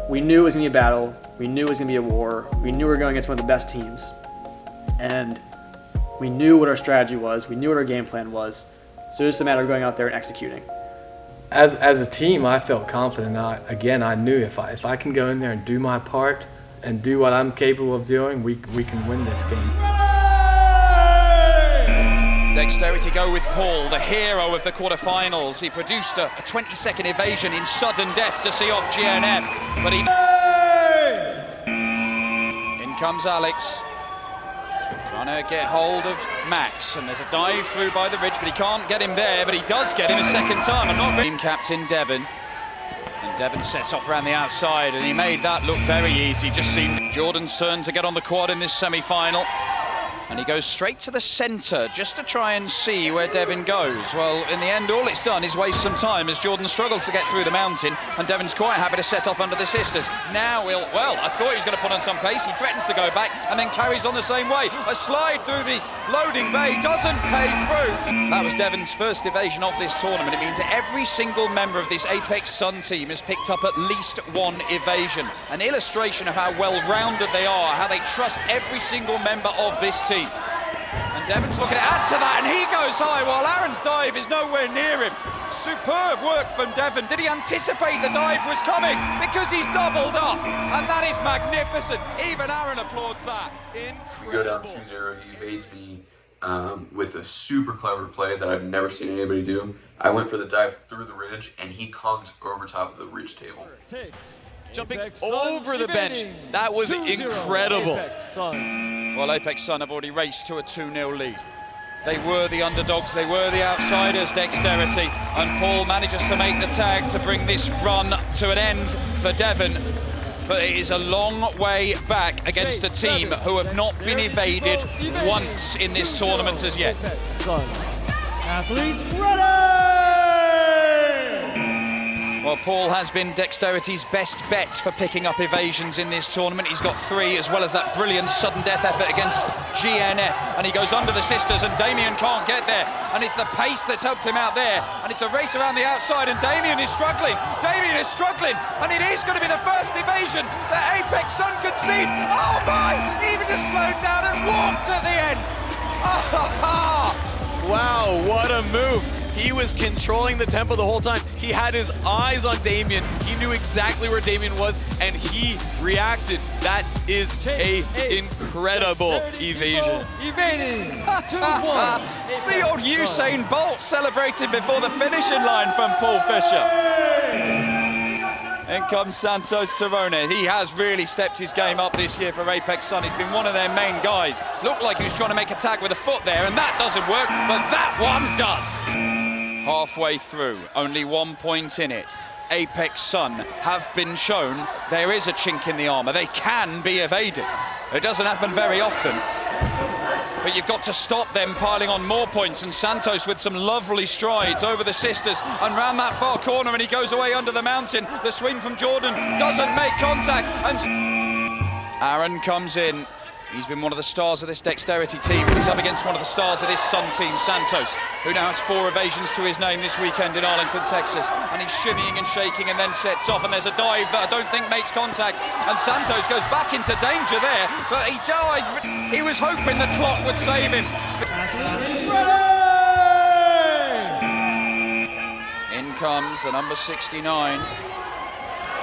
Speaker 1: we knew it was gonna be a battle, we knew it was gonna be a war, we knew we were going against one of the best teams, and we knew what our strategy was, we knew what our game plan was, so it was just a matter of going out there and executing.
Speaker 4: As a team, I felt confident. I knew if I can go in there and do my part and do what I'm capable of doing, we can win this game.
Speaker 13: Dexterity go with Paul, the hero of the quarterfinals. He produced a 20-second evasion in sudden death to see off GNF, but he... In comes Alex, trying to get hold of Max, and there's a dive through by the ridge, but he can't get him there, but he does get him a second time. I'm not team captain Devon, and Devon sets off around the outside, and he made that look very easy. Just seemed Jordan's turn to get on the quad in this semi-final. And he goes straight to the centre just to try and see where Devon goes. Well, in the end, all it's done is waste some time as Jordan struggles to get through the mountain, and Devon's quite happy to set off under the sisters. Now well, I thought he was going to put on some pace. He threatens to go back and then carries on the same way. A slide through the loading bay doesn't pay fruit. That was Devon's first evasion of this tournament. It means that every single member of this Apex Sun team has picked up at least one evasion. An illustration of how well-rounded they are, how they trust every single member of this team. And Devon's looking to add to that, and he goes high while Aaron's dive is nowhere near him. Superb work from Devon. Did he anticipate the dive was coming? Because he's doubled up, and that is magnificent. Even Aaron applauds that. Incredible.
Speaker 2: We go down 2-0. He evades me with a super clever play that I've never seen anybody do. I went for the dive through the ridge, and he conks over top of the ridge table.
Speaker 14: Jumping over the bench. That was incredible.
Speaker 13: Well, Apex Sun have already raced to a 2-0 lead. They were the underdogs, they were the outsiders, Dexterity, and Paul manages to make the tag to bring this run to an end for Devon. But it is a long way back against a team who have not been evaded once in this tournament as yet.
Speaker 15: Athletes ready!
Speaker 13: Well, Paul has been Dexterity's best bet for picking up evasions in this tournament. He's got 3, as well as that brilliant sudden death effort against GNF. And he goes under the sisters, and Damien can't get there. And it's the pace that's helped him out there. And it's a race around the outside, and Damien is struggling. Damien is struggling, and it is going to be the first evasion that Apex Sun concede. Oh my! Even just slowed down and walked at the end.
Speaker 14: Wow, what a move. He was controlling the tempo the whole time. He had his eyes on Damien. He knew exactly where Damien was, and he reacted. That is a incredible evasion.
Speaker 15: Evading 2-1.
Speaker 13: It's the old Usain Bolt celebrating before the finishing line from Paul Fisher. In comes Santos Cerrone. He has really stepped his game up this year for Apex Sun. He's been one of their main guys. Looked like he was trying to make a tag with a foot there, and that doesn't work, but that one does. Halfway through, only 1 point in it. Apex Sun have been shown there is a chink in the armor. They can be evaded. It doesn't happen very often. But you've got to stop them piling on more points, and Santos with some lovely strides over the sisters and round that far corner, and he goes away under the mountain. The swing from Jordan doesn't make contact, and Aaron comes in. He's been one of the stars of this Dexterity team, but he's up against one of the stars of this Sun team, Santos, who now has 4 evasions to his name this weekend in Arlington, Texas. And he's shimmying and shaking and then sets off, and there's a dive that I don't think makes contact, and Santos goes back into danger there, but he was hoping the clock would save him. In comes the number 69,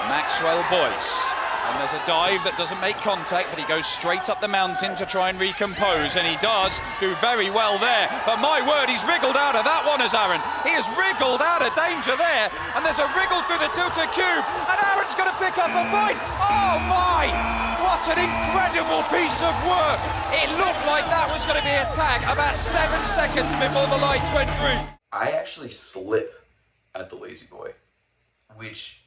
Speaker 13: Maxwell Boyce. And there's a dive that doesn't make contact, but he goes straight up the mountain to try and recompose, and he does do very well there. But my word, he's wriggled out of that one, as Aaron. He has wriggled out of danger there, and there's a wriggle through the tilted cube, and Aaron's going to pick up a point. Oh my! What an incredible piece of work! It looked like that was going to be a tag about 7 seconds before the lights went through.
Speaker 2: I actually slip at the Lazy Boy, which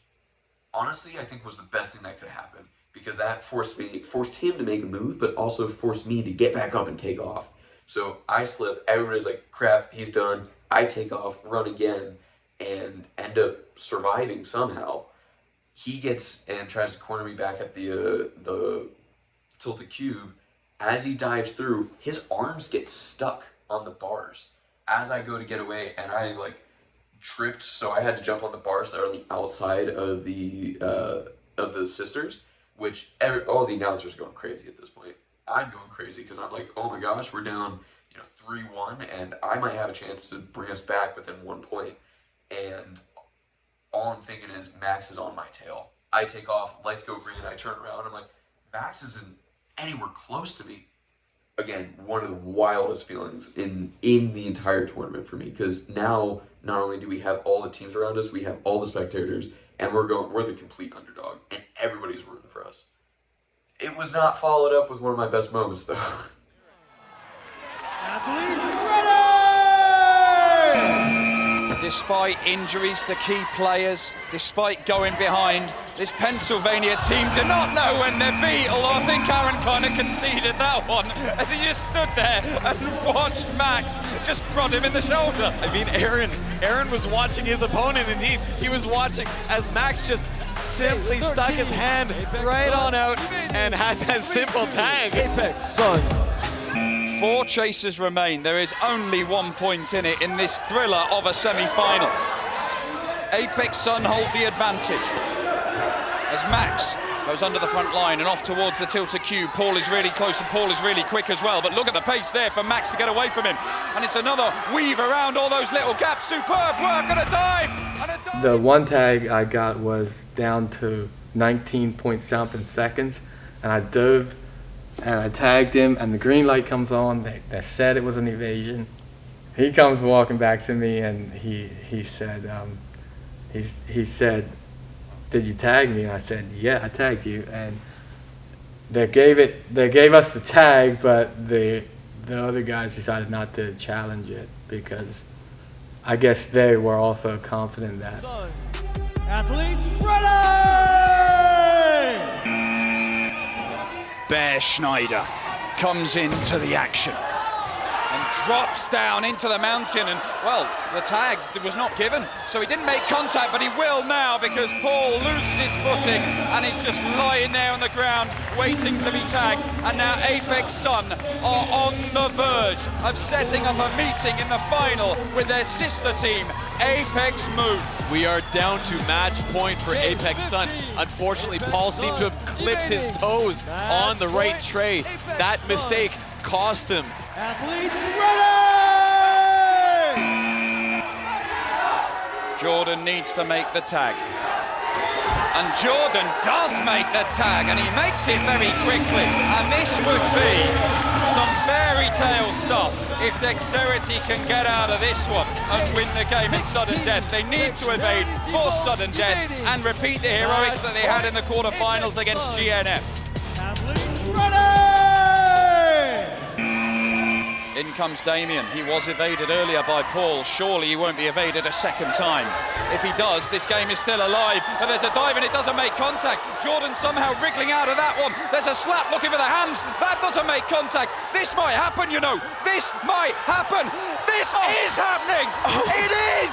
Speaker 2: honestly I think was the best thing that could happen, because that forced him to make a move, but also forced me to get back up and take off. So I slip, everybody's like, crap, he's done. I take off, run again, and end up surviving somehow. He gets and tries to corner me back at the tilted cube. As he dives through, his arms get stuck on the bars as I go to get away, and I like tripped, so I had to jump on the bars that are on the outside of the sisters, which all the announcers are going crazy at this point. I'm going crazy because I'm like, oh my gosh, we're down 3-1, and I might have a chance to bring us back within 1 point. And all I'm thinking is Max is on my tail. I take off, lights go green, I turn around, I'm like, Max isn't anywhere close to me. Again, one of the wildest feelings in the entire tournament for me, because now not only do we have all the teams around us, we have all the spectators, and we're the complete underdog, and everybody's rooting for us. It was not followed up with one of my best moments, though.
Speaker 13: Despite injuries to key players, despite going behind, this Pennsylvania team did not know when they're beat, although I think Aaron kind of conceded that one as he just stood there and watched Max just prod him in the shoulder.
Speaker 14: I mean, Aaron was watching his opponent, indeed. He was watching as Max just simply stuck his hand right on out and had that simple tag.
Speaker 13: Apex Sun. 4 chasers remain. There is only 1 point in it in this thriller of a semi-final. Apex Sun hold the advantage as Max goes under the front line and off towards the tilted cube. Paul is really close and Paul is really quick as well, but look at the pace there for Max to get away from him. And it's another weave around all those little gaps. Superb work and a dive!
Speaker 4: The one tag I got was down to 19 point something seconds, and I dove and I tagged him, and the green light comes on. They said it was an evasion. He comes walking back to me, and he said, he said, "Did you tag me?" And I said, "Yeah, I tagged you." And they gave us the tag, but the other guys decided not to challenge it because I guess they were also confident that.
Speaker 15: Athletes ready!
Speaker 13: Bear Schneider comes into the action and drops down into the mountain, and well, the tag was not given, so he didn't make contact, but he will now because Paul loses his footing and is just lying there on the ground waiting to be tagged. And now Apex Sun are on the verge of setting up a meeting in the final with their sister team, Apex Moon.
Speaker 14: We are down to match point for Apex Sun. Unfortunately, Paul seemed to have clipped his toes on the right tray. That mistake cost him.
Speaker 15: Athletes ready!
Speaker 13: Jordan needs to make the tag. And Jordan does make the tag, and he makes it very quickly. And this would be some fairy tale stuff if Dexterity can get out of this one and win the game in sudden death. They need to evade, force sudden death, and repeat the heroics that they had in the quarterfinals against GNM. In comes Damien. He was evaded earlier by Paul. Surely he won't be evaded a second time. If he does, this game is still alive. But there's a dive and it doesn't make contact. Jordan somehow wriggling out of that one. There's a slap looking for the hands. That doesn't make contact. This might happen, you know. This might happen. This is happening. It is.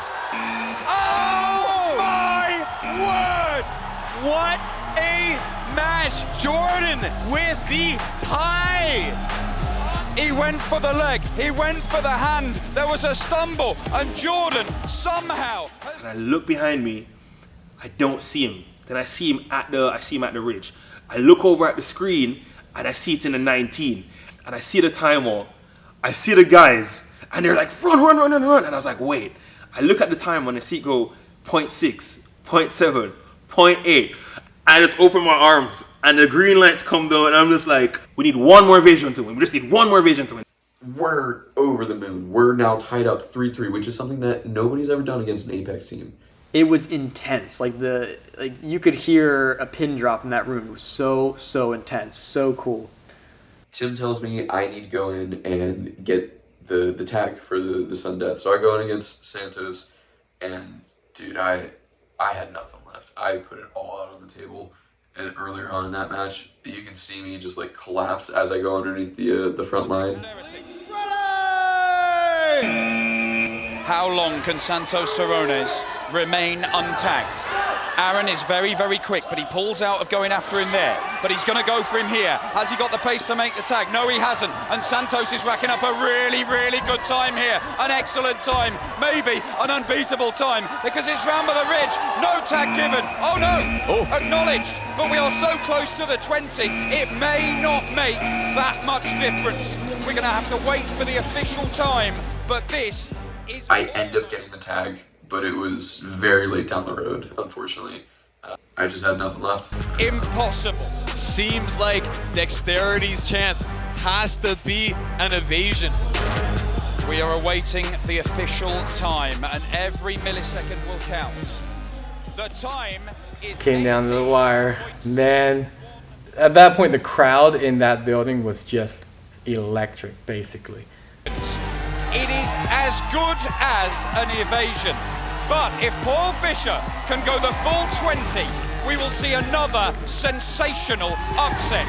Speaker 13: Oh my word.
Speaker 14: What a match. Jordan with the tie.
Speaker 13: He went for the leg, he went for the hand, there was a stumble, and Jordan somehow...
Speaker 3: And I look behind me, I don't see him. Then I see him at the ridge. I look over at the screen, and I see it's in the 19. And I see the timer, I see the guys, and they're like, run. And I was like, wait. I look at the timer, and I see it go 0.6, 0.7, 0.8. And it's open my arms, and the green lights come down, and I'm just like, we need one more evasion to win. We just need one more evasion to win.
Speaker 2: We're over the moon. We're now tied up 3-3, which is something that nobody's ever done against an Apex team.
Speaker 1: It was intense. Like you could hear a pin drop in that room. It was so intense, so cool.
Speaker 2: Tim tells me I need to go in and get the tag for the Sun Death. So I go in against Santos, and dude, I had nothing left. I put it all out on the table. And earlier on in that match, you can see me just like collapse as I go underneath the front line.
Speaker 13: How long can Santos Terrones remain untagged? Aaron is very, very quick, but he pulls out of going after him there. But he's going to go for him here. Has he got the pace to make the tag? No, he hasn't. And Santos is racking up a really, really good time here. An excellent time. Maybe an unbeatable time, because it's round by the ridge. No tag given. Oh, no. Acknowledged. But we are so close to the 20, it may not make that much difference. We're going to have to wait for the official time. But this is...
Speaker 2: I end up getting the tag, but it was very late down the road, unfortunately. I just had nothing left.
Speaker 13: Impossible.
Speaker 14: Seems like Dexterity's chance has to be an evasion.
Speaker 13: We are awaiting the official time, and every millisecond will count. The time is
Speaker 4: Came down to the wire. Man, at that point, the crowd in that building was just electric, basically.
Speaker 13: It is as good as an evasion. But if Paul Fisher can go the full 20, we will see another sensational upset.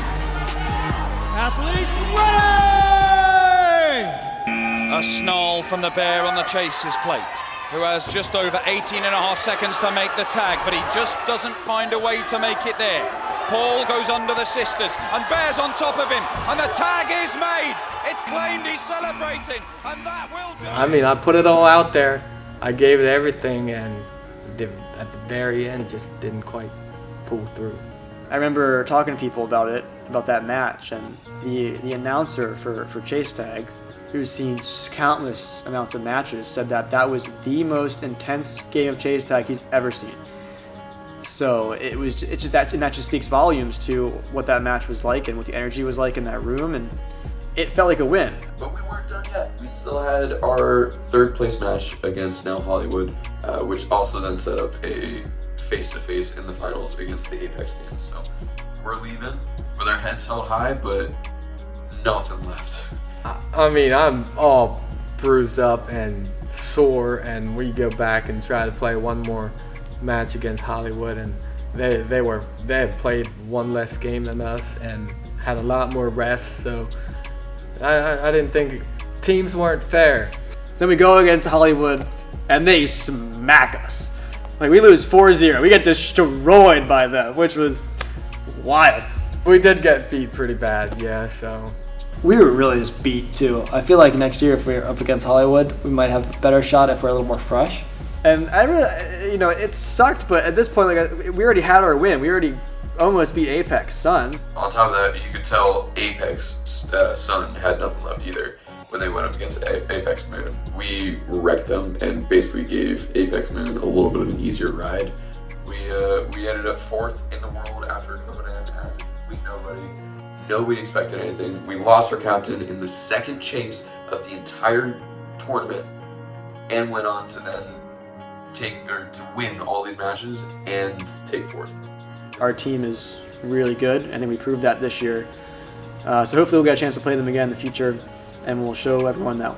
Speaker 15: Athletes ready!
Speaker 13: A snarl from the bear on the chase's plate, who has just over 18.5 seconds to make the tag, but he just doesn't find a way to make it there. Paul goes under the sisters, and Bear's on top of him, and the tag is made. It's claimed, he's celebrating, and that will do.
Speaker 4: I mean, I put it all out there. I gave it everything, and at the very end, just didn't quite pull through.
Speaker 1: I remember talking to people about it, about that match, and the announcer for Chase Tag, who's seen countless amounts of matches, said that that was the most intense game of Chase Tag he's ever seen. So it just that just speaks volumes to what that match was like and what the energy was like in that room, and it felt like a win.
Speaker 2: But we weren't done yet. We still had our third place match against Now Hollywood, which also then set up a face-to-face in the finals against the Apex team. So we're leaving with our heads held high, but nothing left.
Speaker 4: I mean, I'm all bruised up and sore, and we go back and try to play one more match against Hollywood, and they had played one less game than us and had a lot more rest, so I didn't think teams weren't fair.
Speaker 1: Then we go against Hollywood and they smack us. Like, we lose 4-0. We get destroyed by them, which was wild.
Speaker 4: We did get beat pretty bad, yeah, so.
Speaker 7: We were really just beat too. I feel like next year if we're up against Hollywood, we might have a better shot if we're a little more fresh.
Speaker 1: And I really, it sucked, but at this point, like, we already had our win. We already almost beat Apex Sun.
Speaker 2: On top of that, you could tell Apex Sun had nothing left either when they went up against Apex Moon. We wrecked them and basically gave Apex Moon a little bit of an easier ride. We ended up 4th in the world after coming in as a complete nobody. Nobody expected anything. We lost our captain in the second chase of the entire tournament and went on to then to win all these matches and take 4th.
Speaker 1: Our team is really good, and then we proved that this year. So hopefully we'll get a chance to play them again in the future, and we'll show everyone that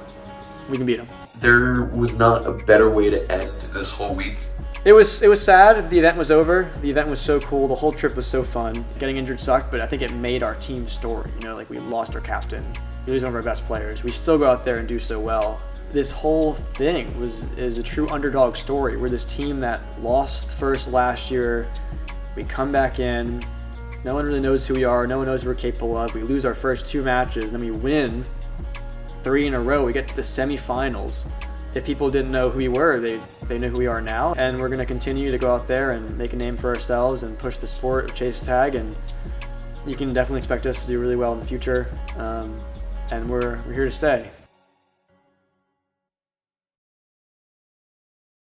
Speaker 1: we can beat them.
Speaker 2: There was not a better way to end this whole week.
Speaker 1: It was sad. The event was over. The event was so cool. The whole trip was so fun. Getting injured sucked, but I think it made our team story. Like, we lost our captain. We lose one of our best players. We still go out there and do so well. This whole thing is a true underdog story. We're this team that lost first last year. We come back in. No one really knows who we are. No one knows what we're capable of. We lose our first 2 matches, and then we win 3 in a row. We get to the semifinals. If people didn't know who we were, they know who we are now. And we're going to continue to go out there and make a name for ourselves and push the sport of Chase Tag. And you can definitely expect us to do really well in the future. And we're here to stay.